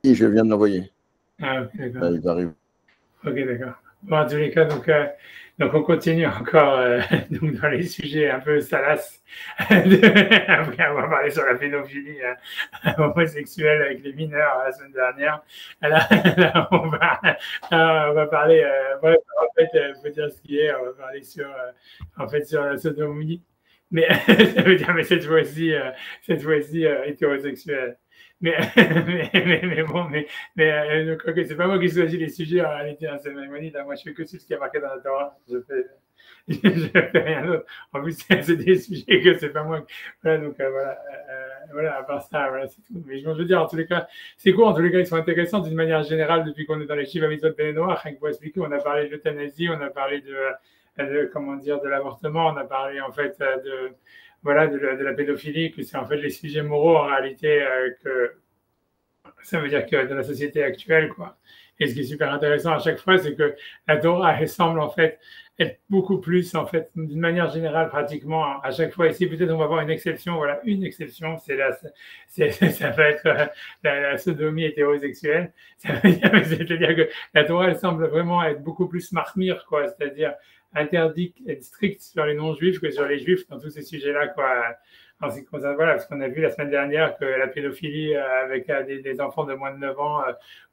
Et je viens de l'envoyer. Ah, ok, Là, d'accord. il arrive. Ok, d'accord. Bon, en tous les cas, donc on continue encore donc dans les sujets un peu salaces. Après avoir parlé sur la pédophilie homosexuelle avec les mineurs la semaine dernière. Là, on va parler, ouais, en fait, faut dire ce qui est, on va parler sur, en fait, sur la sodomie. Mais ça veut dire, mais cette fois-ci hétérosexuelle. Mais, mais bon, donc, ok, c'est pas moi qui choisis les sujets en réalité, hein, c'est Maïmonide. Hein, moi, je fais que ce qui est marqué dans la Torah. Je fais rien d'autre. En plus, c'est des sujets que c'est pas moi. Voilà, donc voilà, à part ça, voilà, c'est tout. Mais je veux dire, en tous les cas, c'est cool. En tous les cas, ils sont intéressants d'une manière générale depuis qu'on est dans les Shiva Mitzvot Ben Noach. Rien que pour expliquer, on a parlé de l'euthanasie, on a parlé comment dire, de l'avortement, on a parlé en fait de voilà de la pédophilie, que c'est en fait les sujets moraux en réalité que ça veut dire que dans la société actuelle, quoi. Et ce qui est super intéressant à chaque fois, c'est que la Torah, elle semble en fait être beaucoup plus, en fait, d'une manière générale, pratiquement à chaque fois. Ici, peut-être on va avoir une exception. Voilà, une exception, ça va être la sodomie hétérosexuelle. C'est-à-dire que la Torah, elle semble vraiment être beaucoup plus marmire, quoi. C'est-à-dire interdit, être stricte sur les non-juifs que sur les juifs dans tous ces sujets-là, quoi. Voilà, parce qu'on a vu la semaine dernière que la pédophilie avec des enfants de moins de 9 ans,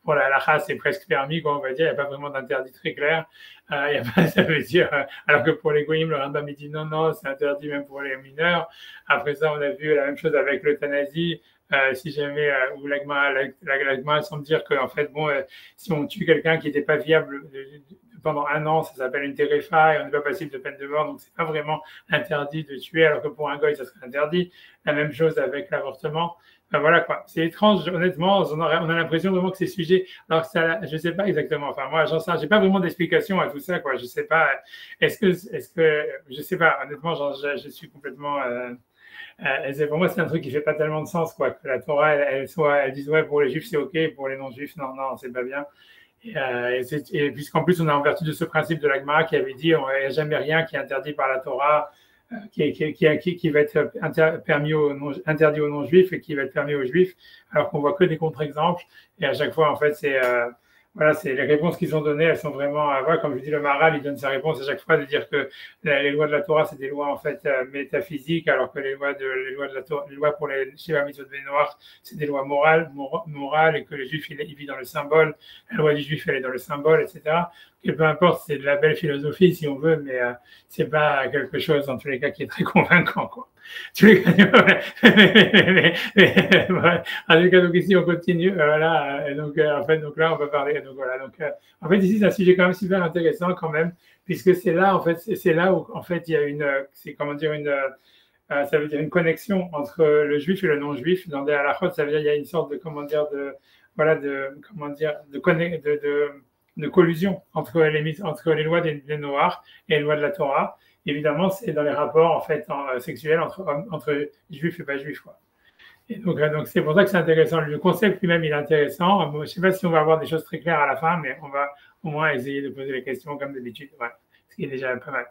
pour la halakha, c'est presque permis, quoi, on va dire. Il n'y a pas vraiment d'interdit très clair. Y a pas, ça veut dire, alors que pour les goyim, le Rambam il dit non, non, c'est interdit même pour les mineurs. Après ça, on a vu la même chose avec l'euthanasie. Si jamais, où l'agma semble dire que, en fait, bon, si on tue quelqu'un qui n'était pas viable pendant un an, ça s'appelle une terefa et on n'est pas passible de peine de mort, donc c'est pas vraiment interdit de tuer, alors que pour un goy, ça serait interdit. La même chose avec l'avortement. Enfin, voilà quoi. C'est étrange, honnêtement, on a l'impression vraiment que ces sujets, alors que ça, je sais pas exactement. Enfin, moi, j'en sais, j'ai pas vraiment d'explication à tout ça, quoi. Je sais pas. Je sais pas. Honnêtement, je suis complètement. Pour moi, c'est un truc qui fait pas tellement de sens, quoi. Que la Torah, elle dise ouais pour les juifs c'est ok, pour les non-juifs non, non, c'est pas bien. Et puisqu'en plus, on a en vertu de ce principe de l'Agmara qui avait dit il n'y a jamais rien qui est interdit par la Torah, qui va être interdit aux non-juifs et qui va être permis aux juifs, alors qu'on voit que des contre-exemples. Et à chaque fois, en fait, voilà, c'est les réponses qu'ils ont données, elles sont vraiment, voilà, comme je dis, le Maharal, il donne sa réponse à chaque fois de dire que les lois de la Torah, c'est des lois en fait métaphysiques, alors que les lois pour les Shiva Mitzvot Noach, c'est des lois morales, et que le juif, il vit dans le symbole, la loi du juif, elle est dans le symbole, etc. Et peu importe, c'est de la belle philosophie si on veut, mais c'est pas quelque chose, dans tous les cas, qui est très convaincant, quoi. Tous les cas, en tout cas, donc ici, on continue. Voilà, donc, en fait, donc là, on va parler. Donc, voilà, donc, en fait, ici, c'est un sujet quand même super intéressant, quand même, puisque c'est là, en fait, c'est là où, en fait, il y a c'est comment dire, ça veut dire une connexion entre le juif et le non-juif. Dans des halakhot, ça veut dire il y a une sorte de, comment dire, voilà, comment dire, de collusion entre les lois des Noirs et les lois de la Torah. Évidemment, c'est dans les rapports en fait sexuels entre juifs et pas juifs, quoi. Et donc c'est pour ça que c'est intéressant. Le concept lui-même, il est intéressant. Je ne sais pas si on va avoir des choses très claires à la fin, mais on va au moins essayer de poser les questions comme d'habitude. Voilà. Ce qui est déjà pas mal.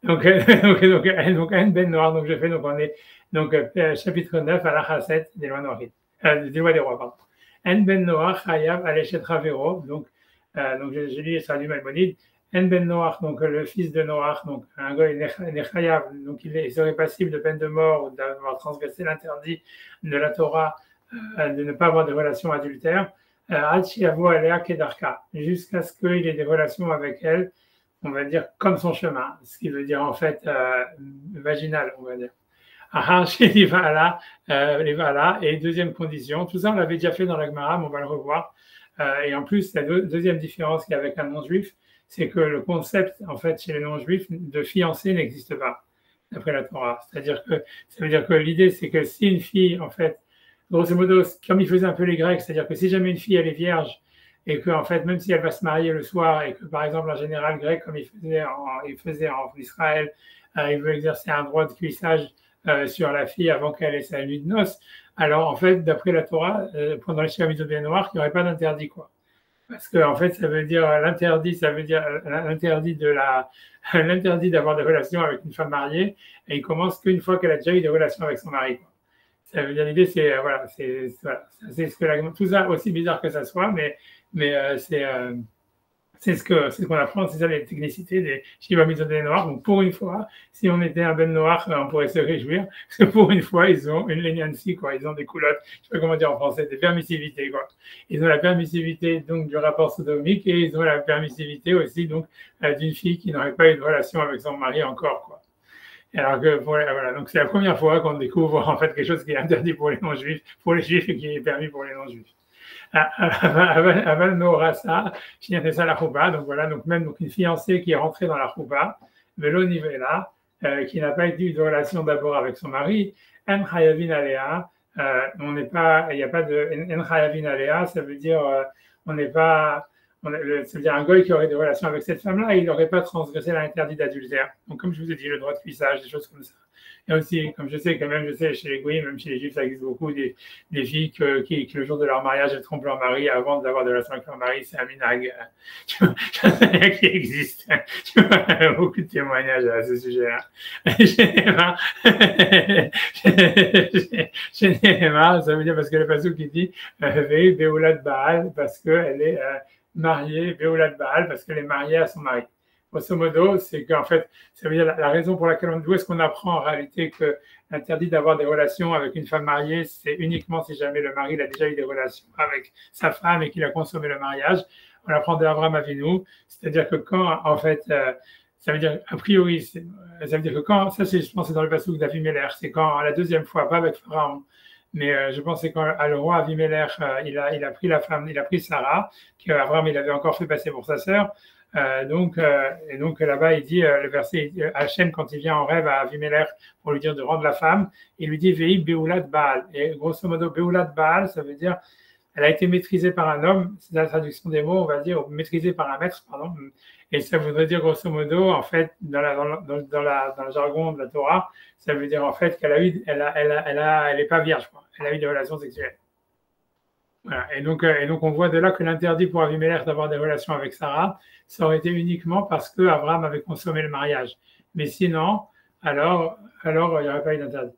Donc, N Ben Noir, donc je fais, donc on est, donc chapitre 9, à la 7 des lois noires, des lois des rois, pardon. N Ben Noach, Hayav, Alechet Ravero, donc je lis ça du Maïmonide. N Ben Noach, donc le fils de Noach, donc un gars, il est Hayav, donc il serait passible de peine de mort ou d'avoir transgressé l'interdit de la Torah, de ne pas avoir de relations adultères, jusqu'à ce qu'il ait des relations avec elle, on va dire, comme son chemin, ce qui veut dire en fait vaginal, on va dire. Et deuxième condition, tout ça on l'avait déjà fait dans la Gemara, mais on va le revoir. Et en plus, la deuxième différence qu'il y a avec un non-juif, c'est que le concept, en fait, chez les non-juifs, de fiancé n'existe pas, d'après la Torah. C'est-à-dire que, ça veut dire que l'idée, c'est que si une fille, en fait, grosso modo, comme ils faisaient un peu les Grecs, c'est-à-dire que si jamais une fille, elle est vierge, et que, en fait, même si elle va se marier le soir, et que, par exemple, un général grec, comme il faisait en Israël, il veut exercer un droit de cuissage sur la fille avant qu'elle ait sa nuit de noces, alors, en fait, d'après la Torah, pendant les Shiva Mitzvot noirs, il n'y aurait pas d'interdit, quoi. Parce que, en fait, ça veut dire l'interdit, ça veut dire l'interdit l'interdit d'avoir des relations avec une femme mariée, et il commence qu'une fois qu'elle a déjà eu des relations avec son mari, quoi. Ça veut dire l'idée, c'est voilà, c'est ce que tout ça aussi bizarre que ça soit, mais c'est ce qu'on apprend, c'est ça les technicités des Shiva Mitzvot noirs. Donc pour une fois, si on était un ben noir, on pourrait se réjouir, parce que pour une fois, ils ont une leniency, quoi. Ils ont des culottes, je sais pas comment dire en français, des permissivités, quoi. Ils ont la permissivité donc du rapport sodomique et ils ont la permissivité aussi donc d'une fille qui n'aurait pas eu de relation avec son mari encore, quoi. Alors que voilà, donc c'est la première fois qu'on découvre en fait quelque chose qui est interdit pour les non-juifs, pour les juifs et qui est permis pour les non-juifs. Aval no rasa, ça la choupa, donc voilà, donc même donc une fiancée qui est rentrée dans la choupa, velo nivela, qui n'a pas eu de relation d'abord avec son mari, en chayavin alea, on n'est pas, il n'y a pas de en chayavin alea, ça veut dire on n'est pas, ça veut dire un goy qui aurait des relations avec cette femme-là, il n'aurait pas transgressé l'interdit d'adultère. Donc comme je vous ai dit, le droit de cuissage, des choses comme ça. Et aussi, comme je sais, quand même, je sais, chez les goyim, même chez les juifs, ça existe beaucoup, des filles qui, le jour de leur mariage, elles trompent leur mari avant d'avoir des relations avec leur mari. C'est un minag. Je sais rien qui existe. Tu vois, beaucoup de témoignages à ce sujet-là. J'en ai marre, ça veut dire parce que le passage qui dit Vei Beoulat Baal, parce qu'elle est mariée, Beoulat Baal, parce qu'elle est mariée à son mari. Grosso modo, c'est qu'en fait, ça veut dire la raison pour laquelle d'où est-ce qu'on apprend en réalité que l'interdit d'avoir des relations avec une femme mariée, c'est uniquement si jamais le mari a déjà eu des relations avec sa femme et qu'il a consommé le mariage. On apprend d'Abraham Avinu, c'est-à-dire que quand, en fait, ça veut dire, a priori, ça veut dire que quand, ça c'est, je pense, c'est dans le passage d'Avimelech, c'est quand la deuxième fois, pas avec Pharaon, mais je pense que c'est quand le roi Avimelech, il a pris la femme, il a pris Sarah, qu'Abraham, il avait encore fait passer pour sa sœur. Et donc là-bas, il dit, le verset, Hachem, quand il vient en rêve à Avimelech pour lui dire de rendre la femme, il lui dit Vei Beulat Baal. Et grosso modo, Beulat Baal, ça veut dire elle a été maîtrisée par un homme, c'est la traduction des mots, on va dire, maîtrisée par un maître, pardon. Et ça voudrait dire grosso modo, en fait, dans le jargon de la Torah, ça veut dire en fait qu'elle elle est pas vierge, quoi. Elle a eu des relations sexuelles. Voilà. Et donc on voit de là que l'interdit pour Avimelech d'avoir des relations avec Sarah, ça aurait été uniquement parce que Abraham avait consommé le mariage. Mais sinon, alors il n'y aurait pas eu d'interdit.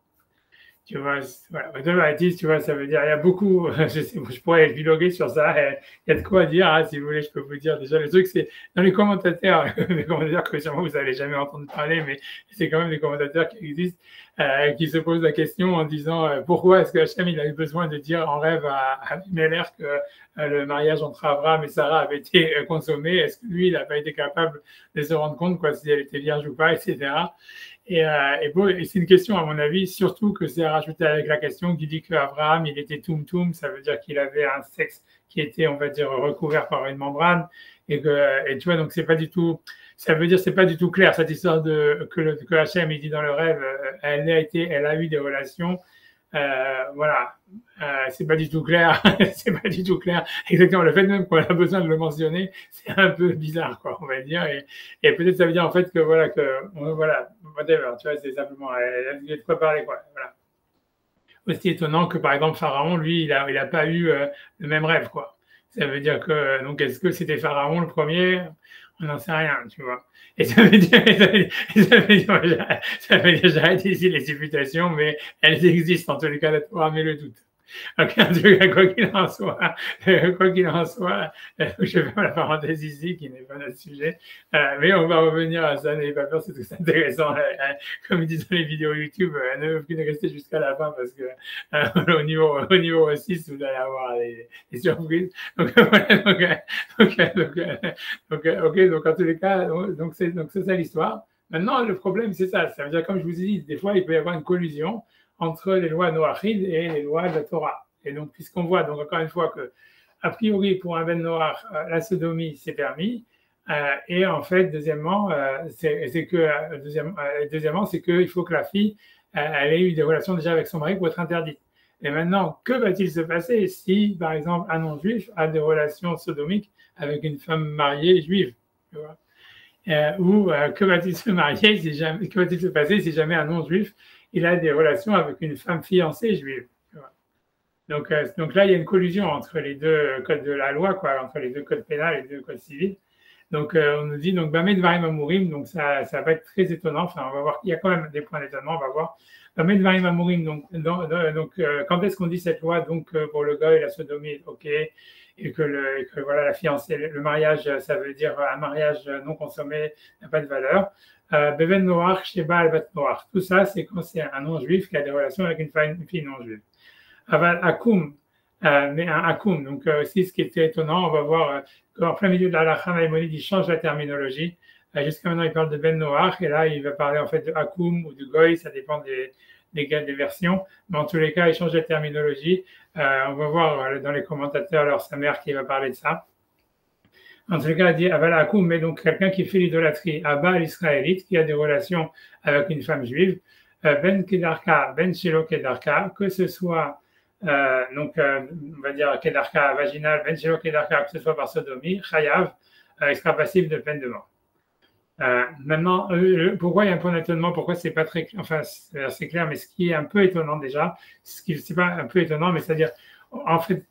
Tu vois, voilà. Tu vois, ça veut dire, il y a beaucoup, je pourrais épiloguer sur ça, il y a de quoi dire, hein, si vous voulez, je peux vous dire. Déjà, le truc, c'est dans les commentateurs que sûrement vous n'allez jamais entendre parler, mais c'est quand même des commentateurs qui existent, qui se posent la question en disant pourquoi est-ce que Hachem, il a eu besoin de dire en rêve à Abimelech que le mariage entre Abraham et Sarah avait été consommé, est-ce que lui, il n'a pas été capable de se rendre compte, quoi, si elle était vierge ou pas, etc. Et c'est une question, à mon avis, surtout que c'est à rajouter avec la question qui dit qu'Abraham, il était toum-toum, ça veut dire qu'il avait un sexe qui était, on va dire, recouvert par une membrane. Et tu vois, donc c'est pas du tout, ça veut dire c'est pas du tout clair, cette histoire que Hachem, il dit dans le rêve, elle a eu des relations. Voilà, c'est pas du tout clair, c'est pas du tout clair. Exactement, le fait même qu'on a besoin de le mentionner, c'est un peu bizarre, quoi, on va dire. Et peut-être ça veut dire en fait que voilà, whatever, tu vois, c'est simplement, il y a de quoi parler, quoi. Voilà. Aussi étonnant que par exemple Pharaon, lui, il a pas eu le même rêve, quoi. Ça veut dire que donc est-ce que c'était Pharaon le premier? On n'en sait rien, tu vois. Et ça veut dire, j'arrête ici les supputations, mais elles existent en tous les cas, la Torah met le doute. Donc, en tout cas, quoi qu'il en soit, je fais la parenthèse ici, qui n'est pas notre sujet, mais on va revenir à ça, n'ayez pas peur, c'est tout intéressant. Comme ils disent dans les vidéos YouTube, ne veut plus rester jusqu'à la fin parce que au niveau 6, vous allez avoir des surprises. Donc, voilà, donc en tous les cas, donc c'est ça l'histoire. Maintenant, le problème, c'est ça. Ça veut dire, comme je vous ai dit, des fois, il peut y avoir une collusion entre les lois noachides et les lois de la Torah. Et donc, puisqu'on voit, donc encore une fois, que, a priori, pour un ben noir, la sodomie, c'est permis. Et en fait, deuxièmement, c'est qu'il faut que la fille, elle ait eu des relations déjà avec son mari pour être interdite. Et maintenant, que va-t-il se passer si, par exemple, un non-juif a des relations sodomiques avec une femme mariée juive, tu vois? Ou que va-t-il se passer si jamais un non-juif il a des relations avec une femme fiancée juive. Donc là, il y a une collusion entre les deux codes de la loi, quoi, entre les deux codes pénals et les deux codes civils. Donc on nous dit donc Bamed Varim Amourim, donc ça va pas être très étonnant. Enfin, on va voir, il y a quand même des points d'étonnement, on va voir. Quand est-ce qu'on dit cette loi? Donc, pour le goy, la sodomie, ok, et que voilà, la fiancée, le mariage, ça veut dire un mariage non consommé n'a pas de valeur. Beven Noach, Sheba Albat Noach. Tout ça, c'est quand c'est un non-juif qui a des relations avec une fille non-juive. Aval Akoum, mais un Akoum. Donc, aussi, ce qui était étonnant, on va voir qu'en plein milieu de la halakha, Maïmonide, il change la terminologie. Jusqu'à maintenant, il parle de Ben Noach, et là, il va parler en fait de Akoum ou de Goy, ça dépend des versions. Mais en tous les cas, il change la terminologie. On va voir dans les commentateurs, alors sa mère qui va parler de ça. En tout cas, il dit Aval Akoum, mais donc quelqu'un qui fait l'idolâtrie, Abba l'israélite, qui a des relations avec une femme juive, Ben Kedarka, Ben Shelo Kedarka, que ce soit, on va dire Kedarka vaginal, Ben Shelo Kedarka, que ce soit par sodomie, Chayav, il sera passible de peine de mort. Maintenant, pourquoi il y a un point d'étonnement? Pourquoi c'est pas très clair? Enfin, c'est clair, mais ce qui est un peu étonnant déjà, c'est pas un peu étonnant, mais c'est-à-dire, en fait,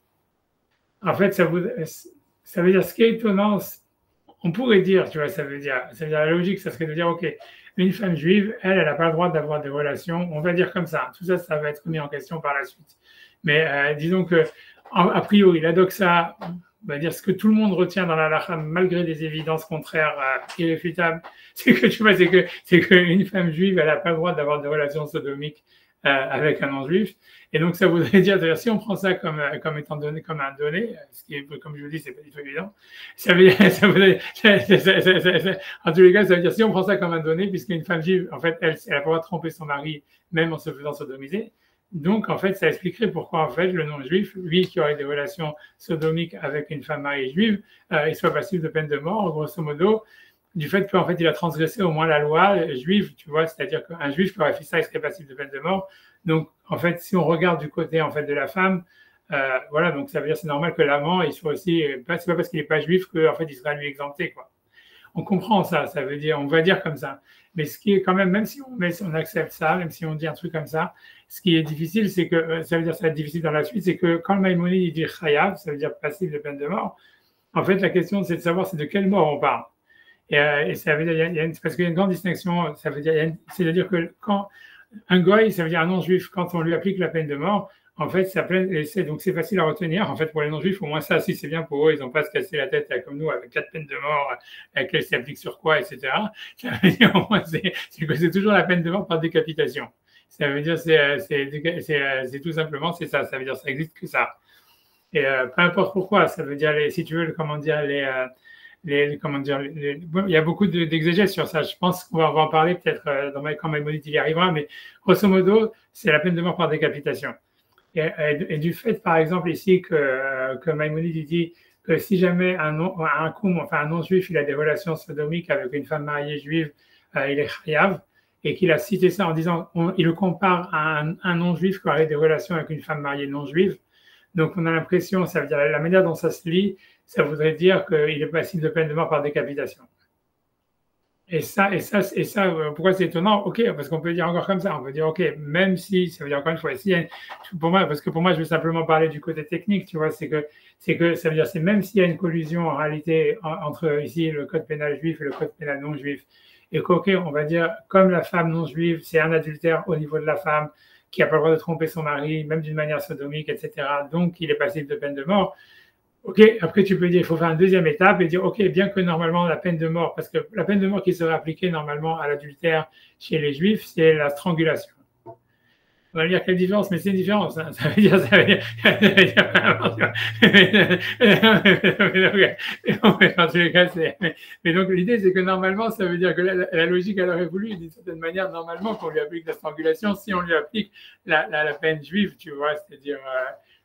ça veut dire ce qui est étonnant, on pourrait dire, tu vois, ça veut dire la logique, ça serait de dire, ok, une femme juive, elle n'a pas le droit d'avoir des relations, on va dire comme ça. Tout ça, ça va être mis en question par la suite. Mais disons que, a priori, la doxa, on va dire ce que tout le monde retient dans la halakha, malgré des évidences contraires irréfutables, c'est que tu vois, c'est qu'une femme juive, elle n'a pas le droit d'avoir des relations sodomiques avec un non-juif. Et donc, ça voudrait dire, si on prend ça comme étant donné, comme un donné, ce qui est, comme je vous dis, c'est pas du tout évident, ça veut dire, en tous les cas, ça veut dire, si on prend ça comme un donné, puisqu'une femme juive, en fait, elle a pas le droit de tromper son mari, même en se faisant sodomiser. Donc, en fait, ça expliquerait pourquoi, en fait, le non-juif, lui qui aurait des relations sodomiques avec une femme mariée juive, il soit passible de peine de mort, grosso modo, du fait qu'en fait, il a transgressé au moins la loi juive, tu vois, c'est-à-dire qu'un juif qui aurait fait ça, il serait passible de peine de mort. Donc, en fait, si on regarde du côté, en fait, de la femme, voilà, donc ça veut dire c'est normal que l'amant, il soit aussi, c'est pas parce qu'il n'est pas juif qu'en fait, il sera lui exempté, quoi. On comprend ça, ça veut dire, on va dire comme ça. Mais ce qui est quand même si on accepte ça, même si on dit un truc comme ça, ce qui est difficile, c'est que, ça veut dire ça va être difficile dans la suite, c'est que quand le Maïmonide il dit chayav, ça veut dire passible de peine de mort, en fait, la question, c'est de savoir c'est de quelle mort on parle. Et ça veut dire, parce qu'il y a une grande distinction, ça veut dire, c'est-à-dire que quand un goy, ça veut dire un non-juif, quand on lui applique la peine de mort, en fait, donc c'est facile à retenir. En fait, pour les non-juifs, au moins ça, si c'est bien pour eux, ils n'ont pas à se casser la tête comme nous avec 4 peines de mort, laquelle s'applique sur quoi, etc. Ça veut dire, au moins, c'est toujours la peine de mort par décapitation. Ça veut dire, c'est tout simplement, c'est ça. Ça veut dire, ça existe que ça. Et peu importe pourquoi, ça veut dire, si tu veux, comment dire, il y a beaucoup d'exégèses sur ça. Je pense qu'on va en parler peut-être quand Maïmonide y arrivera, mais grosso modo, c'est la peine de mort par décapitation. Et du fait, par exemple, ici, que Maïmonide dit que si jamais un non-juif, il a des relations sodomiques avec une femme mariée juive, il est chayav, et qu'il a cité ça en disant, il le compare à un non-juif qui aurait des relations avec une femme mariée non-juive. Donc, on a l'impression, ça veut dire la manière dont ça se lit, ça voudrait dire qu'il est passible de peine de mort par décapitation. Et ça, pourquoi c'est étonnant? Ok, parce qu'on peut dire encore comme ça, on peut dire ok, même si, ça veut dire encore une fois, parce que pour moi, je veux simplement parler du côté technique, tu vois, c'est que ça veut dire, c'est même s'il y a une collusion en réalité entre ici le code pénal juif et le code pénal non juif, et qu'ok, on va dire, comme la femme non juive, c'est un adultère au niveau de la femme, qui n'a pas le droit de tromper son mari, même d'une manière sodomique, etc., donc il est passible de peine de mort. Ok, après tu peux dire, il faut faire une deuxième étape et dire, ok, bien que normalement la peine de mort, parce que la peine de mort qui serait appliquée normalement à l'adultère chez les juifs, c'est la strangulation. On va dire quelle différence, mais c'est une différence. Hein. Ça veut dire. En tous les cas, mais donc l'idée, c'est que normalement, ça veut dire que la logique, elle aurait voulu, d'une certaine manière, normalement, qu'on lui applique la strangulation si on lui applique la peine juive, tu vois, c'est-à-dire.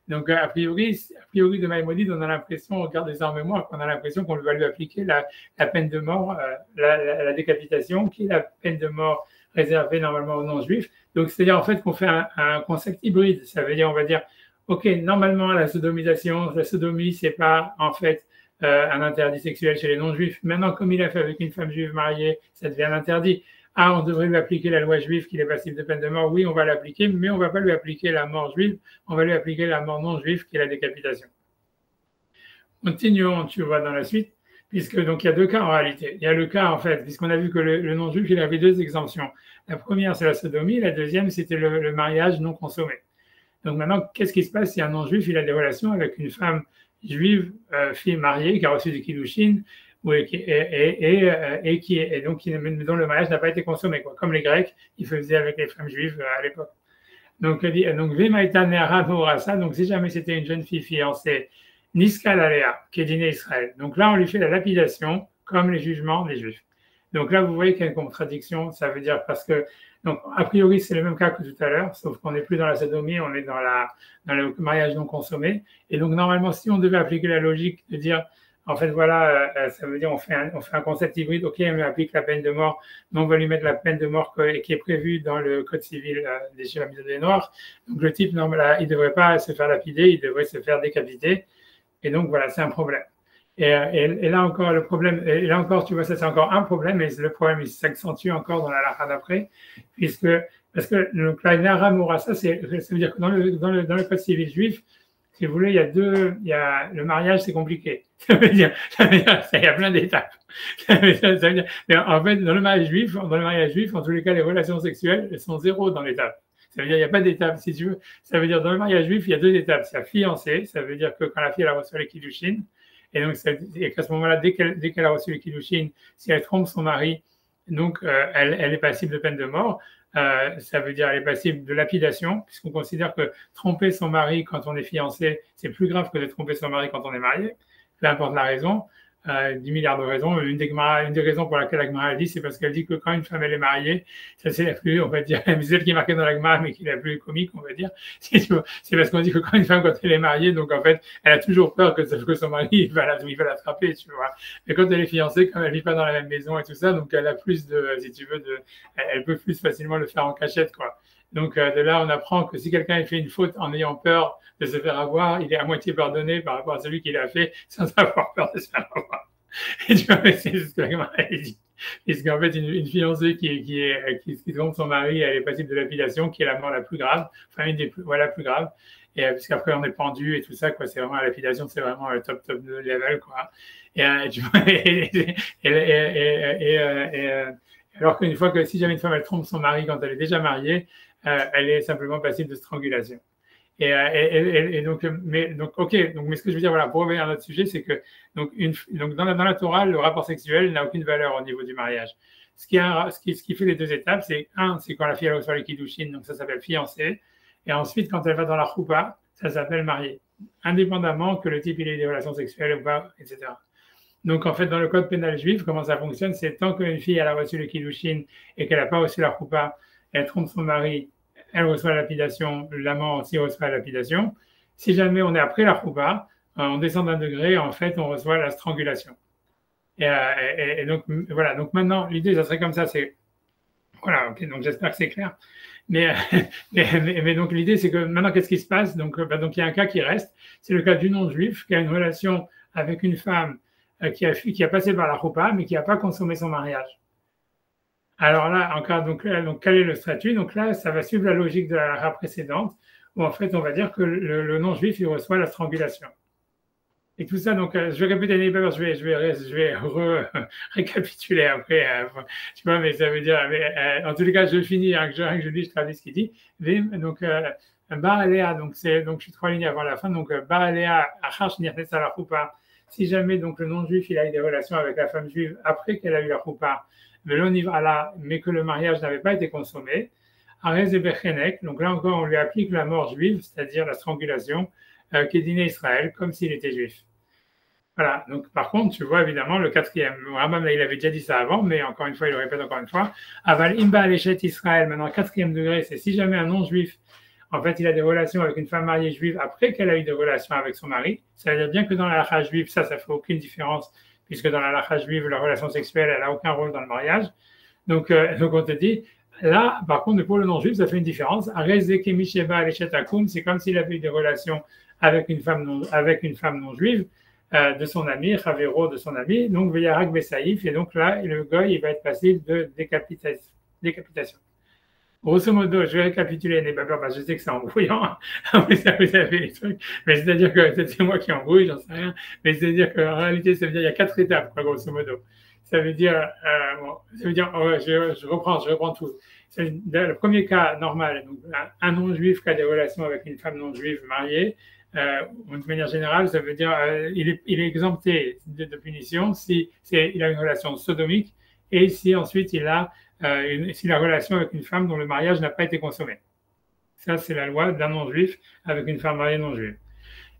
Donc, a priori de Maïmonide, on a l'impression, on regarde les armes mémoires, qu'on a l'impression qu'on va lui appliquer la peine de mort, la décapitation, qui est la peine de mort réservée normalement aux non-juifs. Donc, c'est-à-dire en fait qu'on fait un concept hybride. Ça veut dire, on va dire, ok, normalement, la sodomie, c'est pas en fait un interdit sexuel chez les non-juifs. Maintenant, comme il a fait avec une femme juive mariée, ça devient un interdit. Ah, on devrait lui appliquer la loi juive qu'il est passible de peine de mort. Oui, on va l'appliquer, mais on ne va pas lui appliquer la mort juive, on va lui appliquer la mort non juive qui est la décapitation. Continuons, tu vois, dans la suite. puisque donc il y a deux cas en réalité. Il y a le cas, en fait, puisqu'on a vu que le non-juif, il avait deux exemptions. La première, c'est la sodomie, la deuxième, c'était le mariage non consommé. Donc maintenant, qu'est-ce qui se passe si un non-juif, il a des relations avec une femme juive, fille mariée, qui a reçu du kiddushin, et donc dont le mariage n'a pas été consommé, quoi. Comme les Grecs, ils faisaient avec les femmes juives à l'époque. Donc, Vemaïta Neara Mourassa, donc si jamais c'était une jeune fille fiancée, Niskal Alea, qui est dîné Israël. Donc là, on lui fait la lapidation, comme les jugements des Juifs. Donc là, vous voyez qu'il y a une contradiction, ça veut dire parce que, donc, a priori, c'est le même cas que tout à l'heure, sauf qu'on n'est plus dans la sodomie, on est dans le mariage non consommé. Et donc, normalement, si on devait appliquer la logique de dire, en fait, voilà, ça veut dire on fait un concept hybride, ok, on lui applique la peine de mort, mais on va lui mettre la peine de mort qui est prévue dans le code civil des Chéramides des Noirs. Donc le type, normalement, il ne devrait pas se faire lapider, il devrait se faire décapiter. Et donc voilà, c'est un problème. Et là encore, le problème, et là encore, tu vois, ça c'est encore un problème, et le problème il s'accentue encore dans la lacha d'après, parce que donc, la Nara Mourassa, ça veut dire que dans le code civil juif, si vous voulez, il y a le mariage, c'est compliqué. Ça veut dire, il y a plein d'étapes. Ça veut dire, mais en fait, dans le mariage juif, en tous les cas, les relations sexuelles, elles sont zéro dans l'étape. Ça veut dire, il n'y a pas d'étape, si tu veux. Ça veut dire, dans le mariage juif, il y a deux étapes. C'est la fiancée, ça veut dire que quand la fille, elle a reçu les kiddushin, et donc, qu'à ce moment-là, dès qu'elle a reçu les kiddushin, si elle trompe son mari, donc, elle est passible de peine de mort. Ça veut dire elle est passible de lapidation, puisqu'on considère que tromper son mari quand on est fiancé, c'est plus grave que de tromper son mari quand on est marié, peu importe la raison. 10 milliards de raisons. Une des raisons pour laquelle la Gemara dit, c'est parce qu'elle dit que quand une femme elle est mariée, ça c'est la plus, on va dire, celle qui est marquée dans la Gemara, mais qui est la plus comique, on va dire. C'est parce qu'on dit que quand une femme, quand elle est mariée, donc en fait, elle a toujours peur que son mari il va l'attraper, tu vois. Mais quand elle est fiancée, comme elle vit pas dans la même maison et tout ça, donc elle a plus si tu veux, elle peut plus facilement le faire en cachette, quoi. Donc de là, on apprend que si quelqu'un fait une faute en ayant peur de se faire avoir, il est à moitié pardonné par rapport à celui qui l'a fait sans avoir peur de se faire avoir. Et tu vois, c'est ce que la Gemara dit. Puisqu'en fait, une fiancée qui trompe son mari, elle est passible de lapidation, qui est la mort la plus grave, enfin une des plus, voilà, plus grave. Et puisqu'après on est pendu et tout ça, quoi, c'est vraiment la lapidation, c'est vraiment le top level, quoi. Et tu vois, alors qu'une fois que si jamais une femme elle trompe son mari quand elle est déjà mariée, elle est simplement passible de strangulation. Donc, ok. Donc, mais ce que je veux dire, voilà, pour revenir à notre sujet, c'est que donc dans la Torah, le rapport sexuel n'a aucune valeur au niveau du mariage. Ce qui fait les deux étapes, c'est quand la fille elle reçoit les kiddushin, donc ça s'appelle fiancée, et ensuite quand elle va dans la choupa, ça s'appelle mariée, indépendamment que le type il ait des relations sexuelles ou pas, etc. Donc, en fait, dans le code pénal juif, comment ça fonctionne, c'est tant qu'une fille elle a reçu le kiddushin et qu'elle n'a pas reçu la choupa, elle trompe son mari, elle reçoit la lapidation, l'amant aussi reçoit la lapidation. Si jamais on est après la choupa, on descend d'un degré, en fait, on reçoit la strangulation. Et donc, voilà. Donc maintenant, l'idée, ça serait comme ça, c'est... Voilà, ok, donc j'espère que c'est clair. Mais donc l'idée, c'est que maintenant, qu'est-ce qui se passe? Donc, il y a un cas qui reste, c'est le cas du non-juif qui a une relation avec une femme qui a passé par la choupa, mais qui n'a pas consommé son mariage. Alors là, encore, donc quel est le statut? Donc là, ça va suivre la logique de la lara précédente, où en fait, on va dire que le non-juif, il reçoit la strangulation. Et tout ça, donc, je vais répéter les papers, je vais récapituler après, tu vois, mais ça veut dire, en tous les cas, je finis, hein, que je dis, je traduis ce qu'il dit. Donc, Bar Alea, donc je suis 3 lignes avant la fin, donc, Bar Alea, Achash Nirnes à la choupa. Si jamais, donc, le non-juif, il a eu des relations avec la femme juive après qu'elle a eu la choupa, mais que le mariage n'avait pas été consommé, Arez et Bechenek, donc là encore, on lui applique la mort juive, c'est-à-dire la strangulation, qui est dîné Israël, comme s'il était juif. Voilà, donc par contre, tu vois évidemment le quatrième. Rambam, il avait déjà dit ça avant, mais encore une fois, il le répète encore une fois. Aval imba alechet Israël, maintenant, quatrième degré, c'est si jamais un non-juif, en fait, il a des relations avec une femme mariée juive après qu'elle a eu des relations avec son mari, ça veut dire bien que dans la halakha juive, ça fait aucune différence, puisque dans la halakha juive, la relation sexuelle, elle n'a aucun rôle dans le mariage. Donc on te dit, là, par contre, pour le non-juif, ça fait une différence. C'est comme s'il avait eu des relations avec une femme non-juive, de son ami, Chavero de son ami, donc Veyarak Besaïf, et donc là, le goy, il va être passible de décapitation. grosso modo, je vais récapituler, n'ayez pas peur, parce que je sais que c'est embrouillant. Vous avez les trucs, mais c'est-à-dire que c'est moi qui embrouille, j'en sais rien. Mais c'est-à-dire qu'en réalité, ça veut dire qu'il y a 4 étapes, quoi, grosso modo. Ça veut dire, bon, ça veut dire, je reprends tout. Le premier cas normal, donc un non-juif qui a des relations avec une femme non-juive mariée, de manière générale, ça veut dire il est exempté de punition si il a une relation sodomique et si ensuite il a si la relation avec une femme dont le mariage n'a pas été consommé. Ça, c'est la loi d'un non-juif avec une femme mariée non-juive.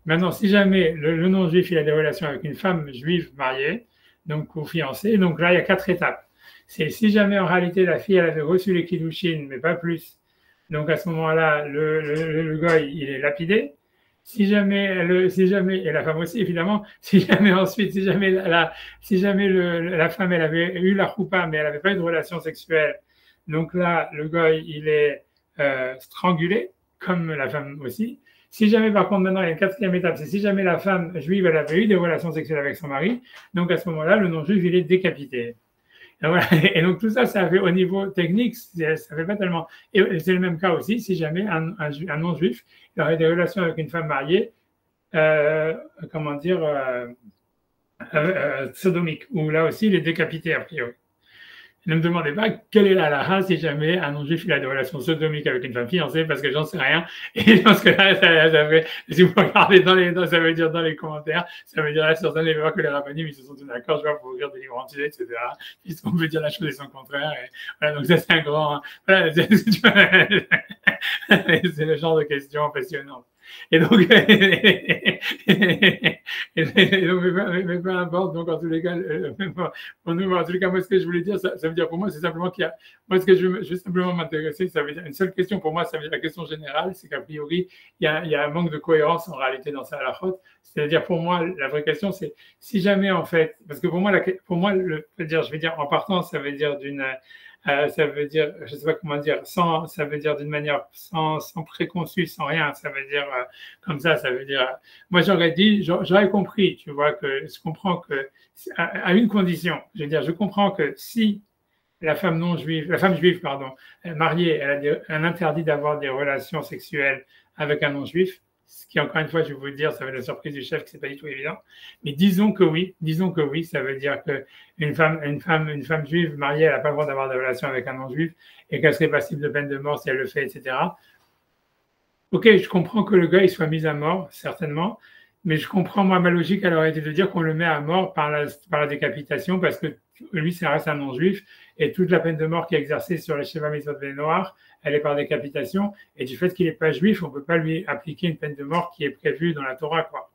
Maintenant, si jamais le non-juif il a des relations avec une femme juive mariée, donc ou fiancée, donc là, il y a 4 étapes. C'est si jamais en réalité la fille elle avait reçu les kiddushin, mais pas plus, donc à ce moment-là, le goy il est lapidé. Si jamais, et la femme aussi évidemment, si jamais ensuite, si jamais la femme elle avait eu la choupa mais elle n'avait pas eu de relation sexuelle, donc là le goy il est strangulé comme la femme aussi. Si jamais, par contre, maintenant, il y a une 4e étape, c'est si jamais la femme juive, elle avait eu des relations sexuelles avec son mari, donc à ce moment-là, le non-juif, il est décapité. Et, voilà. Et donc, tout ça, ça fait au niveau technique, ça fait pas tellement. Et c'est le même cas aussi, si jamais un non-juif, il aurait des relations avec une femme mariée, comment dire, sodomique, où là aussi, il est décapité, a priori. Ne me demandez pas quelle est la halakha si jamais un non-juif a des relations sodomiques avec une femme fiancée, parce que j'en sais rien. Et je pense que là, ça fait, si vous regardez ça veut dire dans les commentaires, ça veut dire là, sur les voir que les rabbinim, ils se sont tous d'accord, je vois, pour ouvrir des livres entiers, etc. Puisqu'on peut dire la chose et son contraire. Et voilà, donc ça, c'est un grand, voilà, c'est le genre de questions passionnantes. Et donc, et donc mais peu importe, donc en tous les cas, pour nous, en tous les cas, moi, ce que je voulais dire, ça veut dire pour moi, c'est simplement qu'il y a, moi, ce que je veux simplement m'intéresser, ça veut dire une seule question pour moi, ça veut dire la question générale, c'est qu'a priori, il y a un manque de cohérence en réalité dans ça à la faute. C'est-à-dire pour moi, la vraie question, c'est si jamais en fait, parce que pour moi, je vais dire en partant, ça veut dire ça veut dire, je ne sais pas comment dire, ça veut dire d'une manière sans préconçu, sans rien. Ça veut dire comme ça veut dire. Moi, j'aurais compris, tu vois, que je comprends que à une condition. Je veux dire, je comprends que si la femme juive, pardon, mariée, elle a un interdit d'avoir des relations sexuelles avec un non-juif. Ce qui, encore une fois, je vais vous le dire, ça va être la surprise du chef, que c'est pas du tout évident. Mais disons que oui, ça veut dire qu'une femme juive mariée, elle n'a pas le droit d'avoir des relations avec un non-juif et qu'elle serait passible de peine de mort si elle le fait, etc. Ok, je comprends que le gars, il soit mis à mort, certainement, mais je comprends, moi, ma logique, elle aurait été de dire qu'on le met à mort par la décapitation parce que lui, ça reste un non-juif et toute la peine de mort qui est exercée sur les Sheva Mitzvot Noirs, elle est par décapitation, et du fait qu'il n'est pas juif, on ne peut pas lui appliquer une peine de mort qui est prévue dans la Torah, quoi.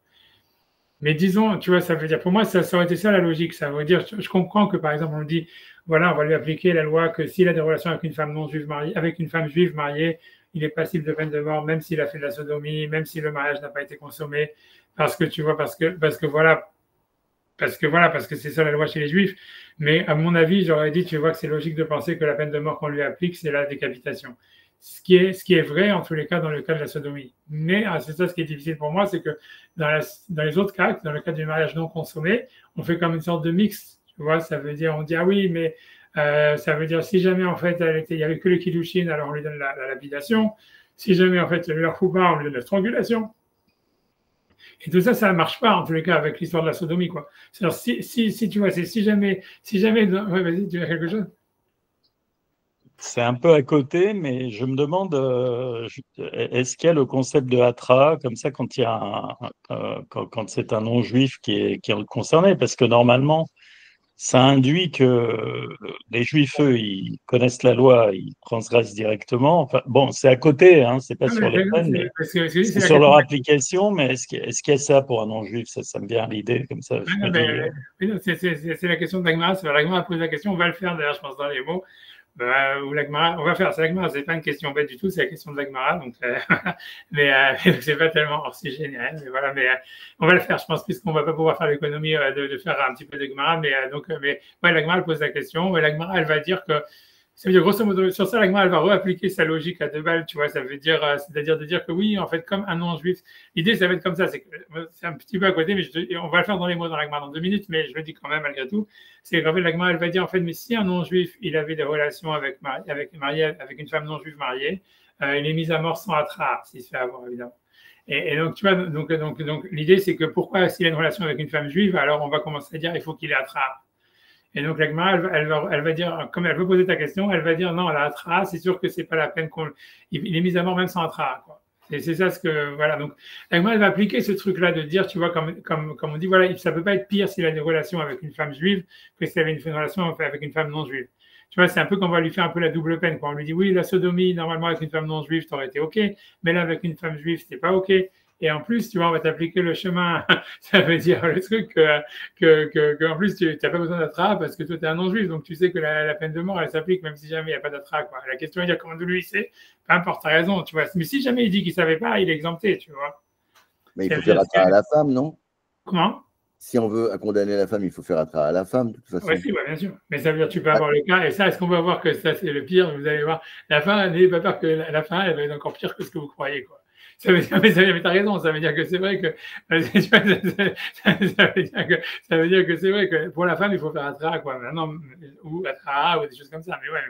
Mais disons, tu vois, ça veut dire, pour moi, ça aurait été ça la logique. Ça veut dire, je comprends que, par exemple, on dit, voilà, on va lui appliquer la loi que s'il a des relations avec une femme non juive mariée, avec une femme juive mariée, il est passible de peine de mort, même s'il a fait de la sodomie, même si le mariage n'a pas été consommé, parce que tu vois, parce que c'est ça la loi chez les juifs. Mais à mon avis, j'aurais dit, tu vois, que c'est logique de penser que la peine de mort qu'on lui applique, c'est la décapitation. Ce qui est vrai en tous les cas dans le cas de la sodomie. Mais c'est ça ce qui est difficile pour moi, c'est que dans les autres cas, dans le cas du mariage non consommé, on fait comme une sorte de mix. Tu vois, ça veut dire, on dit, ah oui, mais ça veut dire si jamais en fait il n'y avait que le kiddushin, alors on lui donne la lapidation. Si jamais en fait il y avait la choupa, on lui donne la strangulation. Et tout ça, ça ne marche pas, en tous les cas, avec l'histoire de la sodomie, quoi. C'est-à-dire, si tu vois, c'est si jamais, ouais, vas-y, tu as quelque chose? C'est un peu à côté, mais je me demande, est-ce qu'il y a le concept de hatra, comme ça, quand il y a quand c'est un non-juif qui est concerné? Parce que normalement, ça induit que les juifs, eux, ils connaissent la loi, ils transgressent directement. Enfin, bon, c'est à côté, hein, c'est pas Non, sur les peines, mais c'est c'est la sur leur question. application. Mais est-ce qu'il y a ça pour un non-juif? Ça me vient à l'idée, comme ça, je me dis. C'est la question de l'Agmara. L'Agmara pose la question. On va le faire d'ailleurs, je pense, dans les mots. Ou l'Agmara, on va faire. C'est l'Agmara, c'est pas une question bête du tout, c'est la question de l'Agmara. Donc, mais c'est pas tellement hors sujet, mais voilà. Mais on va le faire, je pense, puisqu'on va pas pouvoir faire l'économie de faire un petit peu d'Agmara. Mais ouais, l'Agmara elle pose la question. Mais l'Agmara, elle va dire que Ça veut dire, grosso modo, sur ça, la Gemara, elle va réappliquer sa logique à deux balles, tu vois. Ça veut dire, c'est-à-dire de dire que oui, en fait, comme un non-juif, l'idée, ça va être comme ça. C'est un petit peu à côté, mais on va le faire dans les mots dans la Gemara dans 2 minutes, mais je le dis quand même, malgré tout. C'est qu'en fait, la Gemara, elle va dire, en fait, mais si un non-juif, il avait des relations avec une femme non-juive mariée, il est mis à mort sans attra, s'il se fait avoir, évidemment. Et donc, tu vois, donc l'idée, c'est que pourquoi, s'il a une relation avec une femme juive, alors on va commencer à dire, il faut qu'il ait attra. Et donc, l'agma, elle va dire, comme elle veut poser ta question, elle va dire non, la atra, c'est sûr que c'est pas la peine il est mis à mort même sans atra, quoi. C'est ça ce que, voilà. Donc, l'agma, elle va appliquer ce truc-là de dire, tu vois, comme on dit, voilà, ça peut pas être pire s'il a des relations avec une femme juive que s'il avait une relation avec une femme non juive. Tu vois, c'est un peu qu'on va lui faire un peu la double peine, quoi. On lui dit, oui, la sodomie, normalement, avec une femme non juive, t'aurais été OK, mais là, avec une femme juive, c'était pas OK. Et en plus, tu vois, on va t'appliquer le chemin. Ça veut dire le truc en plus, tu n'as pas besoin d'attra parce que toi, tu es un non-juif. Donc, tu sais que la peine de mort, elle s'applique même si jamais il n'y a pas d'attra, quoi. La question est de dire comment lui il sait. Peu importe, tu as raison, tu vois. Mais si jamais il dit qu'il ne savait pas, il est exempté, tu vois. Mais il faut faire attra à la femme, non? Comment? Si on veut condamner la femme, il faut faire attra à la femme, de toute façon. Oui, si, ouais, bien sûr. Mais ça veut dire que tu peux avoir le cas. Et ça, est-ce qu'on va voir que ça, c'est le pire? Vous allez voir. La fin, n'ayez pas peur que la fin, elle va être encore pire que ce que vous croyez, quoi. Ça veut dire, mais t'as raison, ça veut dire que c'est vrai que ça veut dire que c'est vrai que pour la femme, il faut faire attra, quoi. Maintenant, ou attra, ou des choses comme ça. Mais ouais,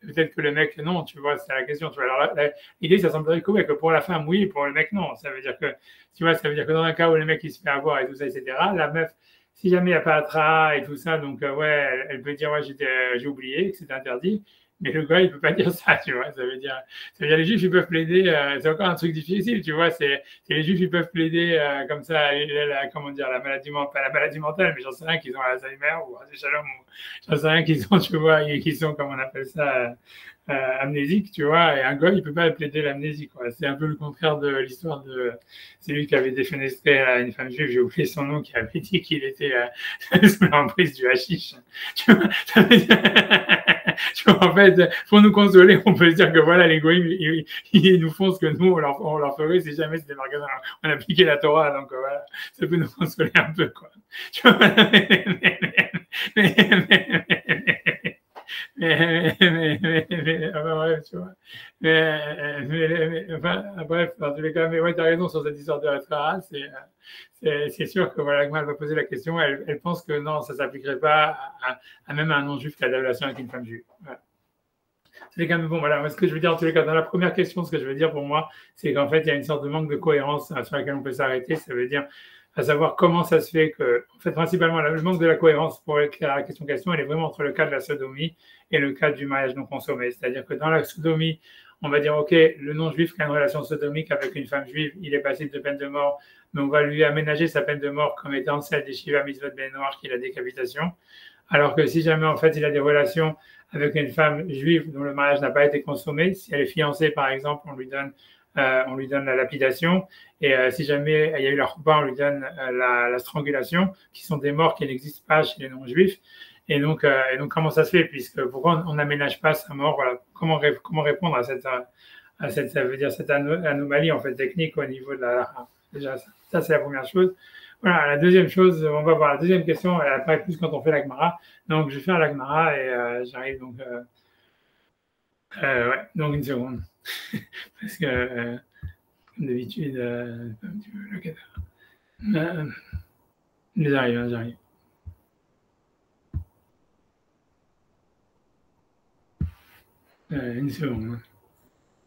peut-être que le mec, non, tu vois, c'est la question. Tu vois. Alors, l'idée, ça semblerait que pour la femme, oui, pour le mec, non. Ça veut dire que, tu vois, ça veut dire que dans un cas où le mec, il se fait avoir et tout ça, etc., la meuf, si jamais il n'y a pas attra et tout ça, donc, ouais, elle peut dire, ouais, j'ai oublié que c'était interdit. Mais le gars, il peut pas dire ça, tu vois. Ça veut dire les juifs, ils peuvent plaider. C'est encore un truc difficile, tu vois. C'est les juifs, ils peuvent plaider comme ça, comment dire, la maladie mentale, pas la maladie mentale, mais j'en sais rien qu'ils ont Alzheimer ou Shalom, ou j'en sais rien qu'ils ont, tu vois, qui sont, comme on appelle ça, amnésiques, tu vois. Et un gars, il peut pas plaider l'amnésie, quoi. C'est un peu le contraire de l'histoire de. C'est lui qui avait défenestré une femme juive, j'ai oublié son nom, qui avait dit qu'il était sous l'emprise du hashish. Tu vois, ça veut dire. Tu vois, en fait, pour nous consoler, on peut se dire que voilà, les goïms, ils nous font ce que nous, on leur ferait si jamais c'était marqué on appliquait la Torah. Donc voilà, ça peut nous consoler un peu, quoi. Tu vois, enfin, bref, tu vois. Enfin, bref, dans tous les cas, mais ouais, tu as raison sur cette histoire de la Torah. C'est sûr que voilà, elle va poser la question. Elle pense que non, ça ne s'appliquerait pas à même un non-juif qui a de la relation avec une femme juive. Voilà. C'est quand même bon. Voilà, ce que je veux dire en tous les cas, dans la première question, ce que je veux dire pour moi, c'est qu'en fait, il y a une sorte de manque de cohérence sur laquelle on peut s'arrêter. Ça veut dire à savoir comment ça se fait que, en fait, principalement, le manque de la cohérence pour la question, elle est vraiment entre le cas de la sodomie et le cas du mariage non consommé. C'est-à-dire que dans la sodomie, on va dire, OK, le non-juif qui a une relation sodomique avec une femme juive, il est passible de peine de mort, mais on va lui aménager sa peine de mort comme étant celle des Shiva Mitzvot Ben Noir, qui est la décapitation. Alors que si jamais, en fait, il a des relations avec une femme juive dont le mariage n'a pas été consommé, si elle est fiancée, par exemple, on lui donne la lapidation. Et si jamais il y a eu la choupa, on lui donne la strangulation, qui sont des morts qui n'existent pas chez les non-juifs. Et donc, comment ça se fait? Puisque pourquoi on n'aménage pas sa mort? Voilà. Comment répondre à cette ça veut dire cette anomalie en fait technique au niveau de la. Déjà, ça c'est la première chose. Voilà, la deuxième chose, on va voir la deuxième question. Elle apparaît plus quand on fait la Gemara. Donc, je vais faire la Gemara et j'arrive donc. Ouais, donc une seconde. Parce que, comme d'habitude, un petit peu locataire. J'arrive. Une seconde.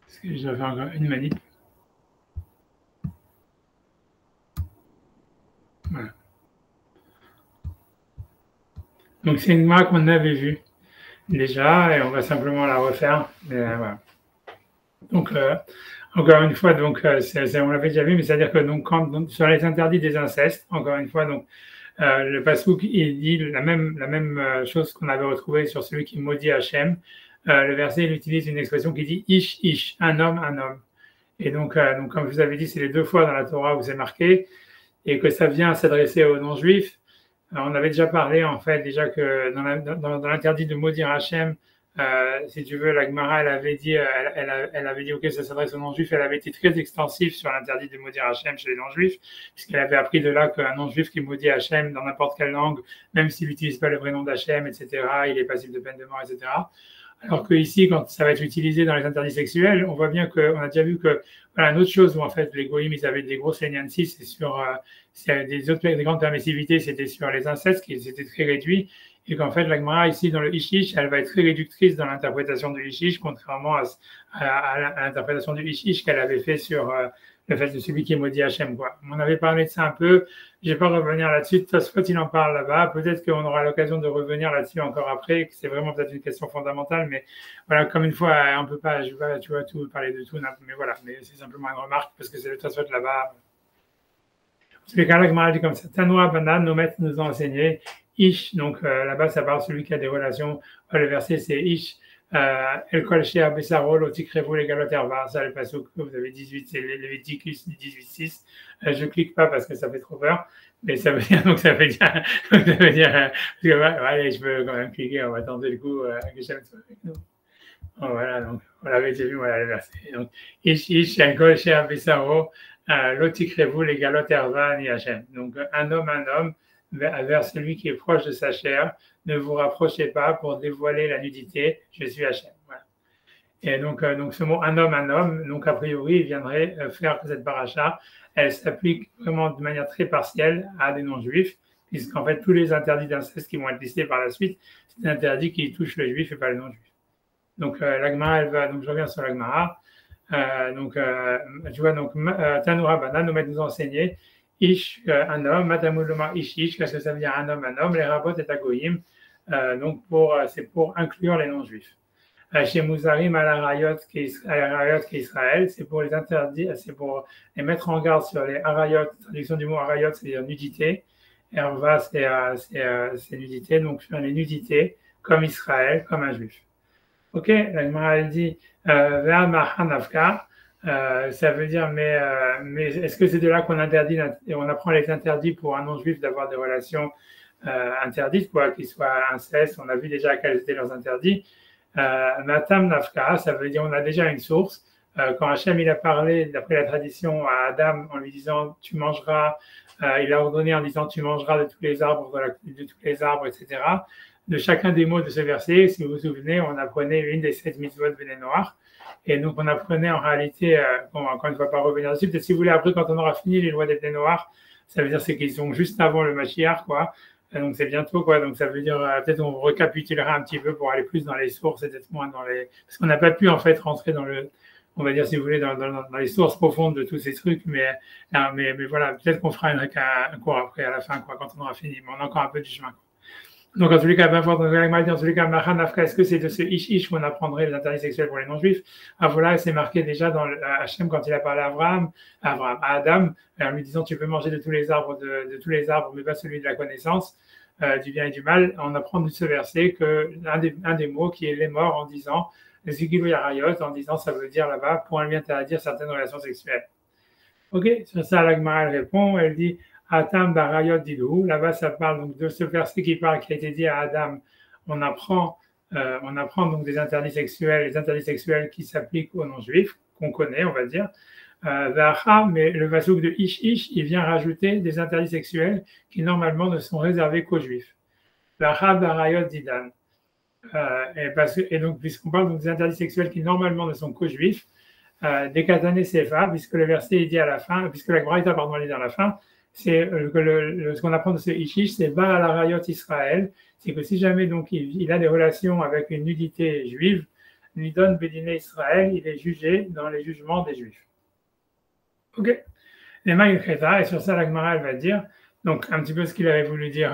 Parce que je dois faire encore une manip. Voilà. Donc, c'est une marque qu'on avait vue déjà et on va simplement la refaire. Voilà. Donc, encore une fois, donc, on l'avait déjà vu, mais c'est-à-dire que donc, sur les interdits des incestes, encore une fois, donc, le Passouk, il dit la même chose qu'on avait retrouvée sur celui qui maudit Hachem. Le verset, il utilise une expression qui dit ish, ish, un homme, un homme. Et donc, comme je vous avais dit, c'est les 2 fois dans la Torah où c'est marqué et que ça vient s'adresser aux non-juifs. On avait déjà parlé, en fait, déjà que dans l'interdit de maudire Hachem, si tu veux, la Gemara, elle avait dit, OK, ça s'adresse aux non-juifs. Elle avait été très extensive sur l'interdit de maudire Hachem chez les non-juifs, puisqu'elle avait appris de là qu'un non-juif qui maudit Hachem dans n'importe quelle langue, même s'il n'utilise pas le vrai nom d'Hachem, etc., il est passible de peine de mort, etc. Alors que ici, quand ça va être utilisé dans les interdits sexuels, on voit bien qu'on a déjà vu que, voilà, une autre chose où en fait les goïms, ils avaient des grosses leniencies, c'est sur des grandes permissivités, c'était sur les incestes qui étaient très réduits, et qu'en fait la Gemara ici dans le Ishish, elle va être très réductrice dans l'interprétation du Ishish, contrairement à l'interprétation du Ishish qu'elle avait fait sur le fait de celui qui est maudit Hachem, quoi. On avait parlé de ça un peu, je vais pas revenir là-dessus, de toute façon, il en parle là-bas, peut-être qu'on aura l'occasion de revenir là-dessus encore après, que c'est vraiment peut-être une question fondamentale, mais voilà, comme une fois, on peut pas, je vais pas, tu vois, tout parler de tout, mais voilà, mais c'est simplement une remarque, parce que c'est le Tosfot là-bas. En tous les cas, la Gemara dit comme ça, Tanoa Banan, nos maîtres nous ont enseigné, Ish, donc là-bas, ça parle de celui qui a des relations, le verset c'est Ish, El Kol Shea Besarol, Otikrevu les Galoterva, ça le passage que vous avez 18, c'est Leviticus 18.6. Je clique pas parce que ça fait trop peur, mais ça veut dire, donc ça veut dire, allez, je peux quand même cliquer, on va tenter le coup, que j'aime soit avec nous. Oh, voilà, donc, voilà, j'ai vu, voilà le verset. Donc, Ish, El Kol Shea Besarol, L'Otikrevu les Galoterva, ni Hachem. Donc, un homme, vers celui qui est proche de sa chair, ne vous rapprochez pas pour dévoiler la nudité, je suis Hachem. Voilà. Et donc ce mot un homme, donc a priori, il viendrait faire que cette paracha, elle s'applique vraiment de manière très partielle à des non-juifs, puisqu'en fait, tous les interdits d'inceste qui vont être listés par la suite, c'est des interdits qui touchent le juif et pas les non-juifs. Donc la Gemara, elle va, donc je reviens sur la Gemara. Tu vois, donc Tanoura Bana, nos maîtres nous enseigner Ish, un homme, Matamuloma Ish, qu'est-ce que ça veut dire un homme, les rabbot et agoyim, donc c'est pour inclure les non-juifs. Chez Mouzarim à la Rayot qui est Israël, c'est pour les interdits, c'est pour les mettre en garde sur les Arayot, traduction du mot Arayot, c'est-à-dire nudité, et Arva, c'est nudité, donc sur les nudités, comme Israël, comme un juif. Ok, la Gemara elle dit, ça veut dire, mais est-ce que c'est de là qu'on interdit, on apprend les interdits pour un non-juif d'avoir des relations interdites, quoi, qu'ils soient incestes, on a vu déjà quels étaient leurs interdits. Matam Nafka, ça veut dire on a déjà une source. Quand Hachem il a parlé, d'après la tradition, à Adam en lui disant tu mangeras, il a ordonné en disant tu mangeras de tous les arbres, etc. De chacun des mots de ce verset, si vous vous souvenez, on apprenait une des 7 mitzvot Béné Noir. Et donc, on apprenait en réalité, encore une fois, pas revenir dessus, peut-être si vous voulez, après, quand on aura fini les lois des Béné Noirs, ça veut dire c'est qu'ils sont juste avant le Mashiach, quoi. Donc, c'est bientôt, quoi. Donc, ça veut dire, peut-être on récapitulera un petit peu pour aller plus dans les sources et peut-être moins dans les. Parce qu'on n'a pas pu, en fait, rentrer dans le. On va dire, si vous voulez, dans les sources profondes de tous ces trucs, mais voilà, peut-être qu'on fera un cours après, à la fin, quoi, quand on aura fini. Mais on a encore un peu du chemin, quoi. Donc, en tous les cas, dans tous les cas, est-ce que c'est de ce ish qu'on apprendrait les interdits sexuels pour les non-juifs? Ah, voilà, c'est marqué déjà dans Hachem quand il a parlé à Adam, en lui disant tu peux manger de tous les arbres, de tous les arbres, mais pas celui de la connaissance, du bien et du mal. On apprend de ce verset que un des mots qui est les morts en disant Zigilou Yarayot, en disant ça veut dire là-bas, pour lui interdire certaines relations sexuelles. Ok, sur ça, la Gemara elle répond, elle dit Atam Barayot Didou. Là-bas, ça parle donc de ce verset qui a été dit à Adam. On apprend donc des interdits sexuels, les interdits sexuels qui s'appliquent aux non-juifs, qu'on connaît, on va dire. Mais le vasouk de Ish, il vient rajouter des interdits sexuels qui normalement ne sont réservés qu'aux juifs. Vacha Barayot Didan. Et donc, puisqu'on parle donc des interdits sexuels qui normalement ne sont qu'aux juifs, des Katané Sefa, puisque le verset est dit à la fin, puisque la Braïta, il est dit à la fin, c'est ce qu'on apprend de ce Ishish, c'est Baal Arayot Israël, c'est que si jamais donc il a des relations avec une nudité juive, Nidon Bédiné Israël, il est jugé dans les jugements des juifs. Ok. Les Maïl Kheta, et sur ça la Gemara elle va dire, donc un petit peu ce qu'il avait voulu dire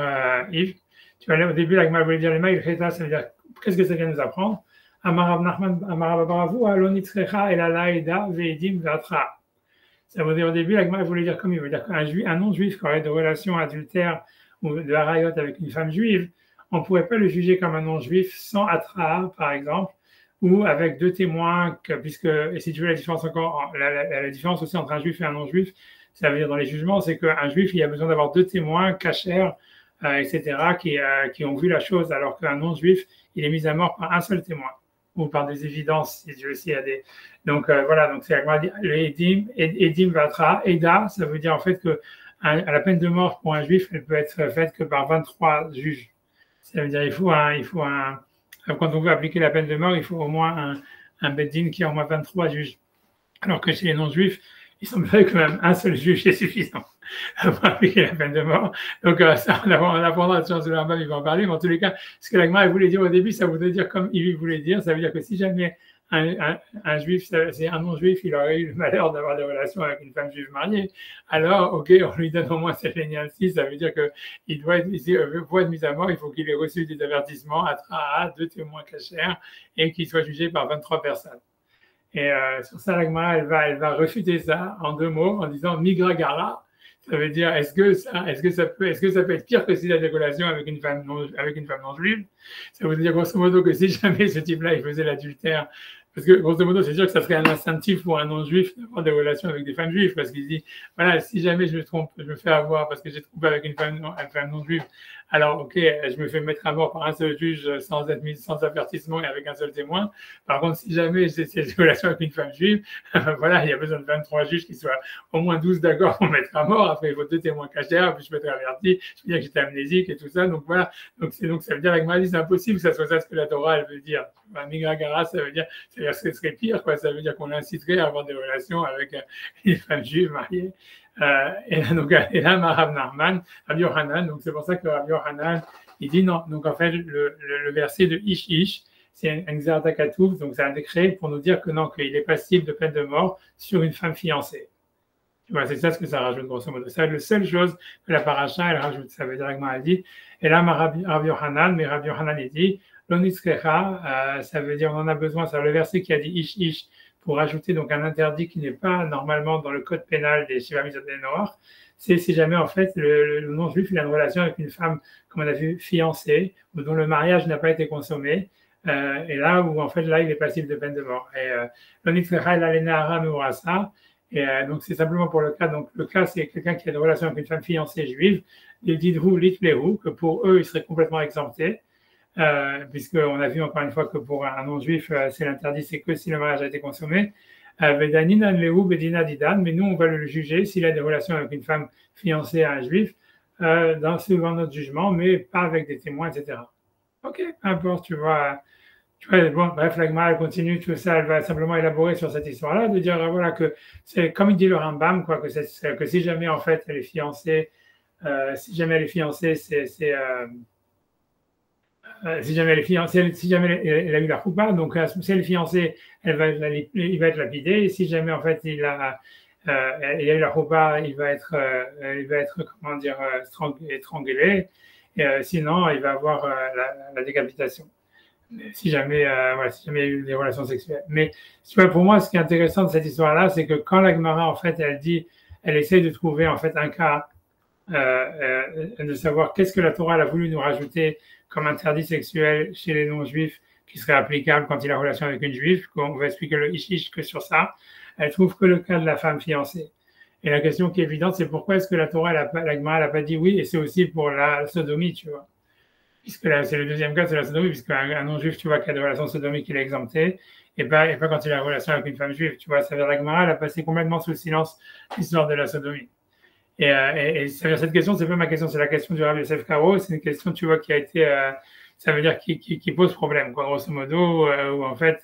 Yves. Tu vois, au début la Gemara voulait dire les Maïl Kheta, ça veut dire qu'est-ce que ça vient nous apprendre? Amarav Nachman, Amarav Baravu, Alonitzrecha, Elalaïda, Veidim, Vatra. Ça veut dire au début, la Gemara voulait dire comme il veut dire qu'un non-juif qui aurait de relations adultères ou de harayot avec une femme juive, on ne pourrait pas le juger comme un non-juif sans atra, par exemple, ou avec deux témoins, puisque, et si tu veux la différence encore, la différence aussi entre un juif et un non-juif, ça veut dire dans les jugements, c'est qu'un juif, il a besoin d'avoir deux témoins, cachers, etc., qui ont vu la chose, alors qu'un non-juif, il est mis à mort par un seul témoin, ou par des évidences, si tu veux, s'il y a des... Donc voilà, donc c'est le Edim Vatra, Eda, ça veut dire en fait que la peine de mort pour un juif, elle peut être faite que par 23 juges. Ça veut dire il faut un Quand on veut appliquer la peine de mort, il faut au moins un Beddin qui a au moins 23 juges. Alors que chez les non-juifs, il semblerait que même un seul juge est suffisant pour appliquer la peine de mort. Donc, ça, on apprendra de chance de l'Arabam, il va en parler. Mais en tous les cas, ce que l'Agma voulait dire au début, ça voudrait dire comme il voulait dire, ça veut dire que si jamais un juif, c'est un non-juif, il aurait eu le malheur d'avoir des relations avec une femme juive mariée, alors, ok, on lui donne au moins cette lignée-ci, ça veut dire qu'il doit être, pour être mis à mort, il faut qu'il ait reçu des avertissements à 2 témoins cachers et qu'il soit jugé par 23 personnes. Et sur ça, l'Agma, elle va refuter ça en 2 mots, en disant migra gara. Ça veut dire, est-ce que ça peut être pire que s'il a des relations avec une femme non juive? Ça veut dire grosso modo que si jamais ce type-là il faisait l'adultère, parce que grosso modo c'est sûr que ça serait un incentif pour un non-juif d'avoir des relations avec des femmes juives, parce qu'il dit voilà, si jamais je me trompe, je me fais avoir parce que j'ai trompé avec une femme non juive, alors ok, je me fais mettre à mort par un seul juge sans avertissement et avec un seul témoin. Par contre, si jamais j'ai des relations avec une femme juive, voilà, il y a besoin de 23 juges qui soient au moins 12 d'accord pour mettre à mort. Après, il faut 2 témoins cachers, puis je peux être averti, je veux dire que j'étais amnésique et tout ça. Donc voilà, donc ça veut dire avec Mali, c'est impossible que ça soit ça ce que la Torah elle veut dire. Migra gara, ça veut dire que ce serait pire, quoi. Ça veut dire qu'on inciterait à avoir des relations avec une femme juive mariée. Et là, Rav Nachman, Rabbi Yochanan, donc c'est pour ça que Rabbi Yochanan, il dit non. Donc en fait, le verset de Ish Ish, c'est un Xerata Katouf, donc c'est un décret pour nous dire que non, qu'il est passible de peine de mort sur une femme fiancée. Tu vois, c'est ça ce que ça rajoute, grosso modo. C'est la seule chose que la paracha, elle rajoute. Ça veut dire que elle dit, et là, Rabbi Yochanan, mais Rabbi Yochanan, il dit, l'onitzkecha, ça veut dire on en a besoin, c'est le verset qui a dit Ish Ish, pour ajouter donc un interdit qui n'est pas normalement dans le code pénal des Shiva Mitzvot Noach, c'est si jamais en fait le non-juif il a une relation avec une femme, comme on a vu, fiancée, ou dont le mariage n'a pas été consommé, et là où en fait là il est passible de peine de mort. Et l'onitzkecha il a l'enahara meurasa, et donc c'est simplement pour le cas. Donc le cas c'est quelqu'un qui a une relation avec une femme fiancée juive, il dit que pour eux ils seraient complètement exemptés. Puisqu'on a vu encore une fois que pour un non-juif, c'est l'interdit, c'est que si le mariage a été consommé. Mais nous, on va le juger s'il a des relations avec une femme fiancée à un juif, suivant notre jugement, mais pas avec des témoins, etc. Ok, peu importe, tu vois. Bon, bref, l'Agma, elle continue tout ça, elle va simplement élaborer sur cette histoire-là, de dire, voilà, que c'est comme il dit le Rambam, quoi, que si jamais, en fait, elle est fiancée, si jamais elle est fiancée, si jamais elle est fiancée, si jamais elle a eu la choupa, donc si elle est fiancée, il va être lapidé. Et si jamais en fait il a eu la choupa, il va être comment dire étranglé. Et, sinon, il va avoir la décapitation. Si jamais, si jamais il y a eu des relations sexuelles. Mais tu vois, pour moi, ce qui est intéressant de cette histoire-là, c'est que quand la Gemara, en fait, elle essaye de trouver en fait un cas, de savoir qu'est-ce que la Torah a voulu nous rajouter comme interdit sexuel chez les non-juifs qui serait applicable quand il a relation avec une juive. On va expliquer le ishish que sur ça. Elle trouve que le cas de la femme fiancée. Et la question qui est évidente, c'est pourquoi est-ce que la Torah, la Gemara n'a pas dit oui, et c'est aussi pour la sodomie, tu vois. Puisque là, c'est le deuxième cas, c'est la sodomie, puisqu'un non-juif, tu vois, qui a des relations sodomiques, il est exempté, et pas quand il a une relation avec une femme juive, tu vois. Ça veut dire la Gemara, elle a passé complètement sous le silence l'histoire de la sodomie. Et cette question, c'est pas ma question, c'est la question du Rabbi Yosef Karo. C'est une question, tu vois, qui a été, ça veut dire qui pose problème, quoi, grosso modo, où en fait,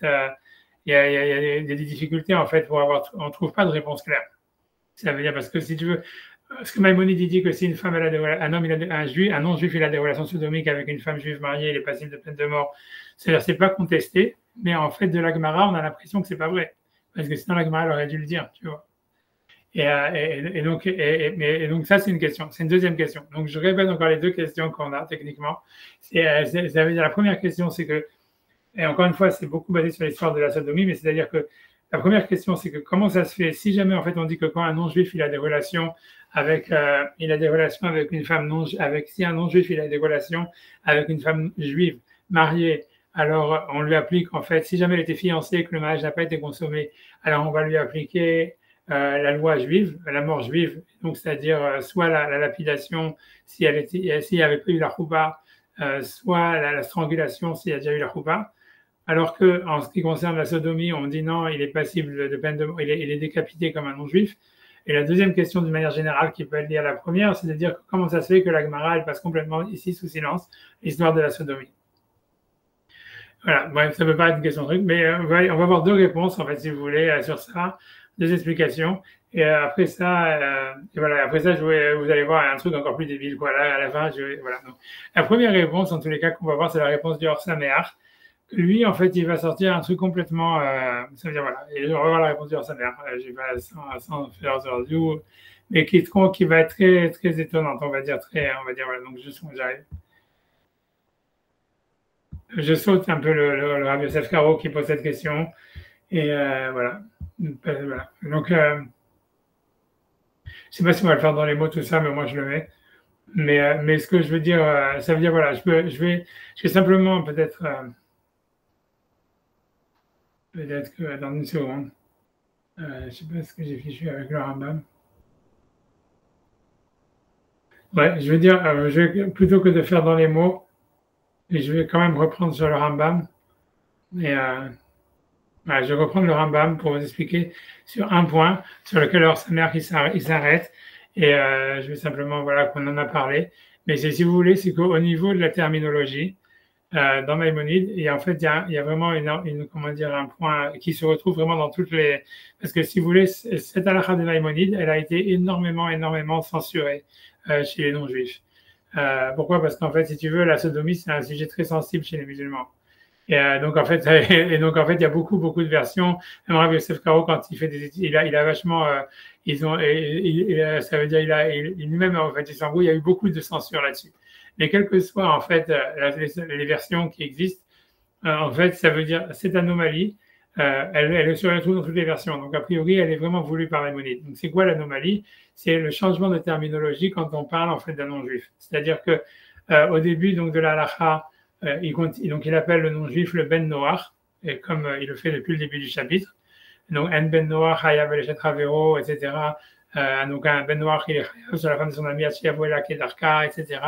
il y a des difficultés en fait on trouve pas de réponse claire. Ça veut dire parce que si tu veux, ce que Maïmonide dit que si une femme, un non-juif, il a des relations sodomiques avec une femme juive mariée, il est passible de peine de mort. C'est-à-dire, c'est pas contesté, mais en fait, de la Gemara, on a l'impression que c'est pas vrai, parce que sinon la Gemara aurait dû le dire, tu vois. Et donc ça, c'est une question. C'est une deuxième question. Donc, je répète encore les 2 questions qu'on a techniquement. Ça veut dire la première question, c'est que, et encore une fois, c'est beaucoup basé sur l'histoire de la sodomie, mais c'est-à-dire que la première question, c'est que comment ça se fait si jamais, en fait, on dit que quand un non-juif, il a des relations avec une femme si un non-juif, il a des relations avec une femme juive mariée, alors on lui applique, en fait, si jamais elle était fiancée et que le mariage n'a pas été consommé, alors on va lui appliquer la loi juive, la mort juive, donc c'est-à-dire soit la lapidation s'il n'y avait pas eu la choupa, soit la strangulation s'il y a déjà eu la choupa. Alors que en ce qui concerne la sodomie, on dit non, il est passible de peine de mort, il est décapité comme un non-juif. Et la deuxième question, d'une manière générale, qui peut être liée à la première, c'est de dire comment ça se fait que la Gemara elle passe complètement ici sous silence l'histoire de la sodomie. Voilà, bref, ça peut pas être une question de truc, mais on va avoir deux réponses, en fait, si vous voulez, sur ça, deux explications. Et après ça, et voilà, après ça, vous allez voir un truc encore plus débile, quoi. Là, à la fin, voilà. Donc, la première réponse, en tous les cas, qu'on va voir, c'est la réponse du Or Sameach. Lui, en fait, il va sortir un truc complètement, ça veut dire, voilà, et on va voir la réponse du Or Sameach. Je vais pas sans faire aujourd'hui, mais qui va être très, très étonnante, on va dire, voilà, donc j'arrive. Je saute un peu le Rabbi Yosef Karo qui pose cette question. Et voilà. Donc, je ne sais pas si on va le faire dans les mots, tout ça, mais moi, je le mets. Mais ce que je veux dire, ça veut dire, voilà, je vais simplement peut-être que dans une seconde, je ne sais pas ce que j'ai fichu avec le Rambam. Ouais, je veux dire, plutôt que de faire dans les mots, et je vais quand même reprendre sur le Rambam. Et je vais reprendre le Rambam pour vous expliquer sur un point sur lequel alors sa mère il s'arrête. Et je vais simplement, voilà, qu'on en a parlé. Mais si vous voulez, c'est qu'au niveau de la terminologie, dans Maïmonide, et en fait, il y a vraiment comment dire, un point qui se retrouve vraiment dans toutes les... Parce que si vous voulez, cette halakha de Maïmonide, elle a été énormément censurée chez les non-juifs. Pourquoi? Parce qu'en fait, si tu veux, la sodomie, c'est un sujet très sensible chez les musulmans. Et donc en fait, il y a beaucoup de versions. Même Rabbi Yosef Karo, quand il fait il a vachement, ça veut dire lui-même en fait, il s'embrouille. Il y a eu beaucoup de censure là-dessus. Mais quelles que soient en fait les versions qui existent, en fait, ça veut dire cette anomalie, elle se retrouve dans toutes les versions. Donc a priori, elle est vraiment voulue par Maïmonide. Donc c'est quoi l'anomalie? C'est le changement de terminologie quand on parle en fait d'un non-juif. C'est-à-dire que au début donc de la halakha, il appelle le non-juif le Ben Noach, et comme il le fait depuis le début du chapitre. Donc, un Ben Noach, Hayav el Ravero, etc. Donc, un Ben Noach, il est Hayav sur la femme de son ami, Achiavoela, Kedarka, etc.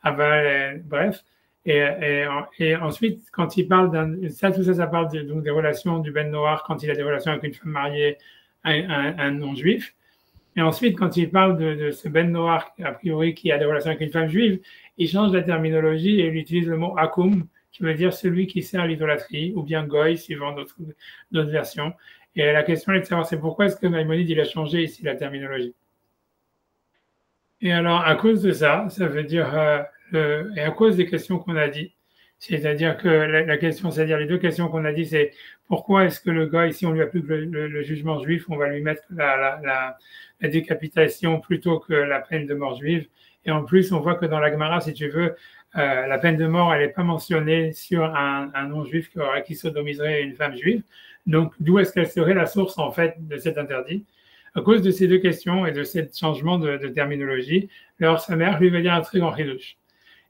Bref. Et ensuite, quand il parle tout ça, ça parle donc des relations du Ben Noach quand il a des relations avec une femme mariée, un non-juif. Et ensuite, quand il parle de ce Ben Noach, a priori, qui a des relations avec une femme juive, il change la terminologie et il utilise le mot akum, qui veut dire celui qui sert à l'idolâtrie, ou bien goy, suivant d'autres versions. Et la question est de savoir c'est pourquoi est-ce que Maïmonide il a changé ici la terminologie. Et alors, à cause de ça, ça veut dire, et à cause des questions qu'on a dit, c'est-à-dire que la question, c'est-à-dire les deux questions qu'on a dit, c'est pourquoi est-ce que le goy, si on lui applique le jugement juif, on va lui mettre la décapitation plutôt que la peine de mort juive. Et en plus, on voit que dans la Gemara, si tu veux, la peine de mort, elle n'est pas mentionnée sur un non-juif qui sodomiserait une femme juive. Donc, d'où est-ce qu'elle serait la source, en fait, de cet interdit? À cause de ces deux questions et de ce changement de terminologie, alors sa mère lui va dire un très grand chidouche.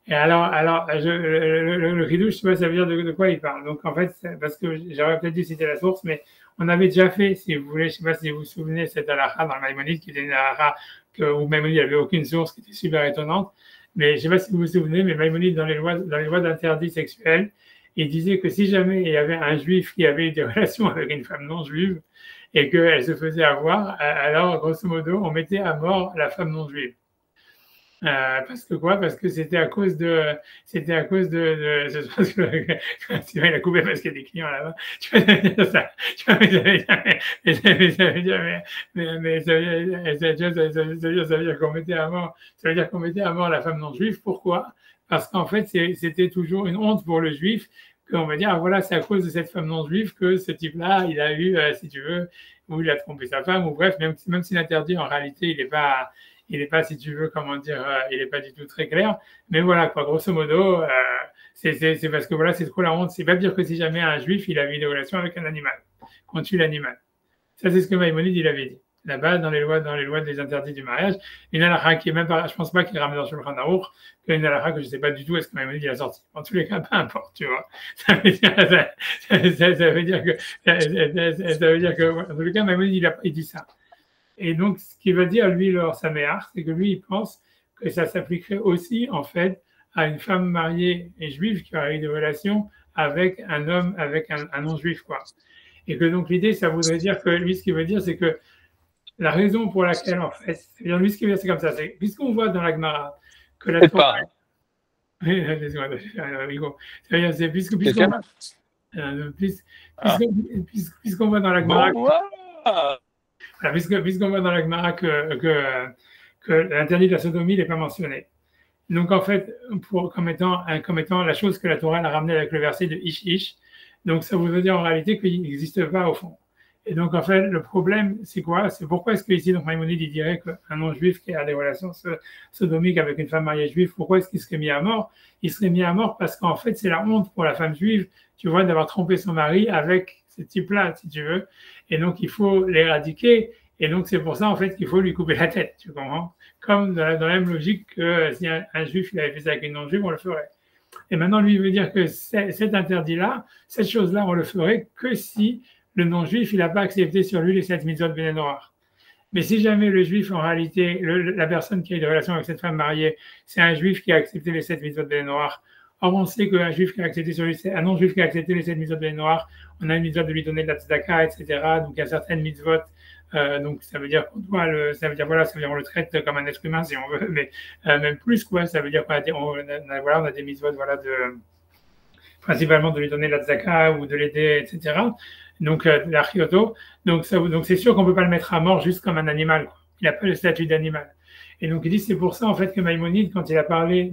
Et alors le chidouche, tu vois, ça veut dire de quoi il parle. Donc, en fait, parce que j'aurais peut-être dû citer la source, mais on avait déjà fait, si vous voulez, je ne sais pas si vous vous souvenez, cette halakha dans le Maïmonide, qui était une halakha où Maïmonide n'avait aucune source, qui était super étonnante. Mais je ne sais pas si vous vous souvenez, mais Maïmonide, dans les lois d'interdit sexuel, il disait que si jamais il y avait un juif qui avait des relations avec une femme non juive et qu'elle se faisait avoir, alors, grosso modo, on mettait à mort la femme non juive. Parce que quoi? Parce que c'était à cause de, je pense que Sylvain a coupé parce qu'il y a des clients là-bas. Tu vas dire ça. Ça veut dire qu'on mettait à mort, ça veut dire qu'on mettait à mort la femme non juive. Pourquoi? Parce qu'en fait, c'était toujours une honte pour le juif qu'on va dire, ah, voilà, c'est à cause de cette femme non juive que ce type-là, il a eu, si tu veux, ou il a trompé sa femme, ou bref, même si l'interdit, en réalité, il n'est pas, si tu veux, comment dire, il n'est pas du tout très clair. Mais voilà, quoi, grosso modo, c'est parce que voilà, c'est trop la honte. C'est pas dire que si jamais un juif, il avait eu des relations avec un animal, qu'on tue l'animal. Ça, c'est ce que Maïmonide, il avait dit. Là-bas, dans les lois des interdits du mariage, une halakha qui est même pas, je pense pas qu'il ramène dans Shulchan Aruch, qu'une halakha que je sais pas du tout est-ce que Maïmonide il a sorti. En tous les cas, peu importe, tu vois. Ça veut dire que, en tous les cas, Maïmonide, il dit ça. Et donc, ce qu'il va dire, lui, leur Saméar, c'est que lui, il pense que ça s'appliquerait aussi, en fait, à une femme mariée et juive qui aurait eu des relations avec un homme, avec un non-juif, quoi. Et que donc, l'idée, ça voudrait dire que lui, ce qu'il veut dire, c'est que la raison pour laquelle, en fait, lui, ce qu'il veut dire, c'est comme ça, c'est puisqu'on voit dans la Gemara que la Torah... C'est Quelqu'un? Ah. puisqu'on voit dans la Gemara, Bon, voilà. puisqu'on voit dans la Gemara que l'interdit de la sodomie n'est pas mentionné. Donc en fait, comme étant la chose que la Torah a ramenée avec le verset de Ish Ish, donc ça veut dire en réalité qu'il n'existe pas au fond. Et donc en fait, le problème, c'est quoi? C'est pourquoi est-ce qu'ici, donc Maïmonide, il dirait qu'un non-juif qui a des relations sodomiques avec une femme mariée juive, pourquoi est-ce qu'il serait mis à mort? Il serait mis à mort parce qu'en fait, c'est la honte pour la femme juive, tu vois, d'avoir trompé son mari avec ce type-là, si tu veux. Et donc il faut l'éradiquer. Et donc c'est pour ça en fait qu'il faut lui couper la tête, tu comprends? Comme dans la même logique que si un juif il avait fait ça avec une non-juive, on le ferait. Et maintenant, lui, il veut dire que cet interdit-là, cette chose-là, on le ferait que si le non-juif, il n'a pas accepté sur lui les 7 mitzvot ben noir. Mais si jamais le juif, en réalité, la personne qui a eu des relations avec cette femme mariée, c'est un juif qui a accepté les 7 mitzvot ben noir, or on sait qu'un juif qui a accepté sur lui, un non-juif qui a accepté les 7 mitzvot ben noir, on a une mitzvot de lui donner de la tzedaka, etc. Donc il y a certaines mitzvot. Donc ça veut dire qu'on doit ça veut dire on le traite comme un être humain si on veut, mais même plus quoi. Ça veut dire qu'on a des mitzvot principalement de lui donner la tzaka ou de l'aider, etc. Donc l'archioto. Donc c'est sûr qu'on peut pas le mettre à mort juste comme un animal, quoi. Il n'a pas le statut d'animal. Et donc il dit c'est pour ça en fait que Maïmonide, quand il a parlé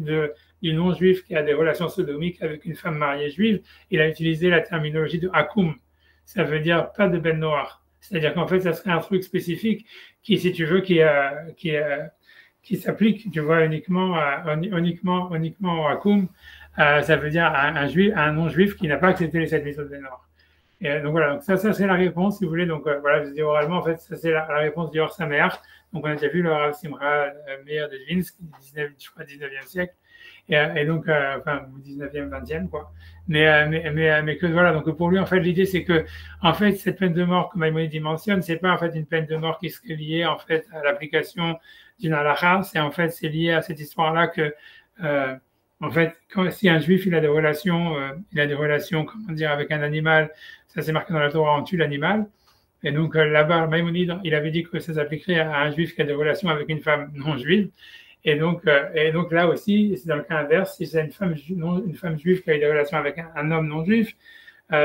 du non-juif qui a des relations sodomiques avec une femme mariée juive, il a utilisé la terminologie de akum. Ça veut dire pas de ben noir. C'est-à-dire qu'en fait, ça serait un truc spécifique qui, si tu veux, qui s'applique, tu vois, uniquement au Akoum. Ça veut dire un non-juif qui n'a pas accepté les 7 mitzvot ben noir. Et donc voilà, donc ça c'est la réponse, si vous voulez. Donc voilà, je dis oralement, en fait, ça c'est la réponse du Or Samer. Donc on a déjà vu le Rav Simra Meir de Dvinsk, je crois, 19e siècle. Et donc, enfin, 19e, 20e, quoi. Mais que voilà, donc pour lui, en fait, l'idée, c'est que, en fait, cette peine de mort que Maïmonide mentionne, c'est pas, en fait, une peine de mort qui serait liée, en fait, à l'application d'une halakha, c'est lié à cette histoire-là que, en fait, si un juif, il a des relations, comment dire, avec un animal, ça c'est marqué dans la Torah, on tue l'animal. Et donc, là-bas, Maïmonide, il avait dit que ça s'appliquerait à un juif qui a des relations avec une femme non juive. Et donc là aussi, c'est dans le cas inverse, si c'est une femme juive qui a eu des relations avec un homme non juif,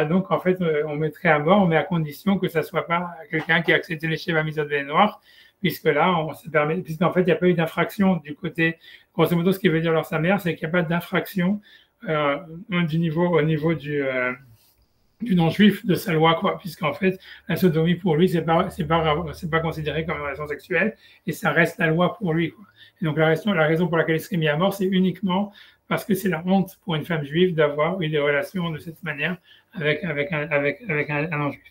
donc en fait, on mettrait à mort, mais à condition que ça soit pas quelqu'un qui a accepté les Sheva Mitzvot ben noir, puisque là, on se permet, puisqu'en fait, il n'y a pas eu d'infraction du côté, grosso modo, ce qui veut dire leur sa mère, c'est qu'il n'y a pas d'infraction au niveau du non-juif de sa loi, quoi, puisqu'en fait, la sodomie pour lui, c'est pas considéré comme une relation sexuelle, et ça reste la loi pour lui, quoi. Et donc, la raison pour laquelle il serait mis à mort, c'est uniquement parce que c'est la honte pour une femme juive d'avoir eu des relations de cette manière avec un non-juif.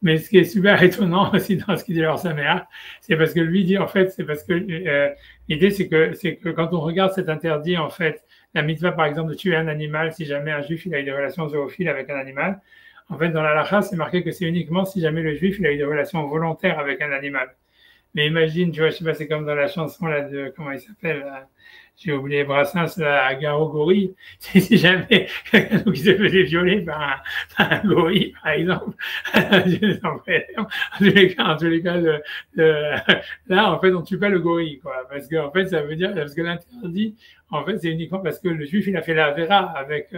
Mais ce qui est super étonnant aussi dans ce qu'il dit leur sa mère, c'est parce que lui dit, en fait, c'est parce que l'idée, c'est que quand on regarde cet interdit, en fait, la mitzvah, par exemple, de tuer un animal, si jamais un juif il a eu des relations zoophiles avec un animal, en fait, dans la halakha, c'est marqué que c'est uniquement si jamais le juif il a eu des relations volontaires avec un animal. Mais imagine, tu vois, je sais pas, c'est comme dans la chanson là de, comment il s'appelle, j'ai oublié Brassens, la Garo Gorille. Si jamais quelqu'un qui se faisait violer par un gorille, par exemple, en tous les cas, là, en fait, on tue pas le gorille, quoi. Parce que, en fait, ça veut dire, parce que l'interdit, en fait, c'est uniquement parce que le juif, il a fait la vera avec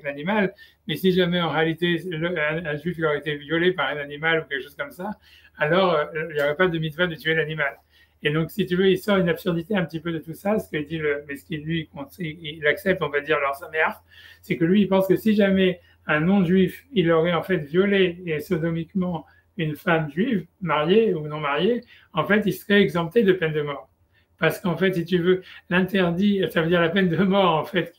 l'animal. Mais si jamais, en réalité, un juif, il aurait été violé par un animal ou quelque chose comme ça, alors, il n'y aurait pas de mitzvah de tuer l'animal. Et donc, si tu veux, il sort une absurdité un petit peu de tout ça, ce qu'il dit, mais ce qu'il lui, il accepte, on va dire, leur saméar, c'est que lui, il pense que si jamais un non-juif, il aurait en fait violé et sodomiquement une femme juive, mariée ou non mariée, en fait, il serait exempté de peine de mort. Parce qu'en fait, si tu veux, l'interdit, ça veut dire la peine de mort, en fait,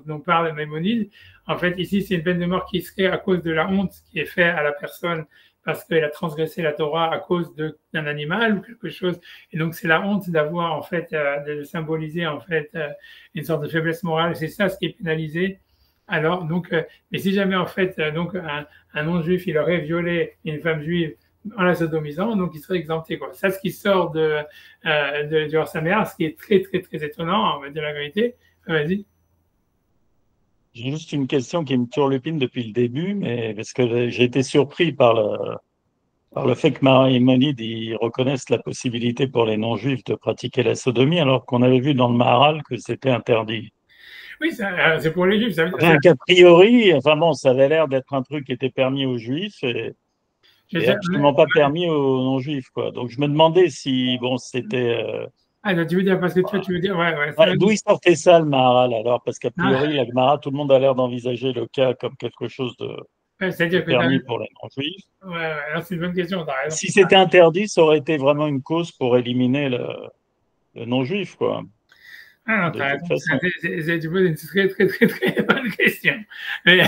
dont parle Maïmonide, en fait, ici, c'est une peine de mort qui serait à cause de la honte qui est faite à la personne parce qu'elle a transgressé la Torah à cause d'un animal ou quelque chose. Et donc, c'est la honte d'avoir, en fait, de symboliser, en fait, une sorte de faiblesse morale. C'est ça ce qui est pénalisé. Alors, donc, mais si jamais, en fait, donc, un non-juif, il aurait violé une femme juive en la sodomisant, donc il serait exempté, quoi. Ça, ce qui sort du Hors-Saméar, ce qui est très, très, très étonnant, on va dire la vérité. Vas-y. J'ai juste une question qui me turlupine depuis le début, mais parce que j'ai été surpris par le fait que Maïmonide ils reconnaissent la possibilité pour les non-juifs de pratiquer la sodomie, alors qu'on avait vu dans le Maharal que c'était interdit. Oui, c'est pour les juifs. Enfin, qu'a priori, enfin bon, ça avait l'air d'être un truc qui était permis aux juifs et absolument pas permis aux non-juifs, quoi. Donc je me demandais si, bon, c'était. Ah, tu veux dire, parce que tu veux dire, ouais, ouais. Ouais, d'où il sortait ça, le Maharal, alors? Parce qu'a Ah, priori, la Gemara, tout le monde a l'air d'envisager le cas comme quelque chose de c'est-à-dire que permis pour les non-juifs. ouais, ouais, c'est une bonne question, t'as raison. Si c'était interdit, ça aurait été vraiment une cause pour éliminer le non-juif, quoi, Ah non, de t'as toute raison. façon. Tu poses une très, très, très, très bonne question. Mais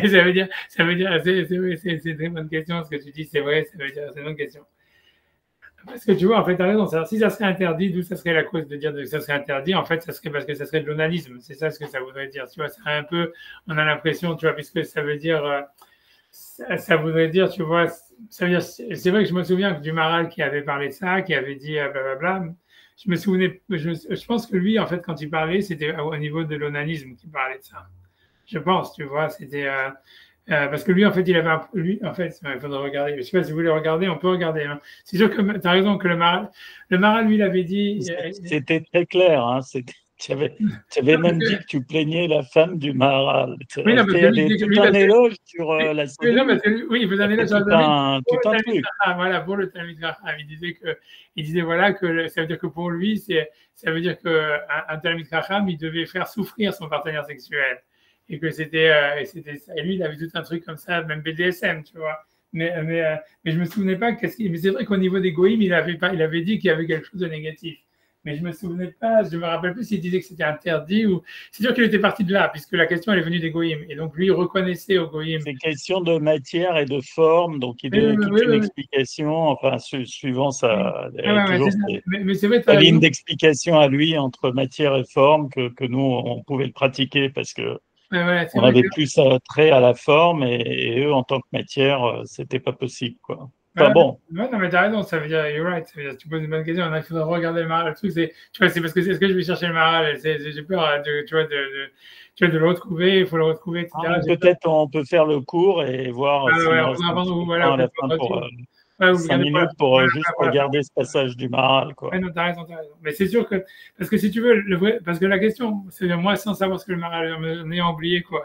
ça veut dire, c'est une très bonne question. Ce que tu dis, c'est vrai, ça veut dire, c'est une bonne question. Parce que tu vois, en fait, t'as raison. Si ça serait interdit, d'où ça serait la cause de dire que ça serait interdit? En fait, ça serait parce que ça serait de l'onanisme. C'est ça ce que ça voudrait dire. Tu vois, ça serait un peu, on a l'impression, tu vois, puisque ça veut dire, ça voudrait dire, tu vois, ça veut dire, c'est vrai que je me souviens du Maral qui avait parlé de ça, qui avait dit blablabla. Je me souvenais, je pense que lui, en fait, quand il parlait, c'était au niveau de l'onanisme qu'il parlait de ça. Je pense, tu vois, c'était parce que lui, en fait, lui, en fait, il faudrait regarder. Je sais pas si vous voulez regarder, on peut regarder. Hein. C'est sûr que tu as raison que le Maral, lui, il avait dit. C'était très clair, hein. Tu avais même dit que tu plaignais la femme du Maharal. Oui, non, Il parce y que avait lui, tout lui un parce que, éloge sur la oui, non, parce sodomie. que, oui, il faisait un Après éloge sur la sodomie pour tout le un Talmid truc. Chacham. Voilà, pour le Talmid Chacham. Il disait voilà que ça veut dire que pour lui, ça veut dire qu'un Talmid Chacham, il devait faire souffrir son partenaire sexuel. Et que et lui, il avait tout un truc comme ça, même BDSM, tu vois. Mais je me souvenais pas mais c'est vrai qu'au niveau des goïms, il avait dit qu'il y avait quelque chose de négatif. Mais je me souvenais pas, je me rappelle plus s'il disait que c'était interdit ou. C'est sûr qu'il était parti de là, puisque la question elle est venue des goïms. Et donc lui il reconnaissait aux goïms. C'est question de matière et de forme, donc il Oui, donnait toute une oui. explication, enfin, suivant sa, C'est toujours ça. Mais c'est vrai, tu sa as ligne raison. d'explication à lui entre matière et forme que nous, on pouvait le pratiquer parce que Ouais, c'est on vrai avait que. plus trait à la forme et eux, en tant que matière, c'était pas possible, quoi. Enfin Ouais, bon, non, mais t'as raison, ça veut dire, you're right, ça veut dire, tu poses une bonne question, il faudrait regarder le Maral. Le truc, tu vois, c'est parce que est-ce que je vais chercher le Maral, j'ai peur, tu vois, tu vois, de le retrouver, il faut le retrouver, etc. J'ai peur. peut-être on peut faire le cours et voir Ah, ouais, s'il me on reste faudra un petit peu prendre, de voilà, temps à la peut-être fin pas pour tout. Ouais, vous cinq regardez minutes pour juste pour la fin. regarder ce passage du Maral, Ouais, quoi. non, t'as raison, t'as raison. Mais c'est sûr que, parce que si tu veux, parce que la question, c'est moi sans savoir ce que le Maral en ayant oublié, quoi.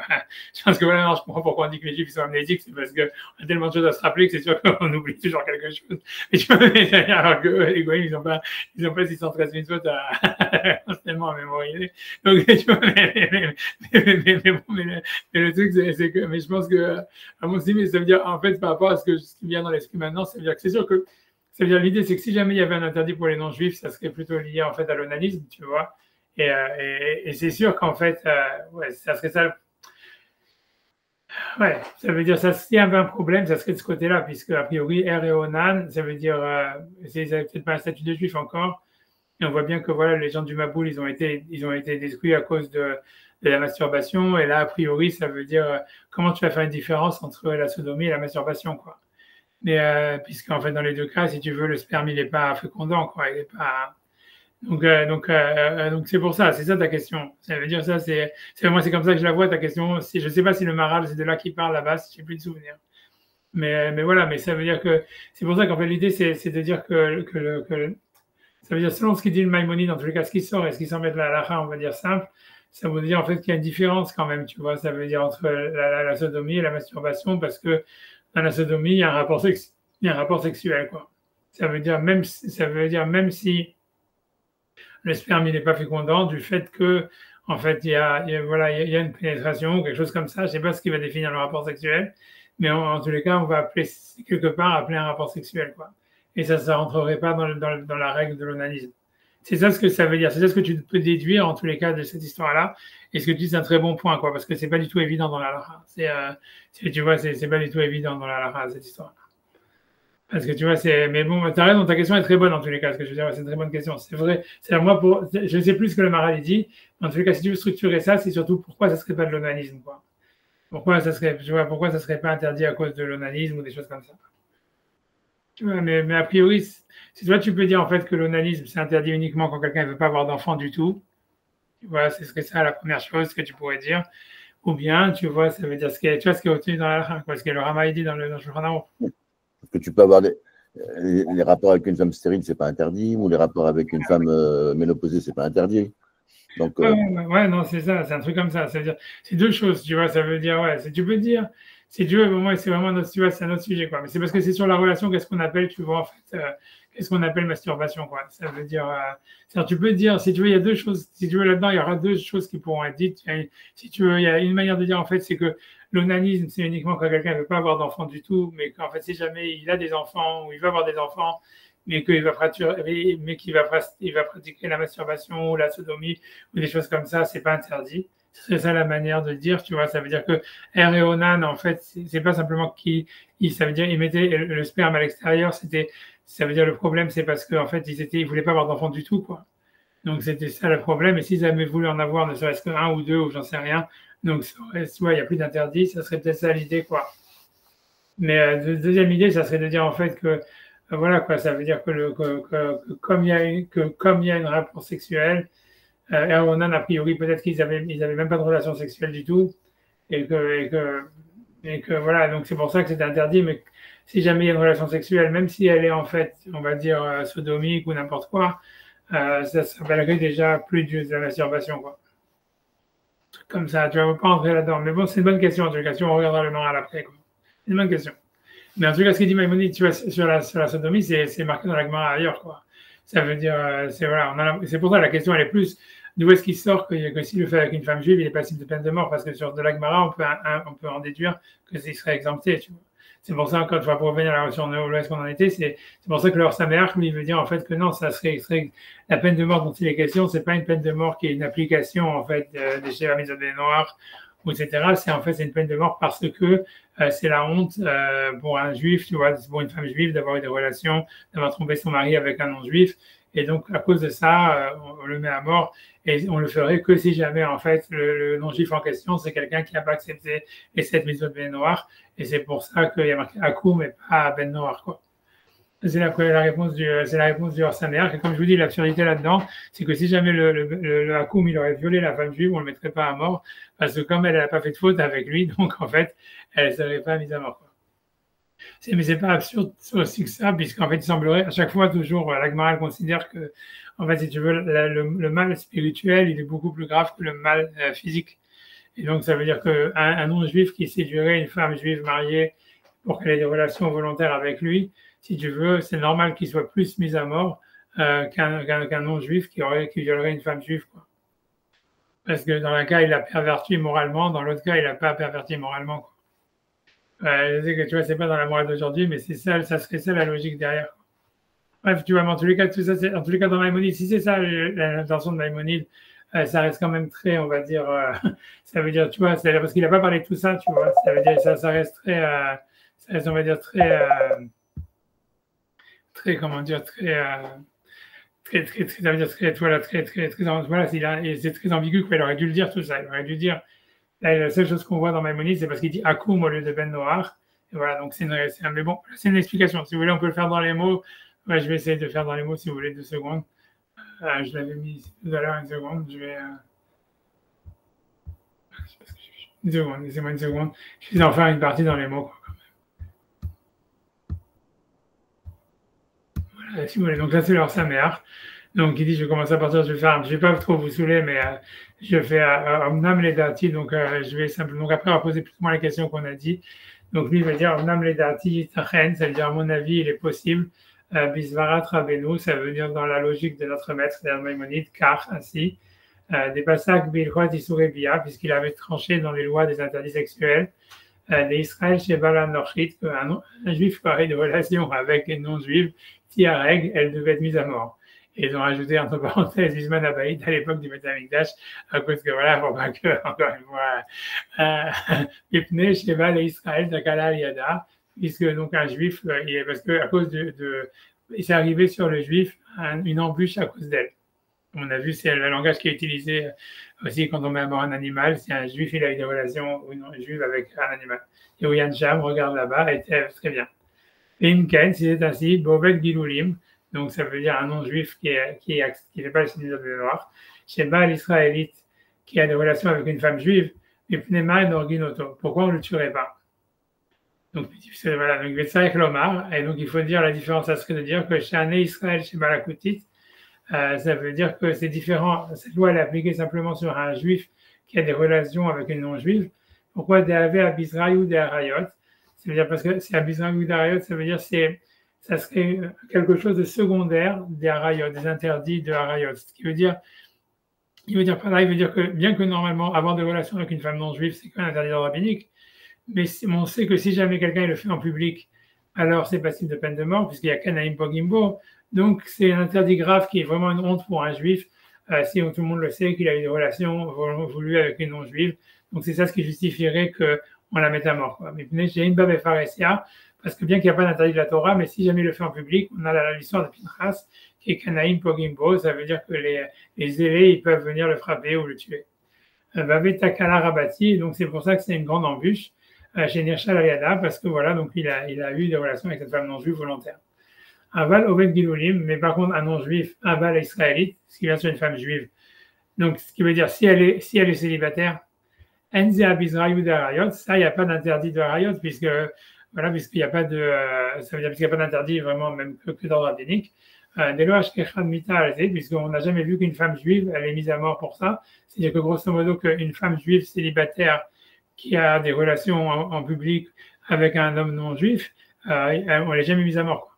Je pense que voilà, non, je comprends pourquoi on dit que les Juifs sont amnésiques, c'est parce qu'on a tellement de choses à se rappeler que c'est sûr qu'on oublie toujours quelque chose. Et tu vois, alors que les Goïms, ils ont pas 613 000 fautes constamment à mémoriser. Donc, tu vois, mais le truc, c'est que, mais je pense que, à mon avis, ça veut dire, en fait, par rapport à ce qui vient dans l'esprit maintenant, ça veut dire que c'est sûr que ça veut dire l'idée, c'est que si jamais il y avait un interdit pour les non-juifs, ça serait plutôt lié en fait à l'onanisme, tu vois. Et c'est sûr qu'en fait, ouais, ça serait ça. Ouais, ça veut dire ça. S'il y avait un problème, ça serait de ce côté-là, puisque a priori, R et Onan, ça veut dire, c'est peut-être pas un statut de juif encore. Et on voit bien que voilà, les gens du Maboul, ils ont été détruits à cause de la masturbation. Et là, a priori, ça veut dire comment tu vas faire une différence entre la sodomie et la masturbation, quoi. Mais puisqu'en fait, dans les deux cas, si tu veux, le sperme, il n'est pas fécondant, quoi. Il est pas. Donc c'est pour ça, c'est ça ta question. Ça veut dire ça, moi, c'est comme ça que je la vois, ta question. Je ne sais pas si le Maral, c'est de là qu'il parle là-bas, si j'ai plus de souvenirs. Mais voilà, mais ça veut dire que, c'est pour ça qu'en fait, l'idée, c'est de dire ça veut dire, selon ce qu'il dit le Maïmonide, dans tous les cas, ce qui sort et ce qui s'en met de la halakha, on va dire simple, ça veut dire en fait qu'il y a une différence quand même, tu vois. Ça veut dire entre la sodomie et la masturbation, parce que dans la sodomie, il y a un rapport sexuel, quoi. Ça veut dire même si le sperme n'est pas fécondant, du fait que en fait voilà, il y a une pénétration ou quelque chose comme ça. Je ne sais pas ce qui va définir le rapport sexuel, mais en tous les cas, on va appeler quelque part appeler un rapport sexuel, quoi. Et ça ne rentrerait pas dans la règle de l'onanisme. C'est ça ce que ça veut dire. C'est ça ce que tu peux déduire en tous les cas de cette histoire-là. Et ce que tu dis, c'est un très bon point, quoi, parce que c'est pas du tout évident dans la lara. Tu vois, c'est pas du tout évident dans la lara, cette histoire. Parce que tu vois, mais bon, t'as raison, ta question est très bonne en tous les cas. Ce que je veux dire, c'est une très bonne question. C'est vrai. C'est à moi je sais plus ce que le Maral dit. Mais en tous les cas, si tu veux structurer ça, c'est surtout pourquoi ça serait pas de l'onanisme, quoi. Pourquoi ça serait pas interdit à cause de l'onanisme ou des choses comme ça. Tu vois, mais a priori, si toi tu peux dire en fait que l'onanisme c'est interdit uniquement quand quelqu'un ne veut pas avoir d'enfant du tout, voilà, c'est ce que ça la première chose que tu pourrais dire. Ou bien, tu vois, ça veut dire ce qui est obtenu dans la quoi, ce que le Rama dit dans le Shulchan Aruch. Parce que tu peux avoir les rapports avec une femme stérile, c'est pas interdit, ou les rapports avec une femme ménopausée, c'est pas interdit. Donc, Ouais, non, c'est ça, c'est un truc comme ça. C'est-à-dire, c'est deux choses, tu vois. Ça veut dire, ouais, tu peux dire, si tu veux, moi, c'est vraiment tu vois, c'est un autre sujet, quoi. Mais c'est parce que c'est sur la relation, qu'est-ce qu'on appelle, tu vois, en fait, qu'est-ce qu'on appelle masturbation, quoi. Ça veut dire, c'est-à-dire, tu peux dire, si tu veux, il y a deux choses, si tu veux, là-dedans, il y aura deux choses qui pourront être dites. Si tu veux, il y a une manière de dire, en fait, c'est que l'onanisme, c'est uniquement quand quelqu'un ne veut pas avoir d'enfants du tout, mais qu'en fait, si jamais il a des enfants ou il veut avoir des enfants, mais qu'il va il va pratiquer la masturbation ou la sodomie ou des choses comme ça, c'est pas interdit. C'est ça la manière de dire, tu vois. Ça veut dire que R et Onan, en fait, c'est pas simplement ça veut dire il mettait le sperme à l'extérieur. Ça veut dire le problème, c'est parce qu'en fait, ils voulaient pas avoir d'enfants du tout, quoi. Donc c'était ça le problème. Et s'ils avaient voulu en avoir, ne serait-ce qu'un ou deux ou j'en sais rien, donc soit il n'y a plus d'interdit, ça serait peut-être ça l'idée, quoi. Mais deuxième idée, ça serait de dire en fait que voilà quoi, ça veut dire que comme il y a une réponse sexuelle, Erwonan, a priori, peut-être qu'ils avaient même pas de relation sexuelle du tout, et que voilà, donc c'est pour ça que c'est interdit, mais si jamais il y a une relation sexuelle, même si elle est en fait, on va dire, sodomique ou n'importe quoi, ça s'appellerait déjà plus de la masturbation, quoi. Un truc comme ça, tu vas pas entrer là-dedans. Mais bon, c'est une bonne question, en tout cas, si on regardera le moral après, quoi. C'est une bonne question. Mais en tout cas, ce qu'il dit Maïmonide, tu vois, sur la sodomie, c'est marqué dans la Gemara ailleurs, quoi. Ça veut dire, c'est pour ça la question, elle est plus d'où est-ce qu'il sort que s'il le fait avec une femme juive, il est passible de peine de mort, parce que sur de la Gemara, on peut en déduire que s'il serait exempté, tu vois. C'est pour ça, encore une fois, pour revenir à la sur où est-ce qu'on en était, c'est pour ça que leur Saméach, lui, veut dire en fait que non, ça serait la peine de mort dont il est question, c'est pas une peine de mort qui est une application, en fait, des Sheva Mitzvot Noach, etc. C'est une peine de mort parce que c'est la honte pour un juif, tu vois, pour une femme juive d'avoir eu des relations, d'avoir trompé son mari avec un non-juif. Et donc, à cause de ça, on le met à mort. Et on le ferait que si jamais, en fait, le non-juif en question, c'est quelqu'un qui n'a pas accepté les 7 mitzvot de Ben Noir. Et c'est pour ça qu'il y a marqué Akoum mais pas Ben Noir, quoi. C'est la réponse du Orsaner. Et comme je vous dis, l'absurdité là-dedans, c'est que si jamais le Hakoum, il aurait violé la femme juive, on ne le mettrait pas à mort, parce que comme elle n'a pas fait de faute avec lui, donc en fait, elle ne serait pas mise à mort, quoi. Mais c'est pas absurde aussi que ça, puisqu'en fait, il semblerait, à chaque fois, toujours, la Gemara considère que, en fait, si tu veux, le mal spirituel, il est beaucoup plus grave que le mal physique. Et donc, ça veut dire qu'un non-juif qui séduirait une femme juive mariée pour qu'elle ait des relations volontaires avec lui, si tu veux, c'est normal qu'il soit plus mis à mort qu'un non-juif qui violerait une femme juive, quoi. Parce que dans un cas, il a perverti moralement, dans l'autre cas, il n'a pas perverti moralement, quoi. Je sais que tu vois, c'est pas dans la morale d'aujourd'hui, mais c'est ça, ça serait ça la logique derrière, quoi. Bref, tu vois, mais en tous les cas, tout ça, en tous les cas, dans Maïmonide, si c'est ça l'intention de Maïmonide, ça reste quand même très, on va dire, ça veut dire, tu vois, parce qu'il n'a pas parlé de tout ça, tu vois, ça veut dire, ça reste très, ça reste, on va dire, très, comment dire, ça veut dire voilà, voilà, c'est très ambigu, quoi. Il aurait dû le dire tout ça, il aurait dû dire, la seule chose qu'on voit dans Maïmonide, c'est parce qu'il dit Akoum au lieu de Ben Noach. Et voilà, donc mais bon, c'est une explication. Si vous voulez, on peut le faire dans les mots. Ouais, je vais essayer de le faire dans les mots si vous voulez, 2 secondes. Je l'avais mis ici tout à l'heure, une seconde. Je vais. Une seconde, laissez-moi une seconde. Je vais en faire une partie dans les mots, quoi, quand même. Voilà, si vous voulez. Donc, là, c'est leur Saméach. Donc, il dit je vais commencer à partir, je vais pas trop vous saouler, mais je fais Omnam les dati. Donc, je vais simplement. Donc, après, on va poser plus ou moins les questions qu'on a dit. Donc, lui, il va dire Omnam les dati, ça veut dire, à mon avis, il est possible. Bisvarat Rabbeinu, ça veut dire dans la logique de notre maître, c'est-à-dire Maïmonide, car ainsi, des passages Bilchot Isurebia, puisqu'il avait tranché dans les lois des interdits sexuels, des Israël chez Balam Norchit, qu'un juif parlait de relation avec une non-juive, Tiareg, elle devait être mise à mort. Et ils ont rajouté entre parenthèses Bisman Abaïd à l'époque du Beth Amikdash, à cause que voilà, pour pas que, encore une fois, Yipne, Sheval et Israël, Dakala Yada, puisque donc un juif, parce que à cause il s'est arrivé sur le juif une embûche à cause d'elle. On a vu, c'est le langage qui est utilisé aussi quand on met à mort un animal. Si un juif il a eu des relations ou une juive avec un animal. Et Oyan Sham, regarde là-bas, et très bien. Et Imken, si c'est ainsi, Bovet Gilulim, donc ça veut dire un non-juif qui fait pas le signe de noir. Chez Baal israélite qui a des relations avec une femme juive, et Pnema et Norginoto. Pourquoi on ne le tuerait pas? Donc, voilà, donc Lomar, et donc il faut dire la différence, ça serait de dire que chez Ané Israël, chez Balakoutit, Ça veut dire que c'est différent. Cette loi, elle est appliquée simplement sur un juif qui a des relations avec une non-juive. Pourquoi De'ave Abizraï ou De'arayot? Ça veut dire parce que c'est Abizraï ou De'arayot, ça veut dire ça serait quelque chose de secondaire des harayot, des interdits de harayot. Ce qui veut dire, il veut dire que bien que normalement avoir des relations avec une femme non juive, c'est quand même interdit rabbinique, mais on sait que si jamais quelqu'un le fait en public, alors c'est passible de peine de mort, puisqu'il y a Kanaïm Pogimbo. Donc c'est un interdit grave qui est vraiment une honte pour un juif, si tout le monde le sait qu'il a eu des relations voulues avec une non juive. Donc c'est ça ce qui justifierait qu'on la mette à mort, quoi. Mais j'ai une babe pharésia, parce que bien qu'il n'y a pas d'interdit de la Torah, mais si jamais il le fait en public, on a l'histoire de Pinchas, qui est Kanaïm Pogimbo, ça veut dire que les zélés, ils peuvent venir le frapper ou le tuer. Bavé Takala Rabati, donc c'est pour ça que c'est une grande embûche chez Nirshal Aliada, parce que voilà, donc il a eu des relations avec cette femme non-juive volontaire. Aval Oved Gilulim, mais par contre un non-juif, Aval israélite, ce qui vient sur une femme juive. Donc ce qui veut dire si elle est célibataire, Enze Abizraïou de Harayot, ça il n'y a pas d'interdit de Harayot, puisqu'il n'y a pas de, ça veut dire puisqu'il n'y a pas d'interdit vraiment même que d'ordre rabbinique. Puisqu'on n'a jamais vu qu'une femme juive, elle est mise à mort pour ça. C'est-à-dire que grosso modo, qu'une femme juive célibataire qui a des relations en public avec un homme non juif, on ne l'a jamais mise à mort, quoi.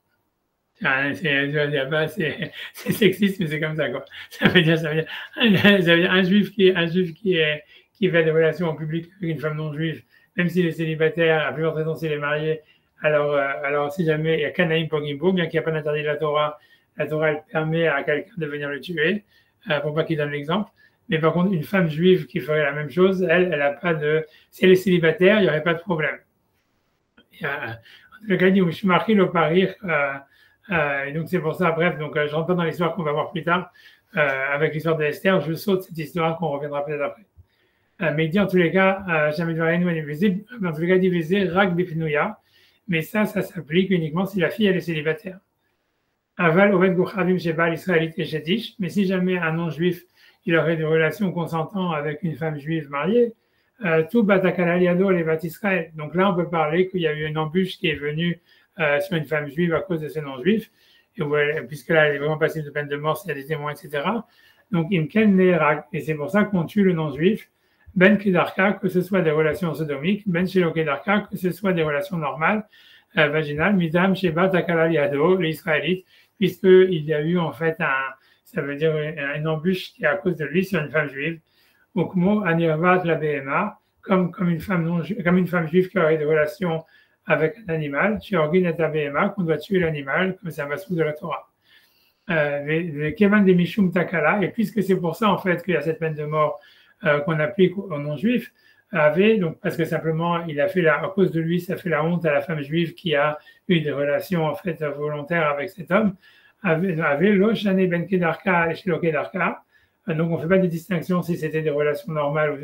C'est sexiste, mais c'est comme ça, quoi. Ça veut dire un juif qui fait des relations en public avec une femme non juive, même s'il est célibataire, à plus forte raison s'il est marié, alors si jamais il y a Kanaïm Pogimbo, bien qu'il n'y a pas d'interdit de la Torah elle permet à quelqu'un de venir le tuer, pour pas qu'il donne l'exemple. Mais par contre, une femme juive qui ferait la même chose, elle a pas de. Si elle est célibataire, il n'y aurait pas de problème. En tout cas, il dit, je suis marqué le parir. Et donc c'est pour ça, bref, donc je rentre pas dans l'histoire qu'on va voir plus tard, avec l'histoire d'Esther, je saute cette histoire qu'on reviendra peut-être après. Mais il dit en tous les cas, jamais rien visible, en tous les cas divisé, rak bifnouya, mais ça s'applique uniquement si la fille elle est célibataire. Aval Oved Gouchavim Shebal Israélite et Shetish, mais si jamais un non-juif il aurait des relations consentantes avec une femme juive mariée, tout Batakala Liado les Bat Israël. Donc là, on peut parler qu'il y a eu une embûche qui est venue sur une femme juive à cause de ces non-juifs, puisque là, elle est vraiment passible de peine de mort s'il y a des témoins, etc. Donc, Imken Nerak, et c'est pour ça qu'on tue le non-juif, Ben Kedarka, que ce soit des relations sodomiques, Ben Shelo Kedarka, que ce soit des relations normales, vaginales, Midam Sheba Takala Liado, les Israélites, puisqu'il y a eu en fait ça veut dire une embûche qui est à cause de lui sur une femme juive. Donc, Mo Anirvat la BMA, comme une femme juive qui aurait des relations avec un animal, chez Orgin et BMA, qu'on doit tuer l'animal, comme c'est un masou de la Torah. Les Kevan de Mishum Takala, et puisque c'est pour ça en fait qu'il y a cette peine de mort qu'on applique aux non-juifs, donc parce que simplement il a fait à cause de lui, ça fait la honte à la femme juive qui a eu des relations en fait volontaires avec cet homme. Avait l'Oshane Ben Kedarka et Shelo Kedarka. Donc on ne fait pas de distinction si c'était des relations normales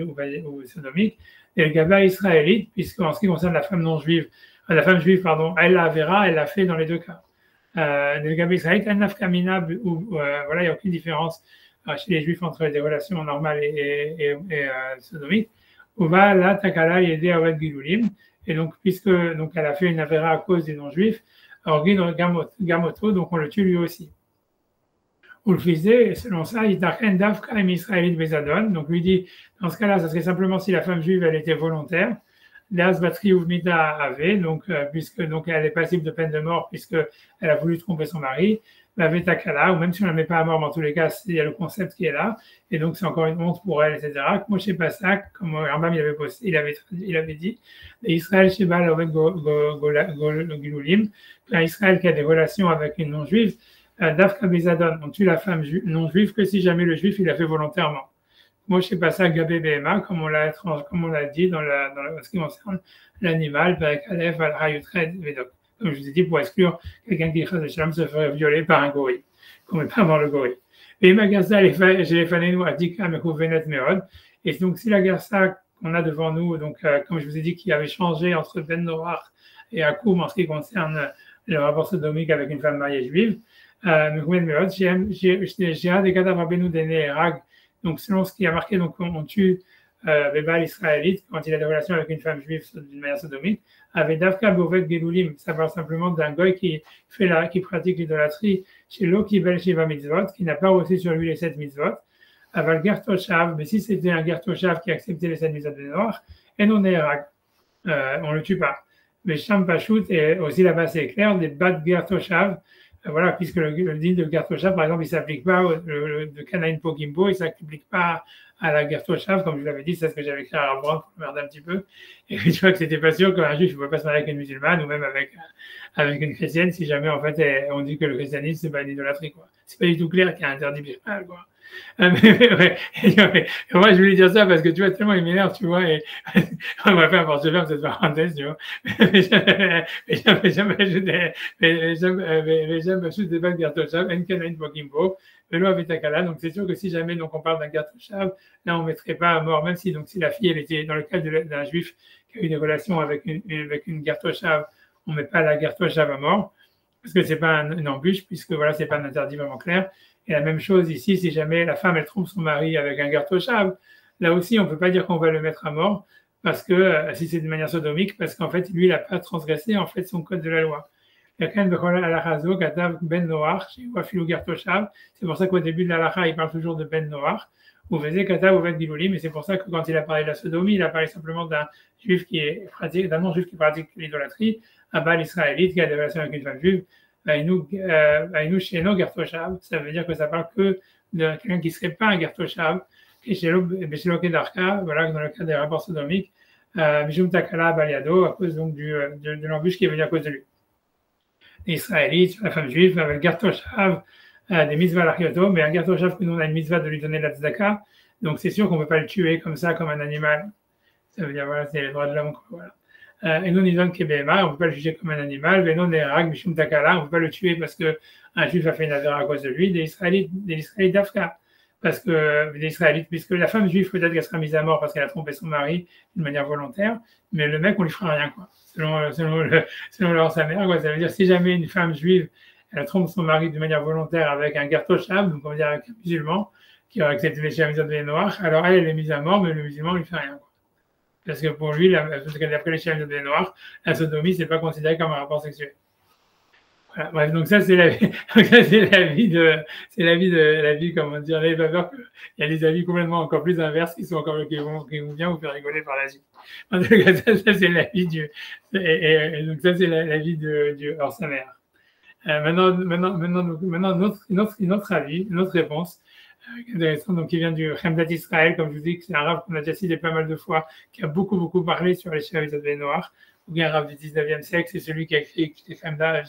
ou sodomiques. Et le Gaba israélite, puisqu'en ce qui concerne la femme juive, elle la verra, elle l'a fait dans les deux cas. Le Gaba israélite, un nafkamina, voilà, il n'y a aucune différence chez les juifs entre des relations normales et sodomiques. Uva la takala yede awed gilulim. Et donc, puisque donc elle a fait une avéra à cause des non-juifs, Orgin Gamoto, donc on le tue lui aussi. Ou le faisait, et selon ça, il t'arrête d'Afka et Israélite Bezadon. Donc lui dit, dans ce cas-là, ça serait simplement si la femme juive, elle était volontaire. L'As Batri Ouvmita avait, donc, puisque donc, elle est passible de peine de mort, puisqu'elle a voulu tromper son mari. La Vetakala, ou même si on ne la met pas à mort, mais en tous les cas, il y a le concept qui est là. Et donc, c'est encore une honte pour elle, etc. Moi, chez Passak, comme Rambam il avait dit, Israël Sheba Loved Gilulim, qu'un Israël qui a des relations avec une non-juive, Dafka Bezadon, on tue la femme non-juive que si jamais le juif il l'a fait volontairement. Moi, je sais pas ça, Gabé Bema, comme on l'a dit dans ce qui concerne l'animal, avec Aleph, Al-Hayutred, Vedok. Comme je vous ai dit, pour exclure quelqu'un qui se ferait violer par un gorille, qu'on ne met pas avant le gorille. Et Magasa, j'ai les fanenu Adika, Mekou Venet Merod. Et donc, si la Garsa qu'on a devant nous, donc, comme je vous ai dit, qui avait changé entre Ben Noach et Akoum en ce qui concerne le rapport sodomique avec une femme mariée juive, donc selon ce qui a marqué, donc on tue Bébal israélite, quand il a des relations avec une femme juive d'une manière sodomite, avec Davka Bovet Gelulim, ça parle simplement d'un goy qui pratique l'idolâtrie chez Loki Bel Shiva Mitzvot, qui n'a pas reçu sur lui les 7 mitzvot. Aval Gertoshav, mais si c'était un Gertoshav qui acceptait les 7 mitzvot de noir, et non Nerag, on ne le tue pas. Mais Sham Pashut, et aussi là-bas c'est clair, des Bad Gertoshav, voilà, puisque le din de Gertoshav, par exemple, il ne s'applique pas de Kanaïn Pokimbo, il ne s'applique pas à la Gertoshav, comme je l'avais dit, c'est ce que j'avais écrit à Rembrandt pour merder un petit peu. Et tu vois que c'était pas sûr qu'un juif ne pouvait pas se marier avec une musulmane ou même avec une chrétienne si jamais, en fait, on dit que le christianisme, c'est pas une idolâtrie, quoi. C'est pas du tout clair qu'il y a un interdit birmal, quoi. Moi, je voulais dire ça parce que tu vois, tellement il m'énerve, tu vois, et on va faire un ferme cette parenthèse, tu vois. Mais j'aime juste des bagues Gertoshav, Enkanaïn Pokimbo, Velo Avetakala. Donc, c'est sûr que si jamais donc, on parle d'un Gertoshav, là, on ne mettrait pas à mort, même si, donc, si la fille, elle était dans le cas d'un juif qui a eu des relations avec une Gertoshav, on ne met pas la Gertoshav à mort, parce que c'est pas une embûche, puisque voilà, c'est pas un interdit vraiment clair. Et la même chose ici, si jamais la femme, elle trompe son mari avec un Gertoshav, là aussi, on ne peut pas dire qu'on va le mettre à mort, parce que si c'est de manière sodomique, parce qu'en fait, lui, il n'a pas transgressé en fait son code de la loi. C'est pour ça qu'au début de l'Alaha, il parle toujours de Ben Noach, ou Vezé Katav ou Ben Giloulim, et c'est pour ça que quand il a parlé de la sodomie, il a parlé simplement d'un juif d'un non-juif qui pratique l'idolâtrie, un bal israélite qui a des relations avec une femme juive. Aïnou Sheno Gertoshav, ça veut dire que ça parle que de quelqu'un qui ne serait pas un Gertoshav, qui est Shelo Kedarka, voilà, dans le cas des rapports sodomiques, Mishum Takala Baliado, à cause donc de l'embûche qui est venue à cause de lui. Les Israélites, la femme juive, avec Gertoshav, des mitzvahs l'achioto, mais un Gertoshav que nous on a une mitzvah de lui donner la tzedaka, donc c'est sûr qu'on ne peut pas le tuer comme ça, comme un animal. Ça veut dire, voilà, c'est les droits de l'homme, voilà. Et non, on ne peut pas le juger comme un animal. Et non, on ne peut pas le tuer parce qu'un juif a fait une affaire à cause de lui. Des Israélites d'Afka. Parce que des Israélites, puisque la femme juive peut-être qu'elle sera mise à mort parce qu'elle a trompé son mari d'une manière volontaire, mais le mec, on lui fera rien, quoi. Selon leur sa mère, quoi. Ça veut dire si jamais une femme juive, elle trompe son mari de manière volontaire avec un Gertoshav, donc on va dire avec un musulman, qui aurait accepté les chamises de noirs, alors elle est mise à mort, mais le musulman, lui fait rien, quoi. Parce que pour lui, d'après les chaînes de noirs, la sodomie, c'est pas considéré comme un rapport sexuel. Voilà, bref, donc ça, c'est l'avis comment dire, les faveurs. Il y a des avis complètement encore plus inverses qui vont bien vous faire rigoler par la suite. En tout cas, ça c'est l'avis donc ça, c'est l'avis du hors sa mère. Maintenant, notre avis, notre réponse, intéressant, donc qui vient du Chemdat Israël, comme je vous dis, c'est un rabbin qu'on a déjà cité pas mal de fois, qui a beaucoup parlé sur les chemises de noirs, ou bien un rabbin du 19e siècle, c'est celui qui a écrit les Chemdat,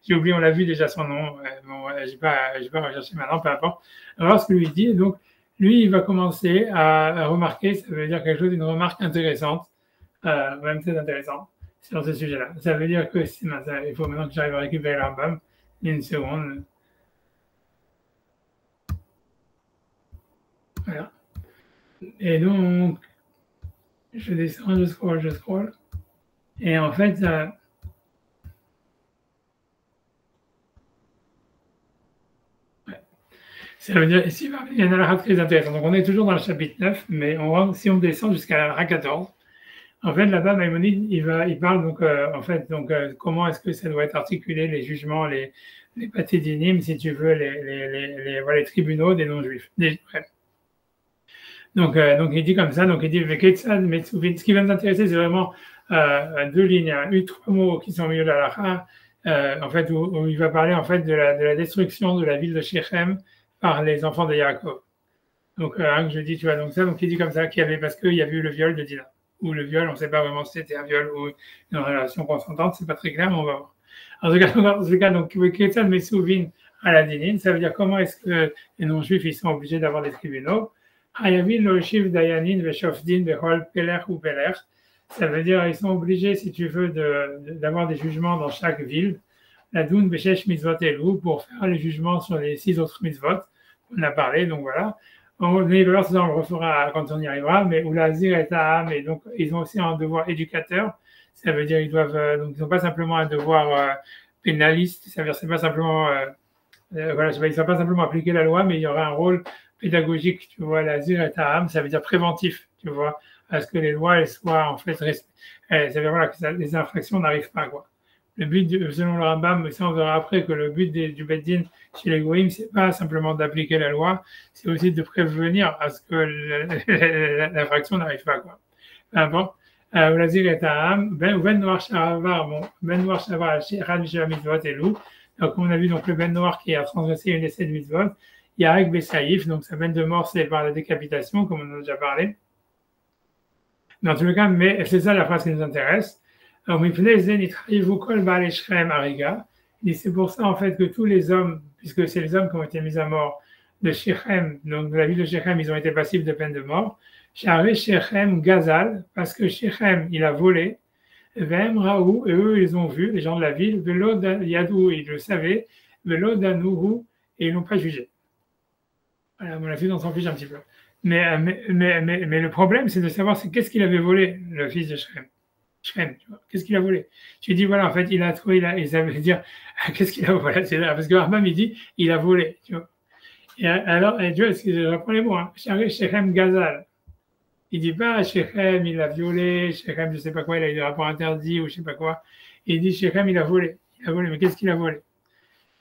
j'ai oublié, on l'a vu déjà son nom, bon, je vais pas rechercher maintenant, peu importe. Alors, ce que lui dit, donc, lui, il va commencer à remarquer, ça veut dire quelque chose, une remarque intéressante, même très intéressante, sur ce sujet-là. Ça veut dire que, il faut maintenant que j'arrive à récupérer le Rambam, une seconde. Voilà. Et donc, je descends, je scroll. Et en fait, ça veut dire, ici, il y a une halakha très intéressante. Donc, on est toujours dans le chapitre 9, mais si on descend jusqu'à la halakha 14, en fait, là-bas, Maïmonide, il parle donc, comment est-ce que ça doit être articulé, les jugements, les patédinim, si tu veux, les tribunaux des non-juifs. Donc, il dit comme ça, donc il dit, ce qui va nous intéresser, c'est vraiment deux lignes, trois mots qui sont au milieu de la halakha, en fait, où il va parler en fait de la destruction de la ville de Shechem par les enfants de Yaakov. Donc, je dis, tu vois, donc il dit comme ça, parce qu'il y avait eu le viol de Dina. Ou le viol, on ne sait pas vraiment si c'était un viol ou une relation consentante, c'est pas très clair, mais on va voir. En tout cas, donc, Ketzad Mesouvin à la Dinin, ça veut dire comment est-ce que les non-juifs, ils sont obligés d'avoir des tribunaux. Hayavin Lochiv Dayanin Veshofdin Behol Peler ou Peler. Ça veut dire ils sont obligés, si tu veux, d'avoir des jugements dans chaque ville. La Doun Beshesh Mitzvot Elou pour faire les jugements sur les 6 autres mitzvot. On a parlé, donc voilà. On le refera quand on y arrivera, mais Oulazir et Ta'am, et donc ils ont aussi un devoir éducateur. Ça veut dire ils n'ont pas simplement un devoir pénaliste. Ça veut dire c'est pas simplement ils ne vont pas simplement appliquer la loi, mais il y aura un rôle pédagogique, tu vois, l'azir et ta'am, ça veut dire préventif. tu vois, à ce que les lois elles soient en fait c'est-à-dire voilà, que les infractions n'arrivent pas, quoi. Le but, selon le Rambam, mais ça on verra après, que le but du Beit Din chez les Goïms, c'est pas simplement d'appliquer la loi, c'est aussi de prévenir à ce que l'infraction n'arrive pas, quoi. Bon. ולהזהיר את העם, ובן נוח שעבר, בן נוח שעבר על אחד משבע מצוות אלו, donc on a vu donc le ben noir qui a transgressé une des 7 mitzvot, Yarek Bessaïf, donc sa peine de mort c'est par la décapitation, comme on en a déjà parlé. Dans tous les cas, mais c'est ça la phrase qui nous intéresse. C'est pour ça en fait que tous les hommes, puisque c'est les hommes qui ont été mis à mort de Shechem, donc de la ville de Shechem, ils ont été passibles de peine de mort. Charé Shechem Gazal, parce que Shechem il a volé, Vem Raou, et eux ils ont vu, les gens de la ville, Velo Yadou, ils le savaient, Velo Danuru, et ils n'ont pas jugé. Voilà, à mon avis, on s'en fiche un petit peu. Mais le problème, c'est de savoir qu'est-ce qu'il avait volé, le fils de Shechem. Shechem, tu vois, qu'est-ce qu'il a volé? Tu dis, voilà, en fait, il a trouvé, ça veut dire, qu'est-ce qu'il a volé? Parce que Rambam, il dit, il a volé, tu vois. Et alors, tu vois, je reprends les mots, hein. Shechem Gazal. Il dit pas Shechem, il a violé, Shechem, je sais pas quoi, il a eu des rapports interdits ou je sais pas quoi. Il dit Shechem, il a volé, mais qu'est-ce qu'il a volé?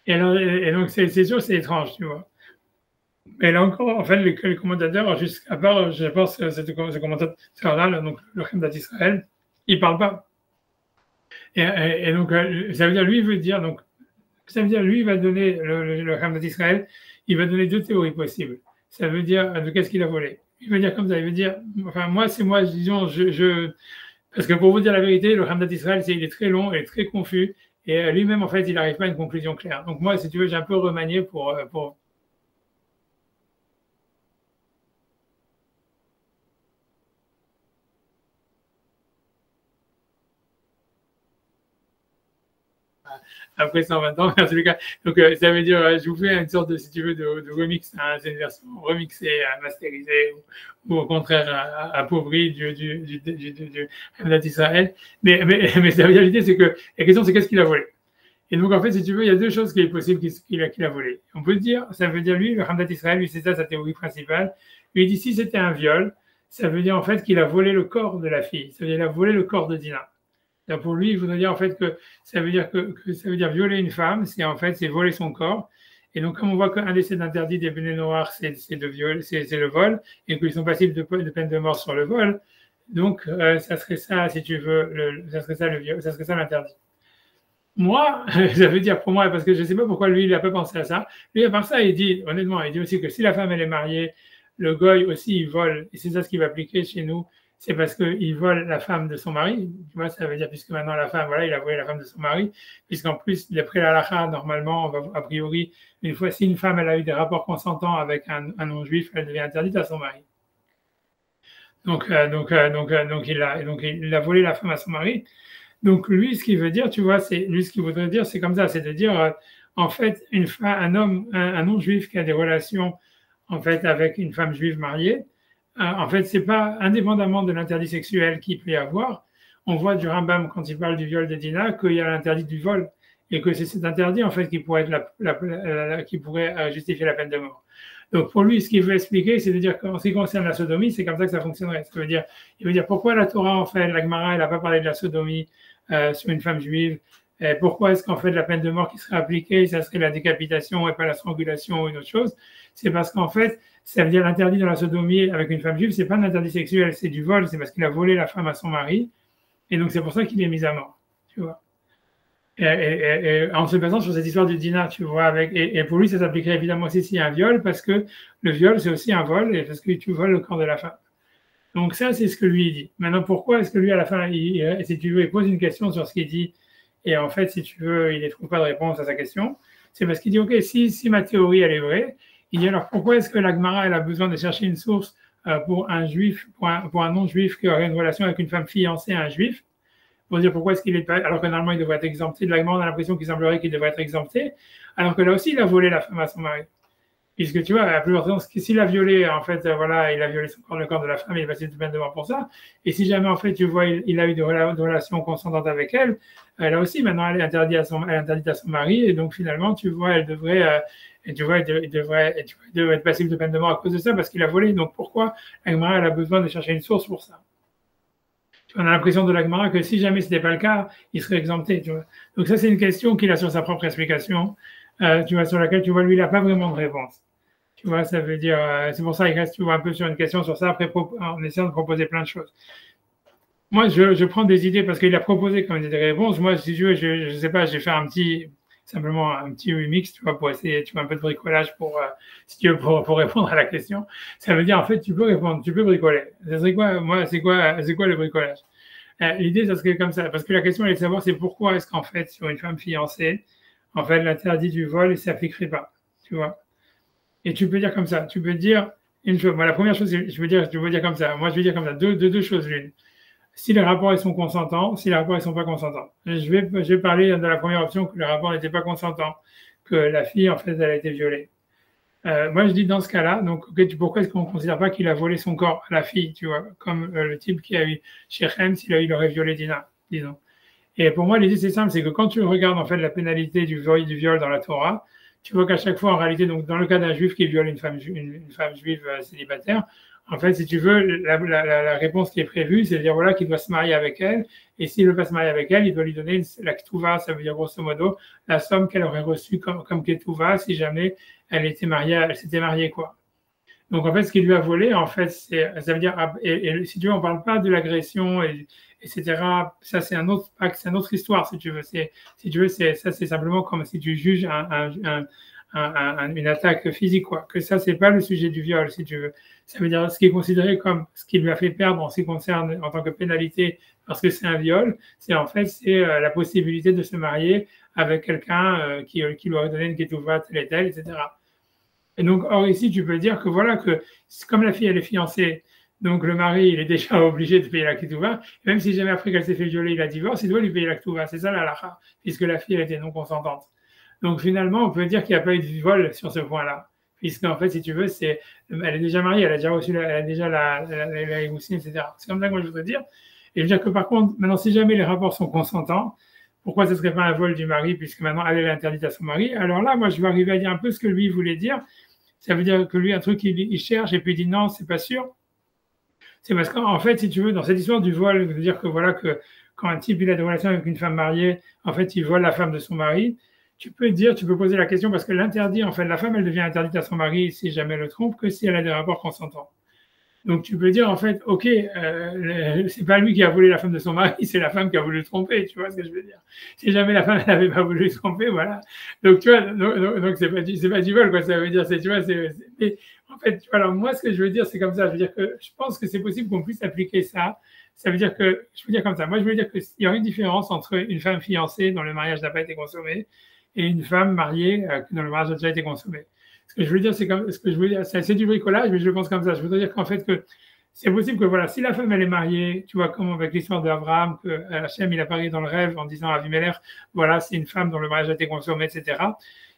Et donc, c'est sûr, c'est étrange, tu vois. Mais là encore, en fait, les commentateurs, à part, je pense, ce commentateur-là, donc le Khem d'Israël, il parle pas. Et donc, ça veut dire, lui, lui, il va donner, le Khem d'Israël, il va donner deux théories possibles. Ça veut dire, de qu'est-ce qu'il a volé? Il veut dire comme ça, il veut dire, enfin, moi, disons, parce que pour vous dire la vérité, le Hamdat Israël, il est très long et très confus, et lui-même, en fait, il n'arrive pas à une conclusion claire. Donc, moi, si tu veux, j'ai un peu remanié pour après 120 ans, en tous les cas. Donc, ça veut dire, je vous fais une sorte de, si tu veux, de remix, hein, c'est une version remixée, masterisée, ou au contraire, appauvrie du Hamdat Israël. Mais la réalité, c'est que la question, c'est qu'est-ce qu'il a volé? Et donc, en fait, si tu veux, il y a deux choses qui est possible qu'il a volé. On peut dire, ça veut dire, lui, le Hamdat Israël, lui, c'est ça sa théorie principale. Lui, il dit, si c'était un viol, ça veut dire, en fait, qu'il a volé le corps de la fille. Ça veut dire, il a volé le corps de Dina. Donc pour lui, il voudrait dire en fait que ça veut dire violer une femme, c'est voler son corps. Et donc comme on voit qu'un des 7 interdits des Béné noirs, c'est le vol, et qu'ils sont passibles de peine de mort sur le vol. Donc ça serait ça, si tu veux, ça serait ça l'interdit. Moi, ça veut dire pour moi, parce que je ne sais pas pourquoi lui, il n'a pas pensé à ça. Lui, à part ça, il dit, honnêtement, il dit aussi que si la femme, elle est mariée, le goy aussi, il vole, et c'est ça ce qui va appliquer chez nous. C'est parce qu'il vole la femme de son mari. Tu vois, ça veut dire, puisque maintenant la femme, voilà, il a volé la femme de son mari, puisqu'en plus, d'après la halakha, normalement, a priori, si une femme, elle a eu des rapports consentants avec un non-juif, elle devient interdite à son mari. Donc, il a volé la femme à son mari. Donc, lui, ce qu'il veut dire, tu vois, ce qu'il voudrait dire, c'est comme ça, c'est de dire, en fait, un non-juif qui a des relations, en fait, avec une femme juive mariée, en fait, c'est pas indépendamment de l'interdit sexuel qu'il peut y avoir. On voit du Rambam quand il parle du viol de Dina qu'il y a l'interdit du vol et que c'est cet interdit en fait qui pourrait justifier la peine de mort. Donc pour lui, ce qu'il veut expliquer, c'est de dire qu'en ce qui concerne la sodomie, c'est comme ça que ça fonctionnerait. Il veut dire pourquoi la Torah en fait, la Gemara, elle n'a pas parlé de la sodomie sur une femme juive. Et pourquoi est-ce qu'en fait la peine de mort qui serait appliquée, ça serait la décapitation et pas la strangulation ou une autre chose? C'est parce qu'en fait, ça veut dire l'interdit dans la sodomie avec une femme juive, c'est pas un interdit sexuel, c'est du vol, c'est parce qu'il a volé la femme à son mari, et donc c'est pour ça qu'il est mis à mort, tu vois. Et en se basant sur cette histoire du Dina, tu vois, et pour lui, ça s'appliquerait évidemment aussi s'il y a un viol, parce que le viol, c'est aussi un vol, et parce que tu voles le corps de la femme. Donc ça, c'est ce que lui dit. Maintenant, pourquoi est-ce que lui, à la fin, si tu veux, il pose une question sur ce qu'il dit, et en fait, si tu veux, il ne trouve pas de réponse à sa question, c'est parce qu'il dit, ok, si ma théorie, elle est vraie, il dit alors pourquoi est-ce que la Gemara elle a besoin de chercher une source pour un juif, pour un non-juif qui aurait une relation avec une femme fiancée à un juif, pour dire pourquoi est-ce qu'il est pas, alors que normalement il devrait être exempté. De la Gemara on a l'impression qu'il semblerait qu'il devrait être exempté, alors que là aussi il a volé la femme à son mari. Puisque tu vois, à plus forte raison, s'il a violé, en fait, voilà, il a violé le corps de la femme, il est passé de peine de mort pour ça. Et si jamais, en fait, tu vois, il a eu de relations consentantes avec elle, elle a aussi, maintenant, elle est interdite à son mari. Et donc, finalement, tu vois, elle devrait, et tu vois, il devrait être passible de peine de mort à cause de ça, parce qu'il a volé. Donc, pourquoi la Gemara, elle a besoin de chercher une source pour ça? On a l'impression de la Gemara que si jamais ce n'était pas le cas, il serait exempté, tu vois. Donc, ça, c'est une question qu'il a sur sa propre explication, tu vois, sur laquelle, tu vois, lui, il n'a pas vraiment de réponse. Tu vois, ça veut dire, c'est pour ça qu'il reste, tu vois, un peu sur une question sur ça, après, en essayant de proposer plein de choses. Moi, je prends des idées parce qu'il a proposé comme des réponses. Moi, si tu veux, je sais pas, j'ai fait simplement un petit remix, tu vois, pour essayer, tu vois, un peu de bricolage pour, si tu veux, pour répondre à la question. Ça veut dire, en fait, tu peux répondre, tu peux bricoler. Ça serait quoi, moi, c'est quoi le bricolage? L'idée, ça serait comme ça, parce que la question, elle est de savoir, c'est pourquoi est-ce qu'en fait, sur une femme fiancée, en fait, l'interdit du vol ne s'appliquerait pas, tu vois. Et tu peux dire comme ça, tu peux dire une chose. Moi, la première chose, je veux dire comme ça. Moi, je veux dire comme ça, deux choses l'une. Si les rapports ils sont consentants, si les rapports ils sont pas consentants. Je vais parler de la première option que le rapport n'était pas consentant, que la fille en fait elle a été violée. Moi, je dis dans ce cas-là, donc pourquoi est-ce qu'on ne considère pas qu'il a volé son corps à la fille, tu vois, comme le type qui a eu Shechem, il aurait violé Dina, disons. Et pour moi, l'idée c'est simple, c'est que quand tu regardes en fait la pénalité du viol dans la Torah, tu vois qu'à chaque fois, en réalité, donc dans le cas d'un juif qui viole une femme juive célibataire, en fait, si tu veux, la réponse qui est prévue, c'est de dire voilà qu'il doit se marier avec elle, et s'il ne veut pas se marier avec elle, il doit lui donner la ketouva, ça veut dire grosso modo la somme qu'elle aurait reçue comme ketouva si jamais elle s'était mariée, quoi. Donc en fait, ce qu'il lui a volé, en fait, ça veut dire, et si tu veux, on parle pas de l'agression, etc. Ça, c'est un autre histoire, si tu veux. C'est simplement comme si tu juges une attaque physique, quoi. Que ça, c'est pas le sujet du viol, si tu veux. Ça veut dire ce qui est considéré comme ce qui lui a fait perdre en ce qui concerne en tant que pénalité, parce que c'est un viol, c'est la possibilité de se marier avec quelqu'un qui lui aurait donné une ketouva telle et telle, etc. Et donc, or ici, tu peux dire que voilà, que comme la fille, elle est fiancée, donc le mari, il est déjà obligé de payer la ketouva, même si jamais après qu'elle s'est fait violer, il a divorce, il doit lui payer la ketouva. C'est ça la halakha, puisque la fille, elle était non consentante. Donc finalement, on peut dire qu'il n'y a pas eu de vol sur ce point-là, puisqu'en fait, si tu veux, elle est déjà mariée, elle a déjà reçu, elle a déjà la émoussine, etc. C'est comme ça que moi je voudrais dire. Et je veux dire que par contre, maintenant, si jamais les rapports sont consentants, pourquoi ce ne serait pas un vol du mari, puisque maintenant elle est interdite à son mari? Alors là, moi, je vais arriver à dire un peu ce que lui voulait dire. Ça veut dire que lui, un truc, il cherche et puis il dit non, c'est pas sûr. C'est parce qu'en fait, si tu veux, dans cette histoire du vol, de dire que voilà, que quand un type il a des relations avec une femme mariée, en fait, il vole la femme de son mari. Tu peux poser la question parce que l'interdit, en fait, la femme, elle devient interdite à son mari si jamais elle le trompe que si elle a des rapports consentants. Donc tu peux dire en fait, ok, c'est pas lui qui a volé la femme de son mari, c'est la femme qui a voulu le tromper, tu vois ce que je veux dire. Si jamais la femme n'avait pas voulu le tromper, voilà. Donc tu vois, donc c'est pas du vol, quoi. Ça veut dire, tu vois, mais en fait, tu vois, alors moi ce que je veux dire, c'est comme ça. Je veux dire que je pense que c'est possible qu'on puisse appliquer ça. Ça veut dire que, je veux dire comme ça. Moi, je veux dire qu'il y a une différence entre une femme fiancée dont le mariage n'a pas été consommé et une femme mariée dont le mariage a déjà été consommé. Ce que je veux dire, c'est du bricolage, mais je pense comme ça. Je voudrais dire qu'en fait, que c'est possible que, voilà, si la femme, elle est mariée, tu vois, comme avec l'histoire d'Abraham, que Hachem, il apparaît dans le rêve en disant à Avimelech, voilà, c'est une femme dont le mariage a été consommé, etc.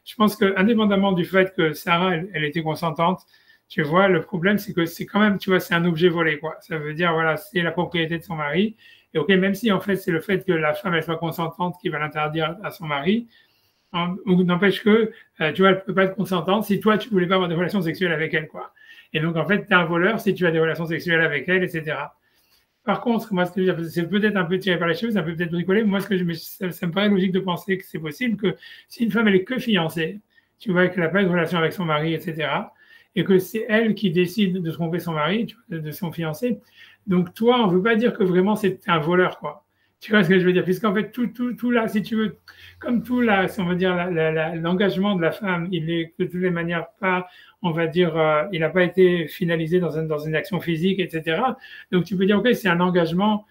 Je pense que, indépendamment du fait que Sarah, elle était consentante, tu vois, le problème, c'est que c'est quand même, tu vois, c'est un objet volé, quoi. Ça veut dire, voilà, c'est la propriété de son mari. Et ok, même si, en fait, c'est le fait que la femme, elle soit consentante qui va l'interdire à son mari, n'empêche que, tu vois, elle ne peut pas être consentante si toi, tu ne voulais pas avoir des relations sexuelles avec elle, quoi. Et donc, en fait, tu es un voleur si tu as des relations sexuelles avec elle, etc. Par contre, moi, ce que je veux dire, c'est peut-être un peu tiré par les cheveux, ça peut peut-être bricoler, moi, ça me paraît logique de penser que c'est possible que si une femme, elle est que fiancée, tu vois, qu'elle n'a pas de relation avec son mari, etc., et que c'est elle qui décide de tromper son mari, de son fiancé, donc toi, on ne veut pas dire que vraiment c'est un voleur, quoi. Tu vois ce que je veux dire? Puisqu'en fait, tout là, si tu veux, comme tout là, si on veut dire, l'engagement de la femme, il est de toutes les manières pas, on va dire, il n'a pas été finalisé dans une action physique, etc. Donc tu peux dire, ok, c'est un engagement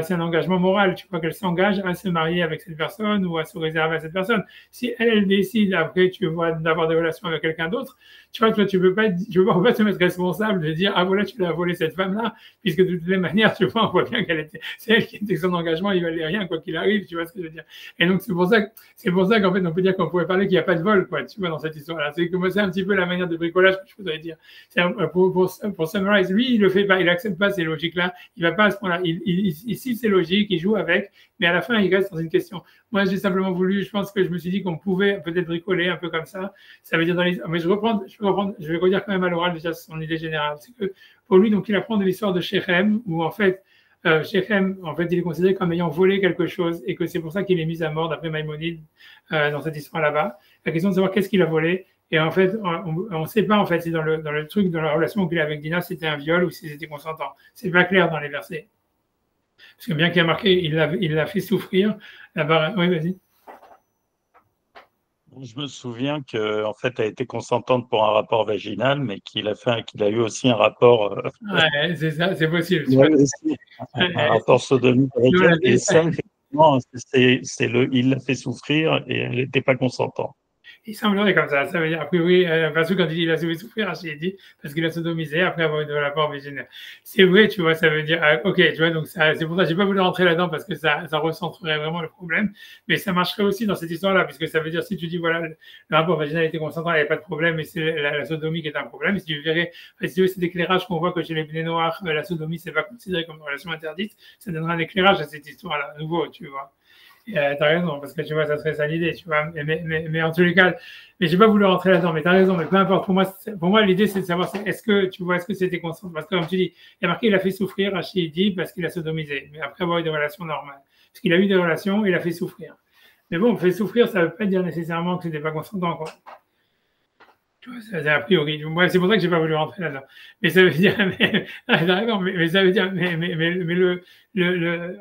c'est un engagement moral. Tu vois qu'elle s'engage à se marier avec cette personne ou à se réserver à cette personne. Si elle décide après, tu vois, d'avoir des relations avec quelqu'un d'autre, tu vois, toi, tu peux pas te mettre responsable de dire, ah voilà, tu l'as volé cette femme-là, puisque de toutes les manières, tu vois, on voit bien qu'elle était, c'est elle qui était son engagement, il valait rien, quoi qu'il arrive, tu vois ce que je veux dire. Et donc, c'est pour ça qu'en fait, on peut dire qu'on pourrait parler qu'il n'y a pas de vol, quoi, tu vois, dans cette histoire-là. C'est que moi, c'est un petit peu la manière de bricolage que je voudrais dire. C'est pour Summarize, lui, il le fait pas, il accepte pas ces logiques-là, il va pas à ce point-là. Il cite ses logiques, il joue avec, mais à la fin, il reste dans une question. Moi, j'ai simplement voulu, je pense que je me suis dit qu'on pouvait peut-être bricoler un peu comme ça. Ça veut dire mais je vais redire quand même à l'oral déjà son idée générale. C'est que pour lui, donc, il apprend de l'histoire de Shechem, où en fait, Shechem, en fait, il est considéré comme ayant volé quelque chose et que c'est pour ça qu'il est mis à mort, d'après Maïmonide, dans cette histoire là-bas. La question de savoir qu'est-ce qu'il a volé. Et en fait, on ne sait pas, en fait, si dans le truc, dans la relation qu'il a avec Dina, c'était un viol ou si c'était consentant. C'est pas clair dans les versets. Parce que bien qu'il y a marqué, il l'a fait souffrir. Là-bas, oui, vas-y. Je me souviens qu'en fait, elle a été consentante pour un rapport vaginal, mais qu'il a eu aussi un rapport. Ouais, c'est ça, c'est possible. Il a eu aussi un rapport sodomique avec elle. Et ça, effectivement, il l'a fait souffrir et elle n'était pas consentante. Il semblerait comme ça. Ça veut dire, a priori, parce que quand il a souffert souffrir, il dit, parce qu'il a sodomisé après avoir eu de la part vaginale. C'est vrai, tu vois, ça veut dire, ok, tu vois, donc c'est pour ça que j'ai pas voulu rentrer là-dedans parce que ça recentrerait vraiment le problème. Mais ça marcherait aussi dans cette histoire-là, puisque ça veut dire, si tu dis, voilà, le rapport vaginal était consentant, il n'y avait pas de problème, mais c'est la sodomie qui est un problème. Si tu verrais, si tu veux, cet éclairage qu'on voit que chez les Bnei Noirs, la sodomie, c'est pas considéré comme une relation interdite, ça donnera un éclairage à cette histoire-là, nouveau, tu vois. T'as raison, parce que tu vois, ça serait ça l'idée, tu vois. Mais en tous les cas, mais j'ai pas voulu rentrer là-dedans, mais t'as raison, mais peu importe. Pour moi, l'idée, c'est de savoir, est-ce que c'était constant? Parce que, comme tu dis, il y a marqué, il a fait souffrir Rachid dit parce qu'il a sodomisé, mais après avoir eu des relations normales. Parce qu'il a eu des relations, il a fait souffrir. Mais bon, fait souffrir, ça veut pas dire nécessairement que c'était pas consentant, quoi. Tu vois, c'est a priori. Moi, c'est pour ça que j'ai pas voulu rentrer là-dedans. Mais ça veut dire, mais ça veut dire,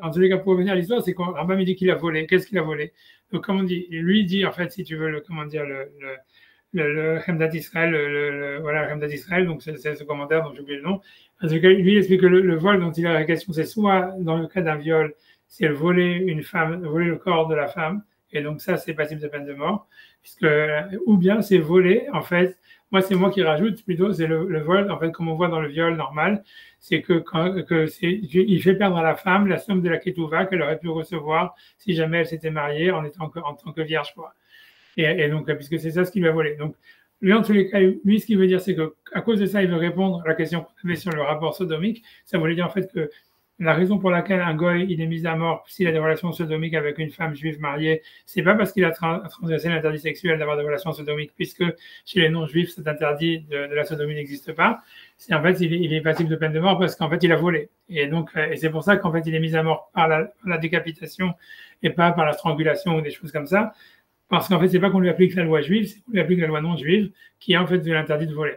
en tous les cas, pour revenir à l'histoire, c'est qu'on Rambam dit qu'il a volé. Qu'est-ce qu'il a volé? Donc, comme on dit, lui dit, en fait, si tu veux, comment dire, le Hemdat Israël, voilà, Hemdat Israël, donc c'est ce commentaire dont j'ai oublié le nom. En tout cas, lui, il explique que le vol dont il a la question, c'est soit, dans le cas d'un viol, c'est voler une femme, voler le corps de la femme, et donc ça, c'est passible de peine de mort, ou bien c'est voler, en fait, c'est moi qui rajoute plutôt, c'est le vol, en fait, comme on voit dans le viol normal, c'est il fait perdre à la femme la somme de la ketouva qu'elle aurait pu recevoir si jamais elle s'était mariée en tant que vierge, quoi. Et donc, puisque c'est ça ce qu'il lui a volé. Donc, lui, en tous les cas, lui, ce qu'il veut dire, c'est qu'à cause de ça, il veut répondre à la question qu'on avait sur le rapport sodomique. Ça voulait dire, en fait, que la raison pour laquelle un goy, il est mis à mort s'il a des relations sodomiques avec une femme juive mariée, c'est pas parce qu'il a transgressé l'interdit sexuel d'avoir des relations sodomiques, puisque chez les non-juifs, cet interdit de la sodomie n'existe pas. C'est en fait, il est passible de peine de mort parce qu'en fait, il a volé. Et donc, et c'est pour ça qu'en fait, il est mis à mort par la décapitation et pas par la strangulation ou des choses comme ça. Parce qu'en fait, c'est pas qu'on lui applique la loi juive, c'est qu'on lui applique la loi non juive, qui est en fait de l'interdit de voler.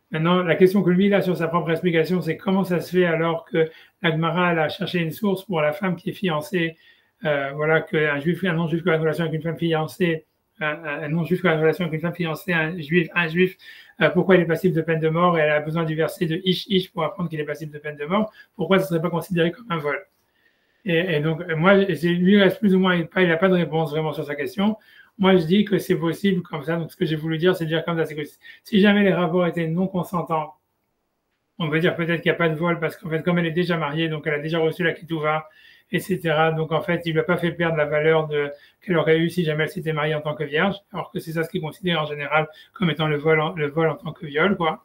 Maintenant, la question que lui, il a sur sa propre explication, c'est comment ça se fait alors que la Gemara a cherché une source pour la femme qui est fiancée, voilà, qu'un juif, un non-juif qui a une relation avec une femme fiancée, un non-juif qui a une relation avec une femme fiancée, un juif, pourquoi il est passible de peine de mort et elle a besoin du verset de Ish pour apprendre qu'il est passible de peine de mort, pourquoi ce ne serait pas considéré comme un vol? Et donc, moi, lui, il reste plus ou moins, il n'a pas de réponse vraiment sur sa question. Moi, je dis que c'est possible comme ça. Donc, ce que j'ai voulu dire, c'est de dire comme ça, c'est que si jamais les rapports étaient non consentants, on peut dire peut-être qu'il n'y a pas de vol parce qu'en fait, comme elle est déjà mariée, donc elle a déjà reçu la ketouva, etc. Donc, en fait, il ne lui a pas fait perdre la valeur qu'elle aurait eue si jamais elle s'était mariée en tant que vierge, alors que c'est ça ce qu'il considère en général comme étant le vol en tant que viol, quoi.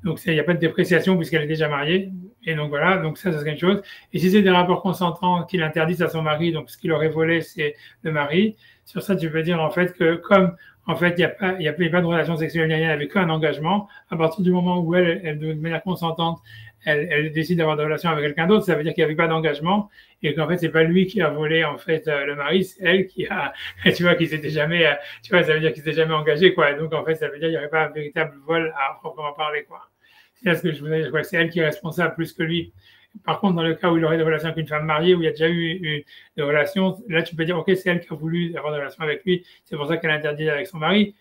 Donc, il n'y a pas de dépréciation puisqu'elle est déjà mariée. Et donc, voilà. Donc, ça serait une chose. Et si c'est des rapports consentants qu'il interdisent à son mari, donc ce qu'il aurait volé, c'est le mari. Sur ça, tu peux dire, en fait, que comme, en fait, il n'y a pas de relation sexuelle ni rien, avec qu'un engagement, à partir du moment où elle de manière consentante, elle décide d'avoir des relations avec quelqu'un d'autre, ça veut dire qu'il n'y avait pas d'engagement et qu'en fait, c'est pas lui qui a volé, en fait, le mari, c'est elle qui a, tu vois, qui s'était jamais, tu vois, ça veut dire qu'il s'était jamais engagé, quoi. Et donc, en fait, ça veut dire qu'il n'y aurait pas un véritable vol à proprement parler, quoi. C'est ce que je voulais dire. Je crois que c'est elle qui est responsable plus que lui. Par contre, dans le cas où il aurait des relations avec une femme mariée, où il y a déjà eu des relations, là, tu peux dire, OK, c'est elle qui a voulu avoir des relations avec lui. C'est pour ça qu'elle a interdit avec son mari.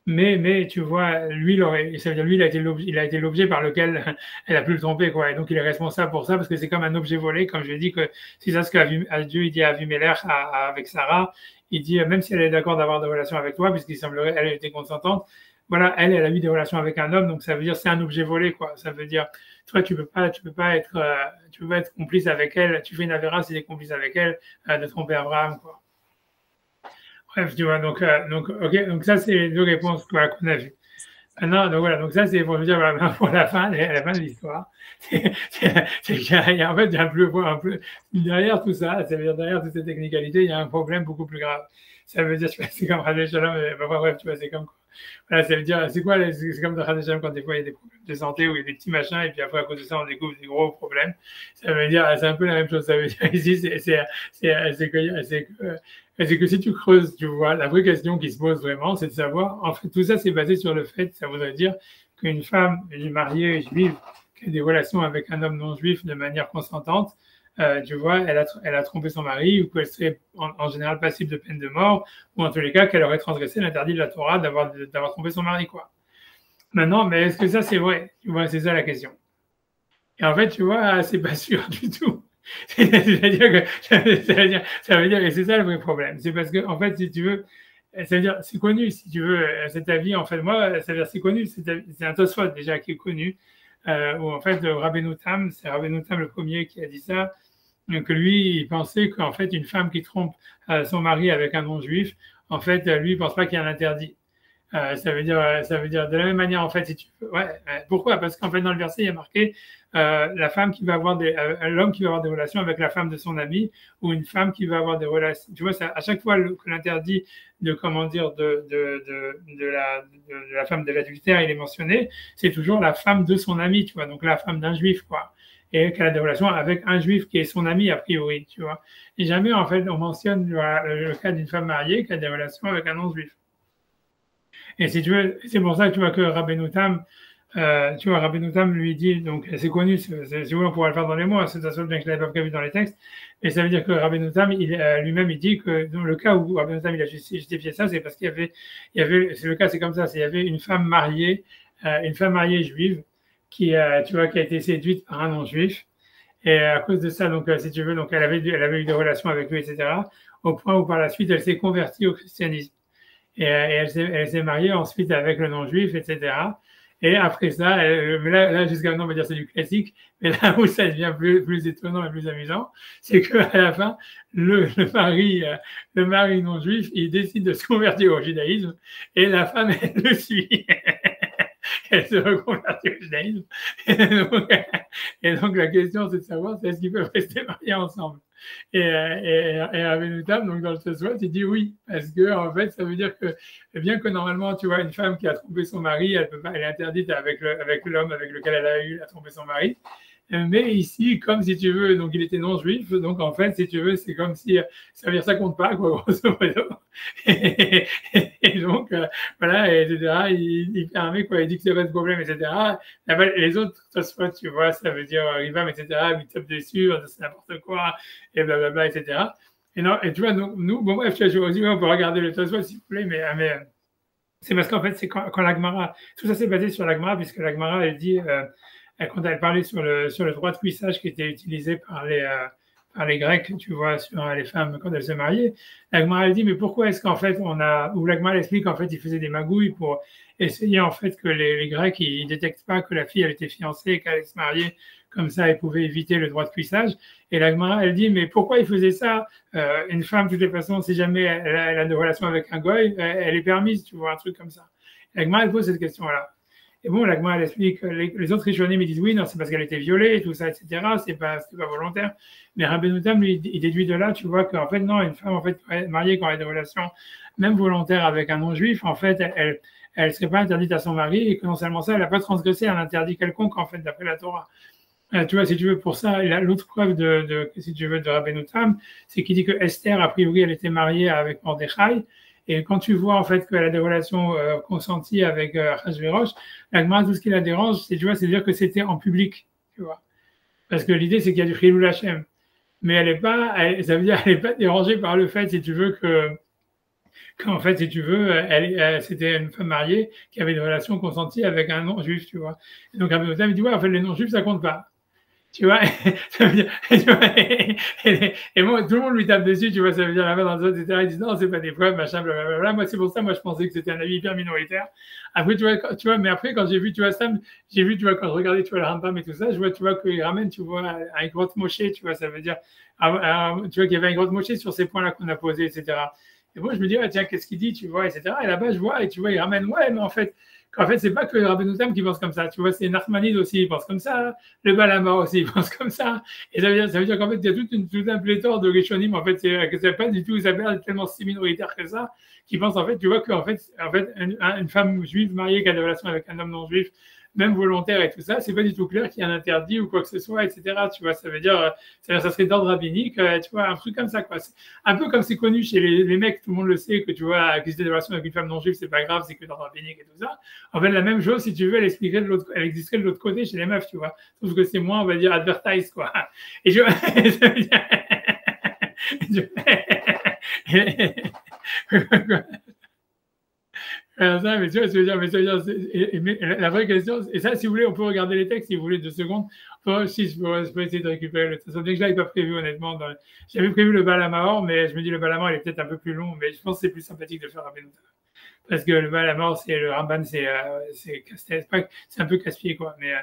mais tu vois, lui, ça veut dire lui, il a été l'objet par lequel elle a pu le tromper, quoi. Et donc, il est responsable pour ça parce que c'est comme un objet volé, comme je l'ai dit que c'est ça ce que Dieu il dit à Avimelech avec Sarah. Il dit, même si elle est d'accord d'avoir des relations avec toi, puisqu'il semblerait, elle était consentante, voilà, elle a eu des relations avec un homme, donc ça veut dire c'est un objet volé, quoi. Ça veut dire, toi, tu peux pas être complice avec elle. Tu fais une avéra si tu es complice avec elle, de tromper Abraham, quoi. Bref, tu vois, ok, donc ça, c'est les deux réponses voilà, qu'on a vues. Maintenant, donc voilà, donc ça, c'est pour dire, voilà, pour la fin de l'histoire. En fait, il y a un peu, derrière tout ça, ça veut dire derrière toutes ces technicalités, il y a un problème beaucoup plus grave. Ça veut dire, c'est comme Radé Shalom, bref, tu vois, c'est comme quoi. Voilà, ça veut dire, c'est comme dans Radé Shalom quand des fois il y a des problèmes de santé ou il y a des petits machins, et puis après, à cause de ça, on découvre des gros problèmes. Ça veut dire, c'est un peu la même chose. Ça veut dire ici, c'est que si tu creuses, tu vois, la vraie question qui se pose vraiment, c'est de savoir, en fait, tout ça, c'est basé sur le fait, ça voudrait dire qu'une femme mariée juive qui a des relations avec un homme non juif de manière consentante, tu vois, elle a trompé son mari ou qu'elle serait en général passible de peine de mort, ou en tous les cas qu'elle aurait transgressé l'interdit de la Torah d'avoir trompé son mari, quoi. Maintenant, mais est-ce que ça c'est vrai? Tu vois, c'est ça la question. Et en fait, tu vois, c'est pas sûr du tout. C'est-à-dire que, ça veut dire, et c'est ça le vrai problème. C'est parce que, en fait, si tu veux, ça veut dire, c'est connu, si tu veux, cet avis, en fait, moi, ça veut dire, c'est connu, c'est un Tosfot déjà qui est connu, où en fait, Rabbeinu Tam, c'est Rabbeinu Tam le premier qui a dit ça, que lui, il pensait qu'en fait, une femme qui trompe son mari avec un non-juif, en fait, lui, il pense pas qu'il y a un interdit. Ça veut dire de la même manière, en fait, si tu veux. Ouais, pourquoi? Parce qu'en fait, dans le verset, il y a marqué la femme qui va avoir l'homme qui va avoir des relations avec la femme de son ami, ou une femme qui va avoir des relations. Tu vois, ça, à chaque fois que l'interdit de, comment dire, de la femme de l'adultère, il est mentionné, c'est toujours la femme de son ami, tu vois, donc la femme d'un juif, quoi. Et qu'elle a des relations avec un juif qui est son ami, a priori, tu vois. Et jamais, en fait, on mentionne le cas d'une femme mariée qui a des relations avec un non-juif. Et si tu veux, c'est pour ça que tu vois que Rabbeinu Tam, Rabbeinu Tam lui dit, donc c'est connu, si vous voulez, on pourra le faire dans les mots, c'est ça seul bien que je l'avais pas vu dans les textes, et ça veut dire que Rabbeinu Tam, lui-même, il dit que dans le cas où Rabbeinu Tam, il a justifié ça, c'est parce qu'il y avait, c'est le cas, c'est comme ça, il y avait une femme mariée juive, qui, tu vois, qui a été séduite par un non-juif, et à cause de ça, donc, si tu veux, donc elle avait eu des relations avec lui, etc., au point où par la suite, elle s'est convertie au christianisme. Et elle s'est mariée ensuite avec le non-juif, etc. Et après ça, là jusqu'à maintenant, on va dire c'est du classique, mais là où ça devient plus étonnant et plus amusant, c'est qu'à la fin, le mari non-juif, il décide de se convertir au judaïsme et la femme, elle le suit. Elle se reconvertit au judaïsme. Et donc la question, c'est de savoir est-ce qu'ils peuvent rester mariés ensemble. Et Rabbeinu Tam, donc dans le Tosfot, il dit oui, parce que en fait, ça veut dire que bien que normalement, tu vois, une femme qui a trompé son mari, elle est interdite avec l'homme avec lequel elle a trompé son mari. Mais ici, comme si tu veux, donc il était non-juif, donc en fait, si tu veux, c'est comme si ça veut dire ça compte pas, quoi, grosso modo. Et donc, voilà, etc. Il permet, quoi, il dit que c'est pas de problème, etc. Les autres Tosfot, tu vois, ça veut dire Rivam, etc. Il tape dessus, c'est n'importe quoi, et blablabla, etc. Et non, et tu vois, nous bon, bref, tu vois, aussi, on peut regarder le Tosfot si vous voulez, mais c'est parce qu'en fait, c'est quand l'Agmara, tout ça c'est basé sur l'Agmara, puisque l'Agmara, elle dit, quand elle parlait sur le droit de cuissage qui était utilisé par les Grecs, tu vois, sur les femmes quand elles se mariaient, l'Agmara elle dit mais pourquoi est-ce qu'en fait ou l'Agmara explique qu'en fait ils faisaient des magouilles pour essayer en fait que les Grecs ils détectent pas que la fille elle était fiancée et qu'elle allait se marier, comme ça elle pouvait éviter le droit de cuissage. Et l'Agmara elle dit mais pourquoi ils faisaient ça? Une femme de toutes les façons si jamais elle a des relations avec un goy, elle est permise, tu vois, un truc comme ça. L'Agmara elle pose cette question là. Et bon, l'Agma, elle explique, les autres Rishonim, ils disent oui, non, c'est parce qu'elle était violée et tout ça, etc. C'est pas volontaire. Mais Rabbeinu Tam, lui, il déduit de là, tu vois, qu'en fait, non, une femme, en fait, mariée quand elle a des relations, même volontaires avec un non-juif, en fait, elle serait pas interdite à son mari et que non seulement ça, elle n'a pas transgressé un interdit quelconque, en fait, d'après la Torah. Tu vois, si tu veux, pour ça, l'autre preuve si tu veux, de Rabbeinu Tam, c'est qu'il dit que Esther, a priori, elle était mariée avec Mordechai. Et quand tu vois en fait qu'elle a des relations consenties avec Hachvérosh, l'Agma, tout ce qui la dérange, c'est dire que c'était en public, tu vois. Parce que l'idée, c'est qu'il y a du Chilul Hashem. Mais ça veut dire qu'elle n'est pas dérangée par le fait, si tu veux, qu'en fait, si tu veux, c'était une femme mariée qui avait une relation consentie avec un non-juif, tu vois. Et donc, Rabbi Notam, il dit, ouais, en fait, les non-juifs, ça compte pas. Tu vois, ça veut dire, tu vois, et moi, tout le monde lui tape dessus, tu vois, ça veut dire la main dans le dos, etc. Ils disent non, c'est pas des preuves, machin, blablabla. Moi, c'est pour ça, moi, je pensais que c'était un avis hyper minoritaire. Après, tu vois, mais après, quand j'ai vu, tu vois, ça, j'ai vu, tu vois, quand je regardais, tu vois, le Rambam et tout ça, je vois, tu vois, qu'il ramène, tu vois, un grotte mochée, tu vois, ça veut dire, tu vois, qu'il y avait un grotte mochée sur ces points-là qu'on a posés, etc. Et moi, je me dis, ah, tiens, qu'est-ce qu'il dit, tu vois, etc. Et là-bas, je vois, et tu vois, il ramène, ouais, mais en fait, c'est pas que Rabbeinu Tam qui pense comme ça. Tu vois, c'est Nachmanide aussi, il pense comme ça. Le Balama aussi, il pense comme ça. Et ça veut dire qu'en fait, il y a tout un pléthore de Rishonim, en fait, c'est pas du tout, ça peut être tellement si minoritaire que ça, qui pense, en fait, tu vois, qu'en fait, une femme juive mariée qui a des relations avec un homme non juif, même volontaire et tout ça, c'est pas du tout clair qu'il y a un interdit ou quoi que ce soit, etc. Tu vois, ça veut dire, ça serait d'ordre rabbinique, tu vois, un truc comme ça, quoi. Un peu comme c'est connu chez les mecs, tout le monde le sait, que tu vois, qu'ils aient des relations avec une femme non juive, c'est pas grave, c'est que d'ordre rabbinique et tout ça. En fait, la même chose, si tu veux, elle existerait de l'autre côté chez les meufs, tu vois. Sauf que c'est moins, on va dire, advertise, quoi. Et je. Ça, mais tu vois, la vraie question, et ça, si vous voulez, on peut regarder les textes, si vous voulez, 2 secondes. Si je peux essayer de récupérer le texte. Bien que je l'avais pas prévu, honnêtement. J'avais prévu le Balamahor, mais je me dis, le Balamahor, il est peut-être un peu plus long, mais je pense que c'est plus sympathique de faire Rabbeinu Tam. Parce que le Balamahor, c'est le Ramban, c'est un peu casse-pied, quoi. Mais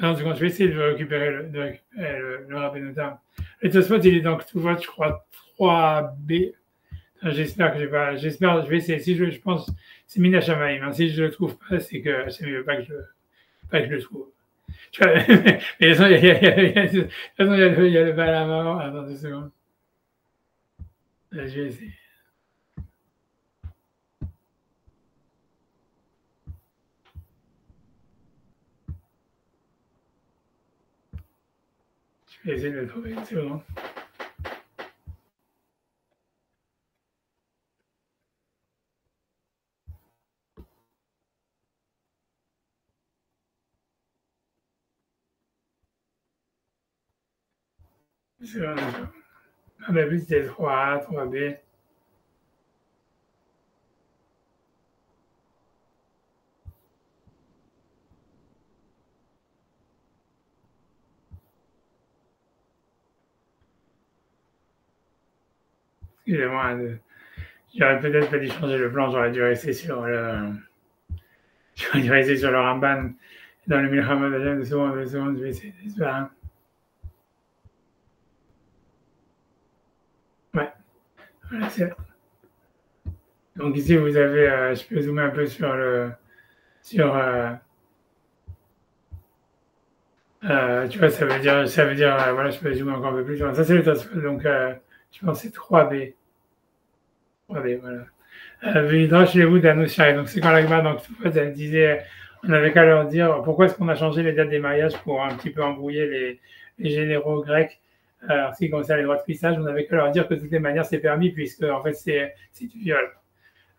non, je vais essayer de récupérer le Rabbeinu Tam. Le Tosfot, il est donc, tu vois, je crois, 3B. J'espère que j'espère, je vais essayer. Si je pense, c'est Mina Shamaim. Hein. Si je le trouve pas, c'est que c'est mieux pas que je le trouve. Tu vois, mais de toute façon, il y a le Balamahor. Attends 2 secondes. Là, je vais essayer. Je vais essayer de le trouver. C'est bon. C'est bon. Ah, mais plus c'était 3A, 3B. Excusez-moi. J'aurais peut-être pas dû changer le plan, j'aurais dû rester sur le. J'aurais dû rester sur le Ramban dans le Milchama de seconde, je vais essayer d'espérer. Ouais, voilà, c'est. Donc ici, vous avez, je peux zoomer un peu sur tu vois, ça veut dire, voilà, je peux zoomer encore un peu plus. Ça, c'est le Tosfot, donc je pense que c'est 3B. 3B, voilà. V'yidrash lehu d'Anoushai. Donc c'est quand l'Agma, donc elle disait, on avait qu'à leur dire pourquoi est-ce qu'on a changé les dates des mariages pour un petit peu embrouiller les généraux grecs. Alors, si concerne les droits de cuissage, on avait qu'à leur dire que de toutes les manières c'est permis puisque en fait c'est du viol.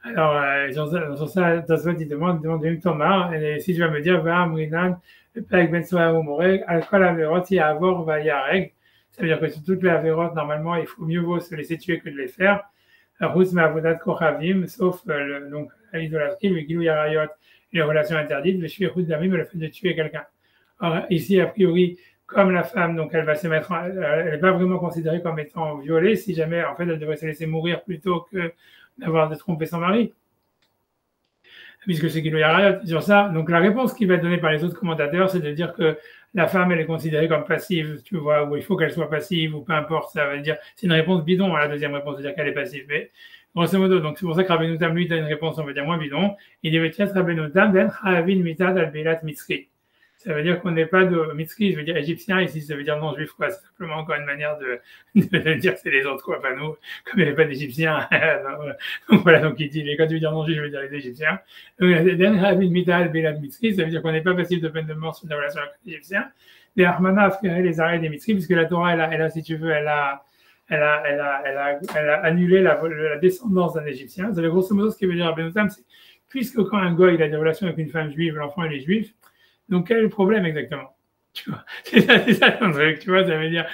Alors, sur ça, Tosfot, il demande Thomas, et si tu vas me dire, va, Mrinan, le Pek Ben Soa ou Moreg, Alcool Averot, il y a Avor, va y a règle. Ça veut dire que sur toutes les Averot, normalement, il faut mieux vaut se laisser tuer que de les faire. Rous Mavodat Kochavim, sauf donc l'idolâtrie, le Gilou Yarayot, les relations interdites, le Shvirut Damim, le fait de tuer quelqu'un. Alors, ici, a priori, comme la femme, donc elle va se mettre, elle n'est pas vraiment considérée comme étant violée, si jamais, en fait, elle devrait se laisser mourir plutôt que d'avoir de tromper son mari, puisque c'est qu'il y a sur ça. Donc la réponse qui va être donnée par les autres commentateurs, c'est de dire que la femme, elle est considérée comme passive, tu vois, ou il faut qu'elle soit passive, ou peu importe, ça veut dire, c'est une réponse bidon à la deuxième réponse, de dire qu'elle est passive. Mais grosso modo, donc c'est pour ça que Rabbeinu Tam, lui, donne une réponse, on va dire, moins bidon. Il dit, tiens, Rabbeinu Tam, ben Chavin mitad al Belat Mitzri. Ça veut dire qu'on n'est pas de Mitzri, je veux dire égyptien, ici ça veut dire non juif, quoi. C'est simplement encore une manière de dire que c'est les autres, quoi, pas nous, comme il n'y avait pas d'Égyptiens. Donc voilà, donc il dit, quand tu veux dire non juif, je veux dire les Égyptiens. Ça veut dire qu'on n'est pas passible de peine de mort sur la relation avec les Égyptiens. Les Armana a fait les arrêts des Mitzri, puisque la Torah, elle a, si tu veux, elle a annulé la descendance d'un Égyptien. Ça veut dire grosso modo ce qui veut dire Rabbeinu Tam, c'est puisque quand un goy il a des relations avec une femme juive, l'enfant il est juif. Donc, quel est le problème exactement? Tu vois, c'est ça ton truc, tu vois, ça veut dire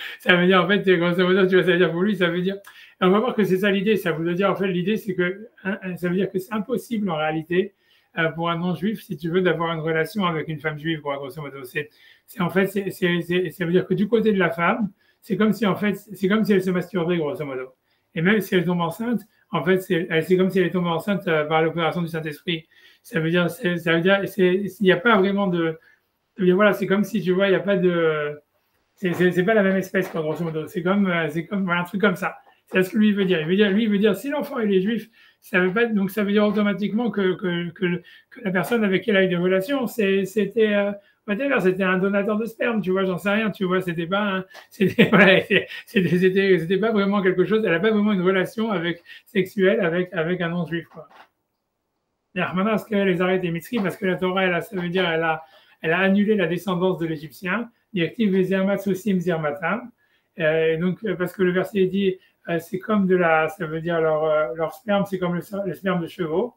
en fait, grosso modo, tu vois, ça veut dire pour lui, ça veut dire, on va voir que c'est ça l'idée, ça veut dire, en fait, l'idée, c'est que, ça veut dire que c'est impossible en réalité, pour un non-juif, si tu veux, d'avoir une relation avec une femme juive, quoi, grosso modo. En fait, ça veut dire que du côté de la femme, c'est comme si, en fait, c'est comme si elle se masturbait, grosso modo. Et même si elle tombe enceinte, en fait, c'est comme si elle tombe enceinte par l'opération du Saint-Esprit. Ça veut dire, il n'y a pas vraiment de, voilà, c'est comme si, tu vois, il n'y a pas de. C'est pas la même espèce, quoi, grosso modo. C'est comme voilà, un truc comme ça. C'est ce que lui veut dire. Lui, il veut dire, si l'enfant il est juif, ça veut pas, donc ça veut dire automatiquement que la personne avec qui elle a eu des relations, c'était un donateur de sperme, tu vois, j'en sais rien, tu vois, c'était pas, voilà, c'était pas vraiment quelque chose, elle n'a pas vraiment une relation sexuelle avec un non-juif, quoi. Et maintenant, parce qu'elle les arrête des mitzri, parce que la Torah, ça veut dire, elle a annulé la descendance de l'Égyptien, directive Vezermat Sosim Zermatam. Donc, parce que le verset dit, c'est comme ça veut dire leur sperme, c'est comme le sperme de chevaux.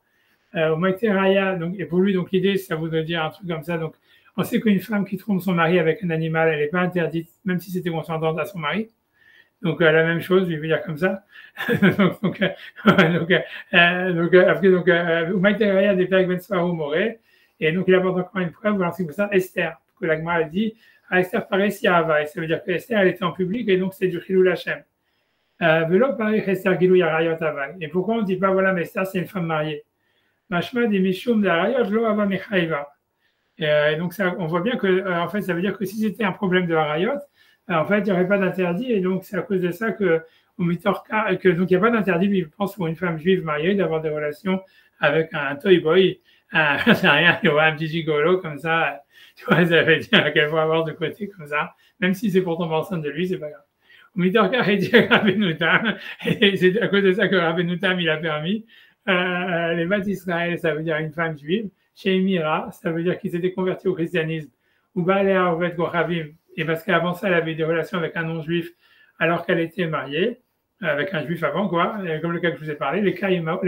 Au Maïteraya, donc, et pour lui, donc l'idée, ça voudrait dire un truc comme ça. Donc, on sait qu'une femme qui trompe son mari avec un animal, elle n'est pas interdite, même si c'était consentante à son mari. Donc, la même chose, je vais dire comme ça. Au Maïteraya, des Pères Ben Sfarou Moré. Et donc, il apporte encore une preuve, alors c'est pour ça, Esther, que l'Agma a dit, Esther paraît si Hava. Et ça veut dire que Esther, elle était en public, et donc c'est du Chilou Lachem. Velo paraît Esther Gilou Yarayot Hava. Et pourquoi on ne dit pas, voilà, mais Esther, c'est une femme mariée? Mashma des Mishum de Harayot, Lo Hava Mechaïva. Et donc, ça, on voit bien que, en fait, ça veut dire que si c'était un problème de Harayot, en fait, il n'y aurait pas d'interdit. Et donc, c'est à cause de ça donc, il n'y a pas d'interdit, je pense, pour une femme juive mariée d'avoir des relations avec un toy boy. C'est rien, tu vois, un petit gigolo comme ça. Tu vois, ça veut dire qu'elle va avoir de côté comme ça. Même si c'est pour tomber enceinte de lui, c'est pas grave. Mitorka et dit Rabbenoutam, et c'est à cause de ça que Rabbenoutam, il a permis. Les Bat Israël, ça veut dire une femme juive. Chez Emira, ça veut dire qu'ils étaient convertis au christianisme. Ou Baalea Ovet Goravim, et parce qu'avant ça, elle avait des relations avec un non-juif alors qu'elle était mariée, avec un juif avant, quoi, comme le cas que je vous ai parlé, les Kaïma,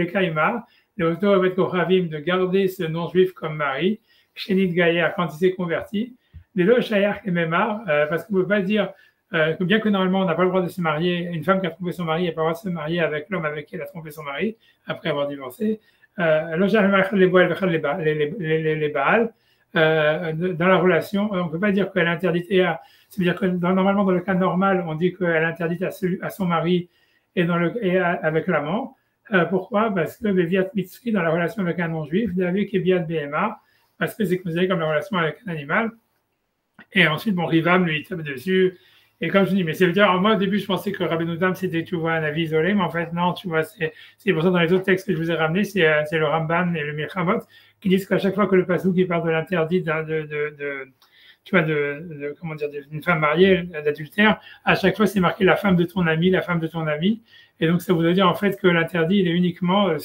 les Oto Ovet Goravim, de garder ce non-juif comme mari, Chénit Gaïa, quand il s'est converti, les Lochayach et Memar, parce qu'on ne peut pas dire que bien que normalement on n'a pas le droit de se marier, une femme qui a trompé son mari n'a pas le droit de se marier avec l'homme avec qui elle a trompé son mari après avoir divorcé. Les Baal, dans la relation, on ne peut pas dire qu'elle est interdite. C'est-à-dire que normalement, dans le cas normal, on dit qu'elle est interdite à son mari et avec l'amant. Pourquoi? Parce que Beviat Mitzri, dans la relation avec un non-juif, David et Biat BMA, parce que c'est considéré comme la relation avec un animal. Et ensuite, bon, Rivam lui tape dessus. Et comme je dis, mais c'est dire, moi au début je pensais que Rabbeinu Tam c'était, tu vois, un avis isolé, mais en fait non, tu vois, c'est pour ça dans les autres textes que je vous ai ramenés, c'est le Ramban et le Milchamot qui disent qu'à chaque fois que le pasuk qui parle de l'interdit tu vois, comment dire, d'une femme mariée, d'adultère, à chaque fois c'est marqué la femme de ton ami, la femme de ton ami, et donc ça voudrait dire en fait que l'interdit il est uniquement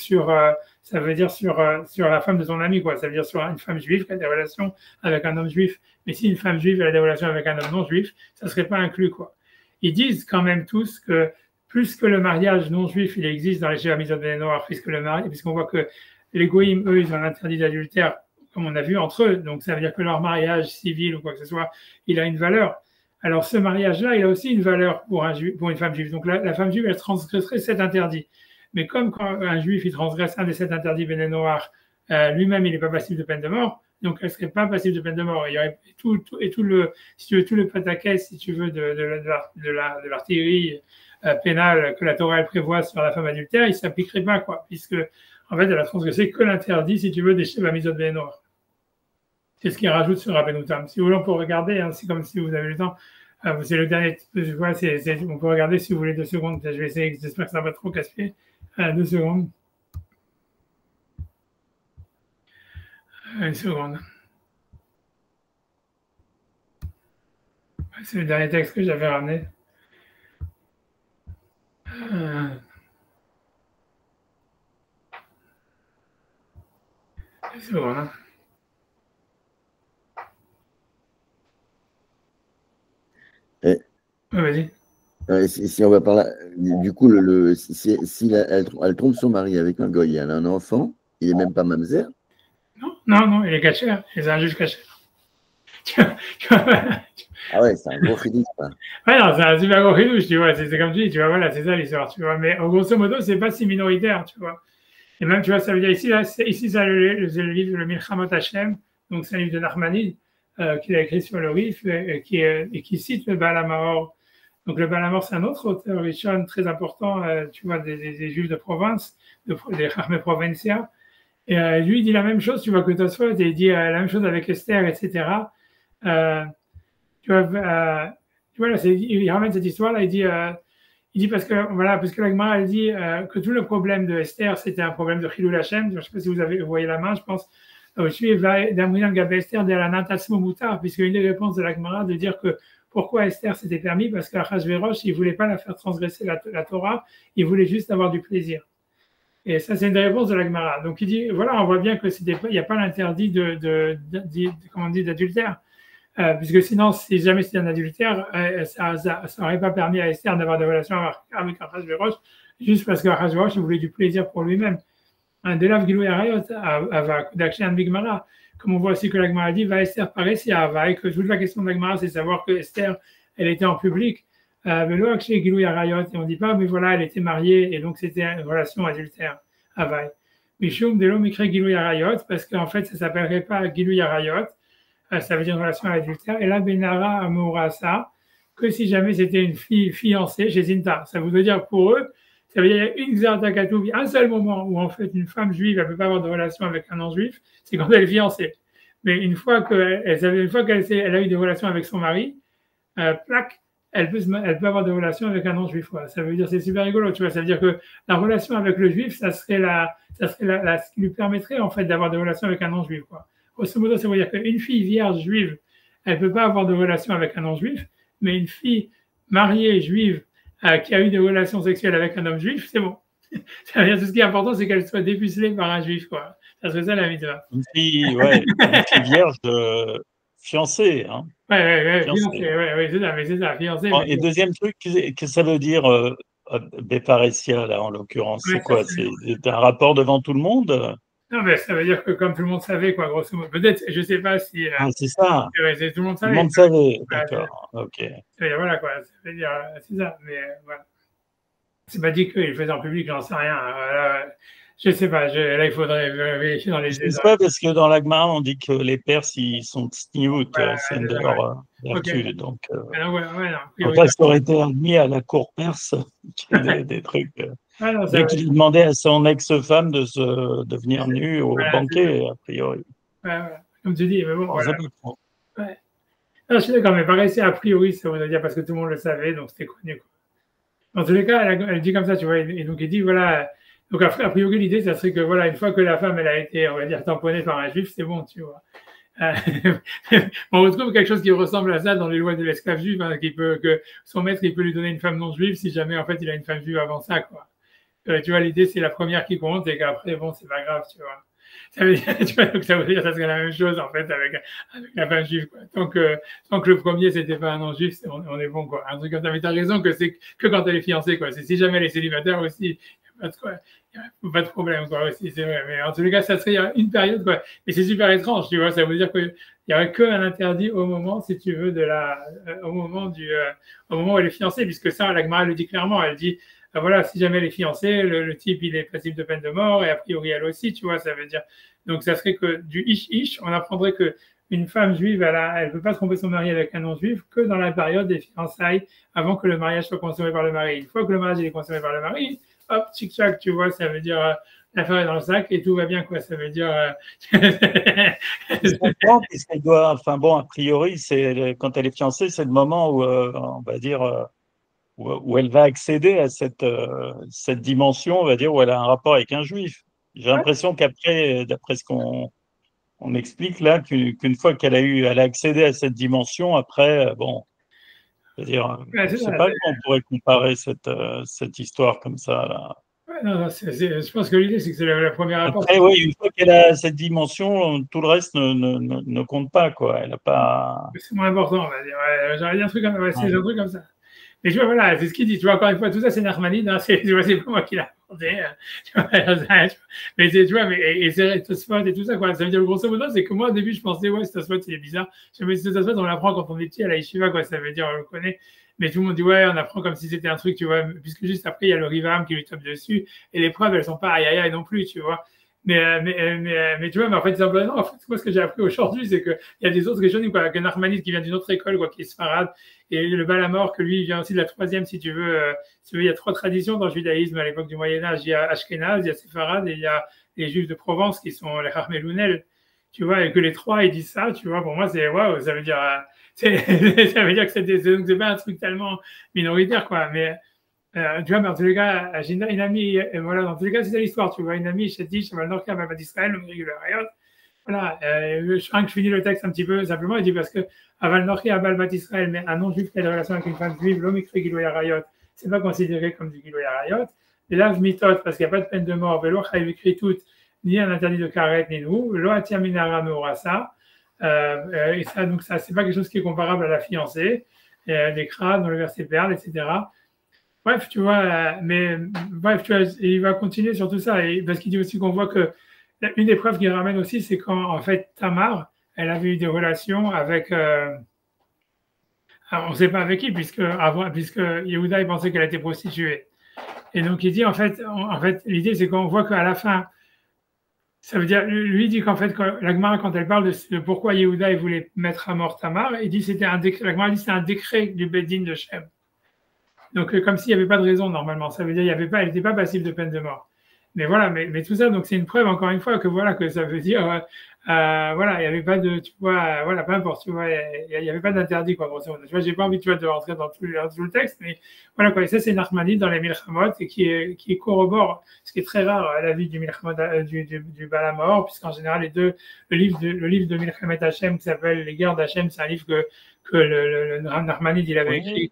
ça veut dire sur la femme de ton ami, quoi. Ça veut dire sur une femme juive qui a des relations avec un homme juif. Mais si une femme juive a des relations avec un homme non juif, ça ne serait pas inclus, quoi. Ils disent quand même tous que plus que le mariage non juif, il existe dans les Sheva Mitzvot Bnei Noach, puisqu'on voit que les Goïm, eux, ils ont l'interdit d'adultère, comme on a vu entre eux. Donc ça veut dire que leur mariage civil ou quoi que ce soit, il a une valeur. Alors ce mariage-là, il a aussi une valeur pour une femme juive. Donc la femme juive, elle transgresserait cet interdit. Mais comme quand un juif il transgresse un des 7 interdits Bnei Noach, lui-même il n'est pas passible de peine de mort, donc elle ne serait pas passible de peine de mort. Il y aurait tout le, si tu veux, tout le pataquès, si tu veux, de l'artillerie pénale que la Torah elle prévoit sur la femme adultère, il ne s'appliquerait pas, quoi, puisque en fait elle a transgressé que l'interdit, si tu veux, des Sheva Mitzvot Bnei Noach. C'est ce qu'il rajoute sur Rabbeinu Tam. Si vous voulez, on peut regarder, hein, c'est comme si vous avez le temps. C'est le dernier, je vois, on peut regarder si vous voulez 2 secondes. Je vais essayer, j'espère que ça va pas trop casse-pied. 2 secondes. 1 seconde. C'est le dernier texte que j'avais ramené. 2 secondes. Hein. Vas-y. Si on va par là, du coup, si elle trompe son mari avec un goy et elle a un enfant, il n'est même pas mamzer? Non, il est caché. C'est un juge caché. Ah ouais, c'est un gros chidouche, ça. Ouais, non, c'est un super gros chidouche, tu vois. C'est comme tu dis, tu vois, voilà, c'est ça l'histoire, tu vois. Mais grosso modo, c'est pas si minoritaire, tu vois. Et même, tu vois, ça veut dire ici, là, ici, ça, c'est le livre, le Milchamot Hashem, donc c'est un livre de Nachmanide, qu'il a écrit sur le Rif, et qui cite le Baal HaMaor. Donc, le Baal HaMaor, c'est un autre auteur Rishon très important, tu vois, des Juifs de province, des Chachmei Provincia. Et lui, il dit la même chose, tu vois, que Tosfot, et il dit la même chose avec Esther, etc. Tu vois, là, il ramène cette histoire-là, il dit parce que, voilà, parce que la Gemara, elle dit que tout le problème de Esther, c'était un problème de Chilul Hashem. Je ne sais pas si vous voyez la main, je pense. Je suis d'Amouyan Gabé Esther de la Natasmo Moutar, puisque une des réponses de la Gemara de dire que pourquoi Esther s'était permis, parce qu'Achashverosh, il ne voulait pas la faire transgresser la Torah, il voulait juste avoir du plaisir. Et ça, c'est une des réponses de la Gemara. Donc, il dit, voilà, on voit bien que il n'y a pas l'interdit d'adultère. Puisque sinon, si jamais c'était un adultère, ça n'aurait pas permis à Esther d'avoir des relations avec Achashverosh, juste parce qu'Achashverosh voulait du plaisir pour lui-même. De là, Gilou Yarayot, d'Akshen Bigmara, comme on voit aussi que la Gemara dit, va Esther parecia, et que toute la question de la Gemara, c'est savoir que Esther, elle était en public. Mais là, Akshen Gilou Yarayot, et on ne dit pas, mais voilà, elle était mariée, et donc c'était une relation adultère, Avaï. Mishum, de l'eau, Mikre Gilou Yarayot, parce qu'en fait, ça ne s'appellerait pas Gilou Yarayot, ça veut dire une relation adultère. Et là, Benara Amourasa, que si jamais c'était une fille fiancée chez Zinta. Ça veut dire pour eux, ça veut dire une Xertakatoubi, un seul moment où en fait une femme juive, elle ne peut pas avoir de relation avec un non-juif, c'est quand elle est fiancée. Mais une fois qu'elle a eu des relations avec son mari, plaque, elle peut avoir des relations avec un non-juif. Ça veut dire, c'est super rigolo, tu vois. Ça veut dire que la relation avec le juif, ça serait ce qui lui permettrait en fait d'avoir des relations avec un non-juif, quoi. Grosso modo, ça veut dire qu'une fille vierge juive, elle ne peut pas avoir de relation avec un non-juif, mais une fille mariée juive qui a eu des relations sexuelles avec un homme juif, c'est bon. Ça veut dire tout ce qui est important, c'est qu'elle soit dépucelée par un juif, quoi. Ça serait ça la mitzvah. Une fille, ouais, une fille vierge fiancée, hein. Fiancée, c'est ça, mais c'est ça, fiancée. Bon, et deuxième truc, qu'est-ce que ça veut dire, Beparesia, là, en l'occurrence? C'est quoi? C'est un rapport devant tout le monde? Non, mais ça veut dire que comme tout le monde savait, quoi, grosso modo. Peut-être, je ne sais pas si. Ah, c'est ça. Tout le monde savait. Tout le monde savait, d'accord. Ok. Voilà, quoi. Ça veut dire, c'est ça. Mais voilà. C'est pas dit qu'il le faisait en public, j'en sais rien. Je ne sais pas. Là, il faudrait vérifier dans les. Je ne sais pas parce que dans l'Agma, on dit que les Perses, ils sont tsniout, c'est une de leurs vertus. Okay. Donc, ça aurait été admis à la cour perse des trucs. Dès qu'il demandait à son ex-femme de venir nue au banquet, a priori. Comme tu dis, mais bon. Voilà. Non, je suis d'accord, mais pareil, c'est a priori, ça veut dire parce que tout le monde le savait, donc c'était connu. Dans tous les cas, elle dit comme ça, tu vois, et donc il dit, voilà, donc a priori, l'idée, ça serait que, voilà, une fois que la femme, elle a été, on va dire, tamponnée par un juif, c'est bon, tu vois. On retrouve quelque chose qui ressemble à ça dans les lois de l'esclave juif, hein, que son maître, il peut lui donner une femme non juive si jamais, en fait, il a une femme juive avant ça, quoi. Tu vois, l'idée, c'est la première qui compte et qu'après, bon, c'est pas grave, tu vois. Ça veut dire, tu vois, donc ça veut dire que ça serait la même chose, en fait, avec la femme juive, quoi. Tant que le premier, c'était pas un non-juif, on est bon, quoi. Un truc comme ça. Mais t'as raison que c'est que quand elle est fiancée, quoi. C'est si jamais elle est célibataire aussi, il n'y a pas de problème, quoi, aussi, c'est vrai. Mais en tout cas, ça serait une période, quoi. Et c'est super étrange, tu vois. Ça veut dire qu'il n'y aurait qu'un interdit au moment, si tu veux, au moment où elle est fiancée, puisque ça, la Gemara le dit clairement. Elle dit, voilà, si jamais elle est fiancée, le type, il est passible de peine de mort, et a priori, elle aussi, tu vois, ça veut dire. Donc, ça serait que du ish-ish, on apprendrait que une femme juive, elle ne peut pas tromper son mari avec un non-juif que dans la période des fiançailles, avant que le mariage soit consommé par le mari. Une fois que le mariage est consommé par le mari, hop, tchic-tchac, tu vois, ça veut dire l'affaire est dans le sac et tout va bien, quoi. Ça veut dire. Je comprends, puisqu'elle doit. Enfin bon, a priori, quand elle est fiancée, c'est le moment où, on va dire, où elle va accéder à cette dimension, on va dire, où elle a un rapport avec un juif. J'ai l'impression qu'après, d'après ce qu'on explique là, qu'une fois qu'elle a accédé à cette dimension, après, bon, c'est-à-dire, je ne sais pas comment on pourrait comparer cette histoire comme ça. Là. Non, je pense que l'idée, c'est que c'est la première approche. Après, oui, une fois qu'elle a cette dimension, tout le reste ne compte pas, quoi. Elle n'a pas. C'est moins important, on va dire. J'aurais dit un truc comme ça. Mais tu vois, voilà, c'est ce qu'il dit. Tu vois, encore une fois, tout ça, c'est Nachmanide, hein, c'est pas moi qui l'ai inventé. Tu vois, mais tu vois, et c'est Tosfot et tout ça, quoi. Ça veut dire, grosso modo, c'est que moi, au début, je pensais, ouais, Tosfot, c'est bizarre. Je me dis, Tosfot, on l'apprend quand on est petit à la yeshiva, quoi. Ça veut dire, on le connaît. Mais tout le monde dit, ouais, on apprend comme si c'était un truc, tu vois, puisque juste après, il y a le Rivam qui lui tape dessus, et les preuves, elles sont pas aïe aïe aïe non plus, tu vois. Mais tu vois, mais en fait, simplement, en fait, moi, ce que j'ai appris aujourd'hui, c'est qu'il y a des autres régions, quoi, que Nachmanide qui vient d'une autre école, quoi, qui est Sfarad, et le Balamor, que lui, il vient aussi de la troisième, si tu veux. Il y a trois traditions dans le judaïsme à l'époque du Moyen-Âge. Il y a Ashkenaz, il y a Séfarad, et il y a les Juifs de Provence, qui sont les Harmelounel. Tu vois, et que les trois, ils disent ça, tu vois, pour moi, c'est waouh, ça veut dire, ça veut dire que c'est pas un truc tellement minoritaire, quoi. Mais, tu vois, mais en tous les cas, une amie, voilà, dans tous les cas, c'est l'histoire, tu vois, une amie, je dit, je vais le Balbat d'Israël, le Mérigul Arayot. Voilà, je finis le texte un petit peu simplement, il dit parce que Aval Norchi, Aval Bat Israël, mais un non-juif qui a des relations avec une femme juive, l'homme écrit Giloy Arayot, c'est pas considéré comme du Giloy Arayot. Et là, je m'itote parce qu'il n'y a pas de peine de mort, Velo Chaïv écrit tout, ni un interdit de karet, ni nous, Lo Atia Minara Meorasa. Et ça, donc, ça, c'est pas quelque chose qui est comparable à la fiancée, des crades dans le verset perle, etc. Bref, tu vois, bref, tu vois, il va continuer sur tout ça, et, parce qu'il dit aussi qu'on voit que une des preuves qu'il ramène aussi, c'est quand, en fait, Tamar, elle avait eu des relations avec, on ne sait pas avec qui, puisque Yehuda, il pensait qu'elle était prostituée. Et donc, il dit, en fait l'idée, c'est qu'on voit qu'à la fin, ça veut dire, lui dit qu'en fait, la Gemara, quand elle parle de pourquoi Yehuda, il voulait mettre à mort Tamar, il dit c'était un décret, la Gemara dit c'est un décret du Beddin de Shem. Donc, comme s'il n'y avait pas de raison, normalement. Ça veut dire elle n'était pas passible de peine de mort. Mais voilà, mais tout ça, donc c'est une preuve, encore une fois, que voilà, que ça veut dire, voilà, il n'y avait pas de, tu vois, voilà, peu importe, tu vois, il n'y avait pas d'interdit, quoi, grosso modo. Tu vois, j'ai pas envie, tu vois, de rentrer dans tout le texte, mais voilà, quoi, et ça, c'est Nachmanide dans les Milchamot, et qui corrobore, ce qui est très rare à la vie du Milchamot, du Balamor, puisqu'en général, le livre de Milchamet Hachem, qui s'appelle Les guerres d'Hachem, c'est un livre que le Nachmanide, il avait écrit.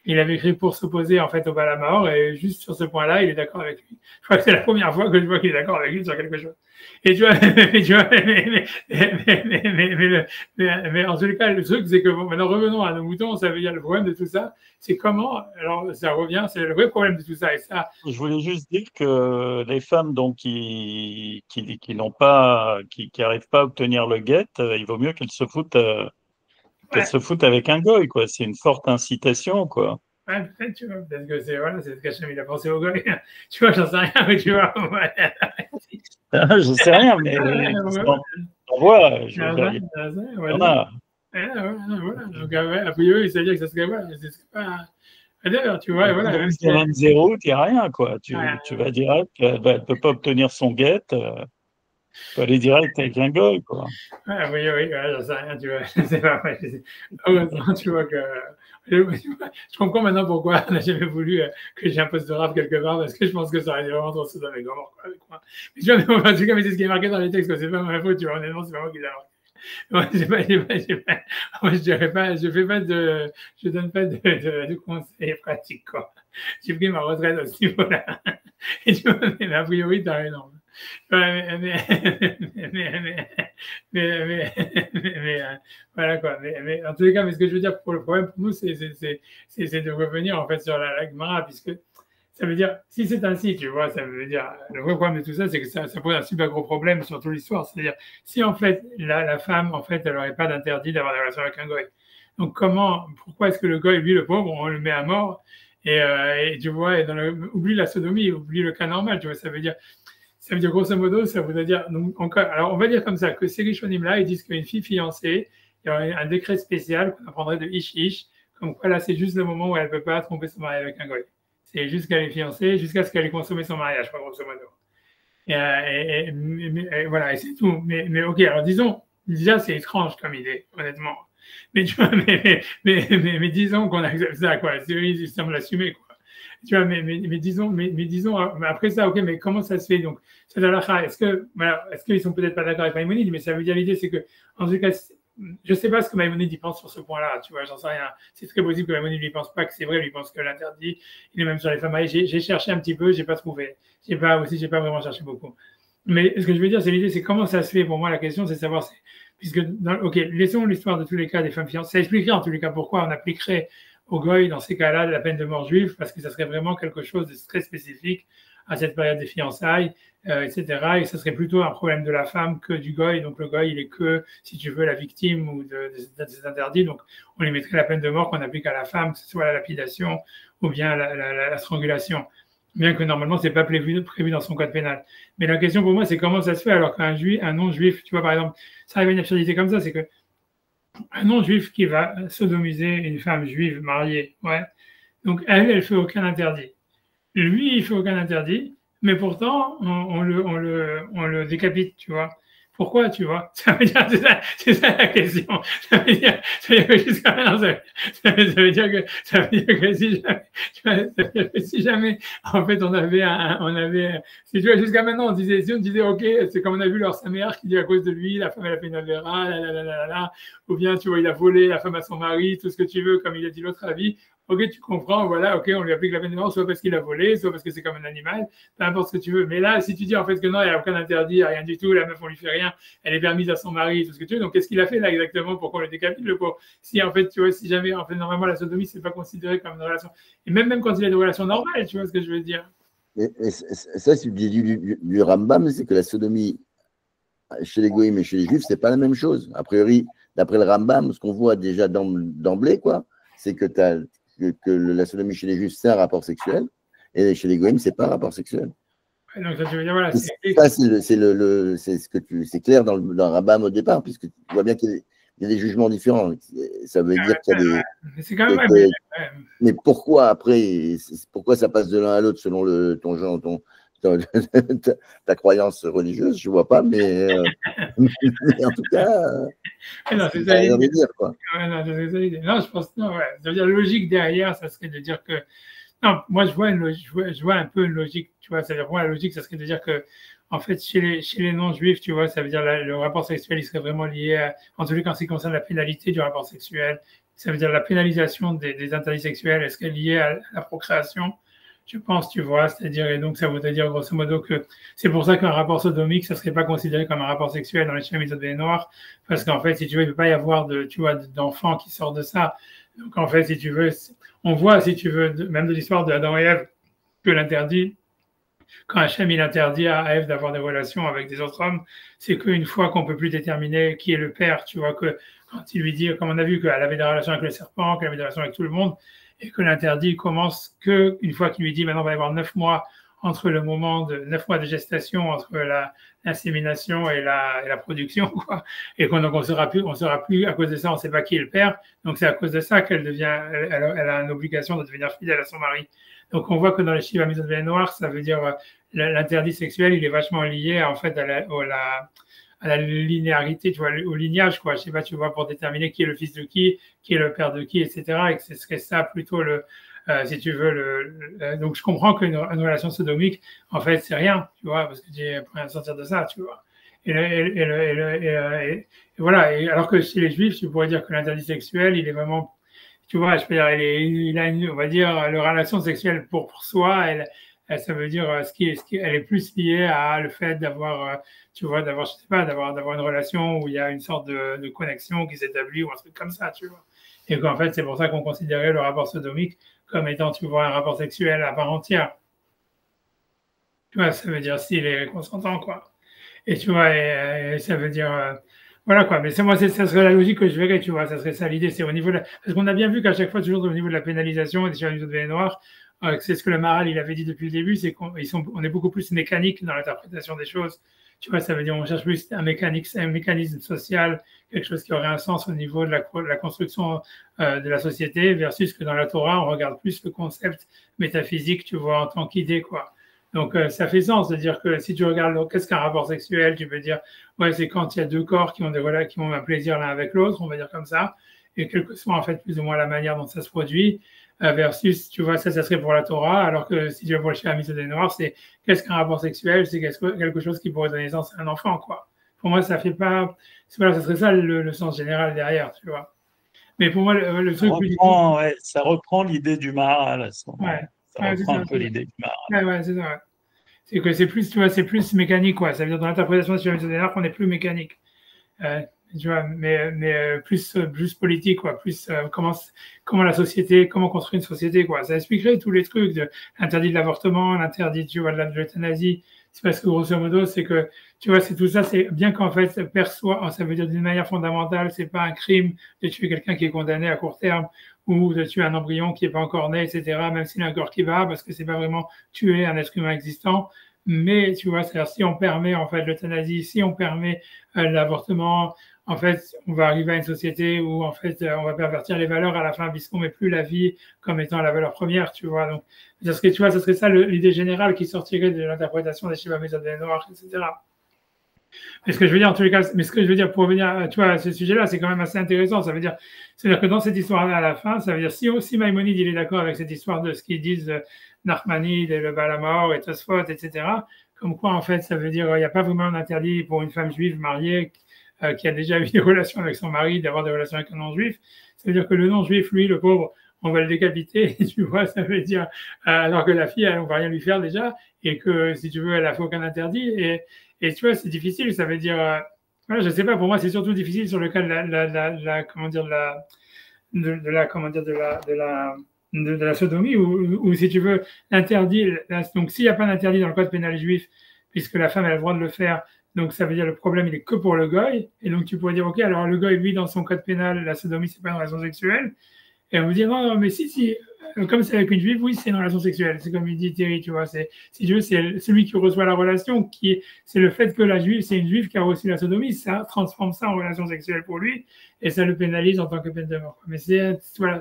Il avait écrit pour s'opposer en fait au Balamor, et juste sur ce point-là, il est d'accord avec lui. Je crois que c'est la première fois que je vois qu'il est d'accord avec lui sur quelque chose. Et tu vois, mais en tout cas, le truc, c'est que bon, maintenant revenons à nos moutons, ça veut dire le problème de tout ça, c'est comment, alors ça revient, c'est le vrai problème de tout ça. Et ça, je voulais juste dire que les femmes donc n'ont pas, qui arrivent pas à obtenir le guet, il vaut mieux qu'elles se foutent. Qu'elle se fout avec un goy, quoi. C'est une forte incitation, quoi. Ouais, peut-être, tu vois, parce que c'est voilà, ce qu'Hachem il a pensé au goy. Tu vois, j'en sais rien, mais tu vois. Je sais rien, mais on voit. Je veux dire, il y en a. Voilà. Donc, a priori, ça veut dire que ça serait voilà, c'est pas. D'ailleurs, tu vois, voilà. Même si elle a 0, tu n'as rien, quoi. Tu vas direct, elle ne peut pas obtenir son guet. Tu peux aller direct avec un goy, quoi. Oui, j'en sais rien, tu vois. C'est pas vrai. Heureusement, tu vois que. Je comprends maintenant pourquoi on n'a jamais voulu que j'ai un poste de rap quelque part, parce que je pense que ça aurait été vraiment trop sous avec moi. Mais tu vois, en tout cas, c'est ce qui est marqué dans les textes, c'est pas ma faute, tu vois. Honnêtement, c'est pas moi qui l'ai marqué. Moi, je donne pas de conseils pratiques, quoi. J'ai pris ma retraite à ce niveau-là. Et tu vois, mais a priori, t'as raison. Voilà quoi. Mais en tous les cas, mais ce que je veux dire pour le problème pour nous, c'est de revenir en fait sur la Gemara, puisque ça veut dire, si c'est ainsi, tu vois, ça veut dire, le vrai problème de tout ça, c'est que ça pose un super gros problème sur toute l'histoire. C'est-à-dire, si en fait, la femme, en fait, elle n'aurait pas d'interdit d'avoir des relations avec un goy. Donc pourquoi est-ce que le goy, lui, le pauvre, on le met à mort et tu vois, oublie la sodomie, oublie le cas normal, tu vois, ça veut dire grosso modo, ça voudrait dire, donc, encore, alors on va dire comme ça, que ces Rishonim là, ils disent qu'une fille fiancée, il y aurait un décret spécial qu'on apprendrait de Ish, comme quoi là, c'est juste le moment où elle ne peut pas tromper son mari avec un goy. C'est juste qu'elle est fiancée, jusqu'à ce qu'elle ait consommé son mariage, quoi, grosso modo. Et voilà, et c'est tout. Mais ok, alors disons, déjà, c'est étrange comme idée, honnêtement. Mais tu vois, mais disons qu'on accepte ça, quoi. Ils semblent l'assumer, quoi. Tu vois, mais disons, après ça, ok, mais comment ça se fait? Donc, c'est de la est-ce qu'ils sont peut-être pas d'accord avec Maïmonide, mais ça veut dire l'idée, c'est que, en tout cas, je ne sais pas ce que Maïmonide y pense sur ce point-là, tu vois, j'en sais rien. C'est très possible que Maïmonide ne pense pas que c'est vrai, lui pense que l'interdit, il est même sur les femmes mariées. J'ai cherché un petit peu, j'ai pas trouvé. J'ai pas vraiment cherché beaucoup. Mais ce que je veux dire, c'est l'idée, c'est comment ça se fait. Pour moi, la question, c'est de savoir, puisque, ok, laissons l'histoire de tous les cas des femmes fiancées. Ça expliquerait en tous les cas pourquoi on appliquerait au goy, dans ces cas-là, de la peine de mort juive, parce que ça serait vraiment quelque chose de très spécifique à cette période des fiançailles, etc. Et ce serait plutôt un problème de la femme que du goy. Donc le goy, il est que, si tu veux, la victime ou de ces interdits. Donc on lui mettrait la peine de mort qu'on applique à la femme, que ce soit la lapidation ou bien la strangulation. Bien que normalement, c'est pas prévu dans son code pénal. Mais la question pour moi, c'est comment ça se fait alors qu'un juif, un non-juif, tu vois, par exemple, ça arrive à une absurdité comme ça, c'est que un non-juif qui va sodomiser une femme juive mariée, ouais. Donc elle fait aucun interdit. Lui, il fait aucun interdit, mais pourtant, on le décapite, tu vois. Pourquoi, tu vois? Ça veut dire, c'est ça la question. Ça veut dire que jusqu'à maintenant, ça veut dire que si jamais, en fait, si tu vois, jusqu'à maintenant, si on disait, ok, c'est comme on a vu leur sa mère qui dit à cause de lui, la femme, elle a fait une avéra, ou bien, tu vois, il a volé la femme à son mari, tout ce que tu veux, comme il a dit l'autre avis. Ok, tu comprends, voilà, ok, on lui applique la peine de mort, soit parce qu'il a volé, soit parce que c'est comme un animal, peu importe ce que tu veux. Mais là, si tu dis en fait que non, il n'y a aucun interdit, il n'y a rien du tout, la meuf, on lui fait rien, elle est permise à son mari, tout ce que tu veux. Donc, qu'est-ce qu'il a fait là exactement pour qu'on le décapite, le pauvre? Si en fait, tu vois, si jamais, en fait, normalement, la sodomie, c'est pas considéré comme une relation. Et même quand il a une relation normale, tu vois ce que je veux dire? Et ça, si tu dis du Rambam, c'est que la sodomie chez les goïms et chez les juifs, c'est pas la même chose. A priori, d'après le Rambam, ce qu'on voit déjà d'emblée, quoi, c'est que la sodomie chez les juifs, c'est un rapport sexuel, et chez les goïms, c'est pas un rapport sexuel. Donc, ça, tu veux dire, voilà. Ça, c'est clair dans le Rambam au départ, puisque tu vois bien qu'il y a des jugements différents. Ça veut dire qu'il y a des. C'est quand même. Mais pourquoi après, pourquoi ça passe de l'un à l'autre selon ton genre, ta croyance religieuse, je ne vois pas, mais en tout cas, non, c'est ça rien de dire, quoi. Non, je pense non, ouais. Ça veut dire logique derrière, ça serait de dire que non, moi je vois un peu une logique, tu vois, c'est-à-dire moi la logique, ça serait de dire que en fait chez les non-juifs, tu vois, ça veut dire le rapport sexuel, il serait vraiment lié en tout cas en ce qui concerne la pénalité du rapport sexuel, ça veut dire la pénalisation des interdits sexuels, est-ce qu'elle est liée à la procréation? Je pense, tu vois, c'est-à-dire, et donc ça voudrait dire grosso modo que c'est pour ça qu'un rapport sodomique, ça serait pas considéré comme un rapport sexuel dans les schémas misogynes noirs, parce qu'en fait, si tu veux, il ne peut pas y avoir d'enfants qui sortent de ça. Donc en fait, si tu veux, on voit, si tu veux, même de l'histoire d'Adam et Ève, que l'interdit, quand Hachem il interdit à Ève d'avoir des relations avec des autres hommes, c'est qu'une fois qu'on peut plus déterminer qui est le père, tu vois, que quand il lui dit, comme on a vu qu'elle avait des relations avec le serpent, qu'elle avait des relations avec tout le monde, et que l'interdit commence qu'une fois qu'il lui dit maintenant il va y avoir 9 mois entre le moment de 9 mois de gestation entre l'insémination et la production, quoi. Et qu'on ne saura plus, à cause de ça, on ne sait pas qui est le père. Donc c'est à cause de ça qu'elle a une obligation de devenir fidèle à son mari. Donc on voit que dans les Shiva Mitzvot Noir, ça veut dire l'interdit sexuel, il est vachement lié en fait à la linéarité, tu vois, au lignage, quoi. Je sais pas, tu vois, pour déterminer qui est le fils de qui est le père de qui, etc. Et que ce serait ça plutôt si tu veux, donc je comprends qu'une relation sodomique, en fait, c'est rien, tu vois, parce que j'ai appris à sortir de ça, tu vois. Et voilà. Et alors que chez les juifs, tu pourrais dire que l'interdit sexuel, il est vraiment, tu vois, je peux dire, il a on va dire, la relation sexuelle pour soi, ça veut dire elle est plus liée à le fait d'avoir, tu vois, je sais pas, d'avoir une relation où il y a une sorte de connexion qui s'établit ou un truc comme ça, tu vois. Et qu'en fait, c'est pour ça qu'on considérait le rapport sodomique comme étant, tu vois, un rapport sexuel à part entière. Tu vois, ça veut dire s'il est consentant, quoi. Et tu vois, et ça veut dire, voilà quoi. Mais ça serait la logique que je verrais, tu vois. Ça serait ça l'idée, c'est au niveau parce qu'on a bien vu qu'à chaque fois, toujours au niveau de la pénalisation et des choses de noirs, c'est ce que le Maral il avait dit depuis le début, c'est qu'on est beaucoup plus mécanique dans l'interprétation des choses. Tu vois, ça veut dire on cherche plus un mécanisme social, quelque chose qui aurait un sens au niveau de la construction de la société, versus que dans la Torah, on regarde plus le concept métaphysique, tu vois, en tant qu'idée, quoi. Donc, ça fait sens de dire que si tu regardes qu'est-ce qu'un rapport sexuel, tu peux dire, ouais, c'est quand il y a deux corps qui ont un plaisir l'un avec l'autre, on va dire comme ça, et quelle que soit en fait plus ou moins la manière dont ça se produit, versus, tu vois, ça serait pour la Torah, alors que si tu vas pour le Shia Mitzvot Noir, c'est qu'est-ce qu'un rapport sexuel, c'est quelque chose qui pourrait donner naissance à un enfant, quoi. Pour moi, ça fait pas, voilà, ça serait ça le sens général derrière, tu vois. Mais pour moi, le truc ça reprend l'idée du Maharal à ce moment. Ouais. Ça reprend un peu l'idée du Maharal. Ouais, c'est ça. Ouais. C'est que c'est plus, tu vois, c'est plus mécanique, quoi. Ça veut dire dans l'interprétation de Shia Mitzvot Noir qu'on est plus mécanique. tu vois, mais plus politique, quoi, plus comment la société, comment construire une société, quoi. Ça expliquerait tous les trucs de l'interdit de l'avortement, l'interdit, tu vois, de l'euthanasie. C'est parce que grosso modo, c'est que, tu vois, c'est tout ça, c'est bien qu'en fait, ça veut dire d'une manière fondamentale, c'est pas un crime de tuer quelqu'un qui est condamné à court terme ou de tuer un embryon qui est pas encore né, etc., même s'il a un corps qui va, parce que c'est pas vraiment tuer un être humain existant. Mais tu vois, c'est-à-dire si on permet en fait l'euthanasie, si on permet l'avortement, en fait, on va arriver à une société où en fait on va pervertir les valeurs à la fin puisqu'on met plus la vie comme étant la valeur première, tu vois. Donc, parce que tu vois, ce serait ça l'idée générale qui sortirait de l'interprétation des Shiva Mezadeh noirs, etc. Mais ce que je veux dire, en tous les cas, mais ce que je veux dire pour revenir, tu vois, à ce sujet-là, c'est quand même assez intéressant. Ça veut dire, c'est-à-dire que dans cette histoire-là, à la fin, ça veut dire si Maïmonide il est d'accord avec cette histoire de ce qu'ils disent Nachmanide et le Balamor et Tosfot, etc. Comme quoi, en fait, ça veut dire il n'y a pas vraiment un interdit pour une femme juive mariée qui a déjà eu des relations avec son mari d'avoir des relations avec un non-juif. Ça veut dire que le non-juif, lui, le pauvre, on va le décapiter, tu vois, ça veut dire, alors que la fille, elle, on va rien lui faire déjà, et que, si tu veux, elle a fait aucun interdit, et tu vois, c'est difficile, ça veut dire, voilà, je sais pas, pour moi, c'est surtout difficile sur le cas de la sodomie, ou si tu veux, l'interdit, donc s'il n'y a pas d'interdit dans le code pénal juif, puisque la femme a le droit de le faire, donc ça veut dire le problème, il est que pour le goy, et donc tu pourrais dire, ok, alors le goy, lui, dans son code pénal, la sodomie, c'est pas une relation sexuelle, et on vous dit, non, mais si, comme c'est avec une juive, oui, c'est une relation sexuelle. C'est comme il dit Thierry, tu vois, si tu veux, c'est celui qui reçoit la relation, c'est le fait que la juive, c'est une juive qui a reçu la sodomie, ça transforme ça en relation sexuelle pour lui, et ça le pénalise en tant que peine de mort. Mais voilà,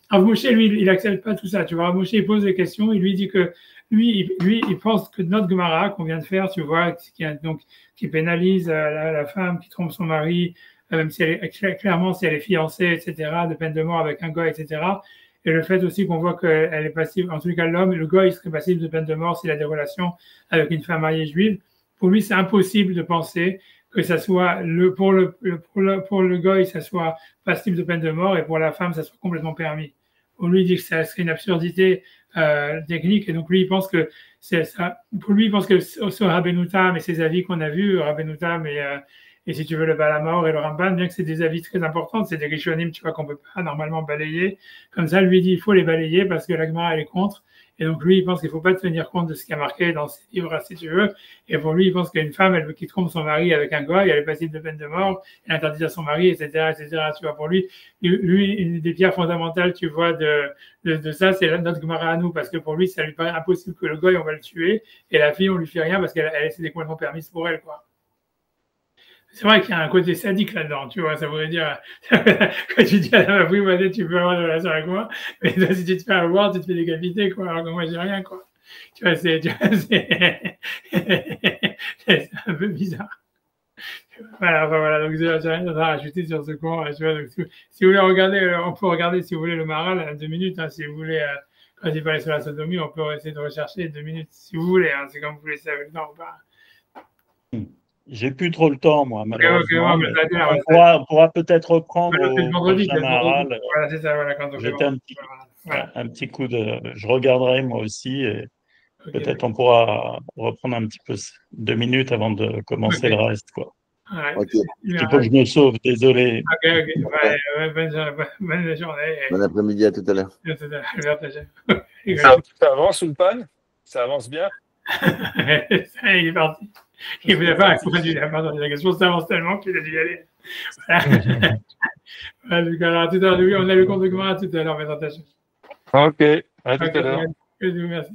Rav Moshe, lui, il accepte pas tout ça, tu vois. Rav Moshe, il pose des questions, il lui dit que, lui, il pense que notre Gemara qu'on vient de faire, tu vois, qui pénalise la femme qui trompe son mari, même si elle est clairement, si elle est fiancée, etc., de peine de mort avec un goy, etc. Et le fait aussi qu'on voit qu'elle est passive, en tout cas l'homme, le goy, il serait passible de peine de mort s'il a des relations avec une femme mariée juive. Pour lui, c'est impossible de penser que ça soit pour le goy, ça soit passible de peine de mort et pour la femme, ça soit complètement permis. Pour lui, il dit que ça serait une absurdité technique et donc lui, il pense que c'est ça. Pour lui, il pense que ce Rabbeinu Tam et ses avis qu'on a vus, Rabbeinu Tam et si tu veux, le Balamor et le Ramban, bien que c'est des avis très importants, c'est des Rishonim, tu vois, qu'on peut pas normalement balayer. Comme ça, lui dit, il faut les balayer parce que la Gemara, elle est contre. Et donc, lui, il pense qu'il faut pas tenir compte de ce qui a marqué dans ses livres, si tu veux. Et pour lui, il pense qu'une femme, elle veut qu'il trompe son mari avec un goy, elle est passible de peine de mort, elle interdit à son mari, etc., etc., tu vois. Pour lui, une des pierres fondamentales, tu vois, de ça, c'est notre Gemara à nous, parce que pour lui, ça lui paraît impossible que le goy, on va le tuer, et la fille, on lui fait rien parce qu'elle, c'est complètement permise pour elle, quoi. C'est vrai qu'il y a un côté sadique là-dedans, tu vois, ça voudrait dire, quand tu dis à la femme, oui, tu peux avoir une relation avec moi, mais toi, si tu te fais avoir, tu te fais décapiter, quoi, alors que moi, j'ai rien, quoi. Tu vois, c'est un peu bizarre. Voilà, donc j'ai rien d'autre à rajouter sur ce cours, tu vois, donc si vous voulez regarder, on peut regarder, si vous voulez, le Maharal à 2 minutes, hein, si vous voulez, quand il parlait sur la sodomie, on peut essayer de rechercher 2 minutes, si vous voulez, hein, c'est comme vous voulez, ça avec le temps ou pas. J'ai plus trop le temps, moi, malheureusement. Okay, on pourra peut-être reprendre au prochain Maharal. Voilà, c'est ça, voilà, quand on jeter un petit coup de... Je regarderai moi aussi et peut-être on pourra reprendre un petit peu 2 minutes avant de commencer le reste, quoi. Ouais. Il faut que je me sauve, désolé. Bonne journée. Bon après-midi, à tout à l'heure. Ça avance, Ulpan? Ça avance bien? Il est parti. Il ne voulait pas répondu la question, ça avance tellement qu'il a dû y aller. Alors, tout à l'heure, on a le compte de Gemara tout à l'heure, mais attention. Ok, à tout à l'heure. Merci.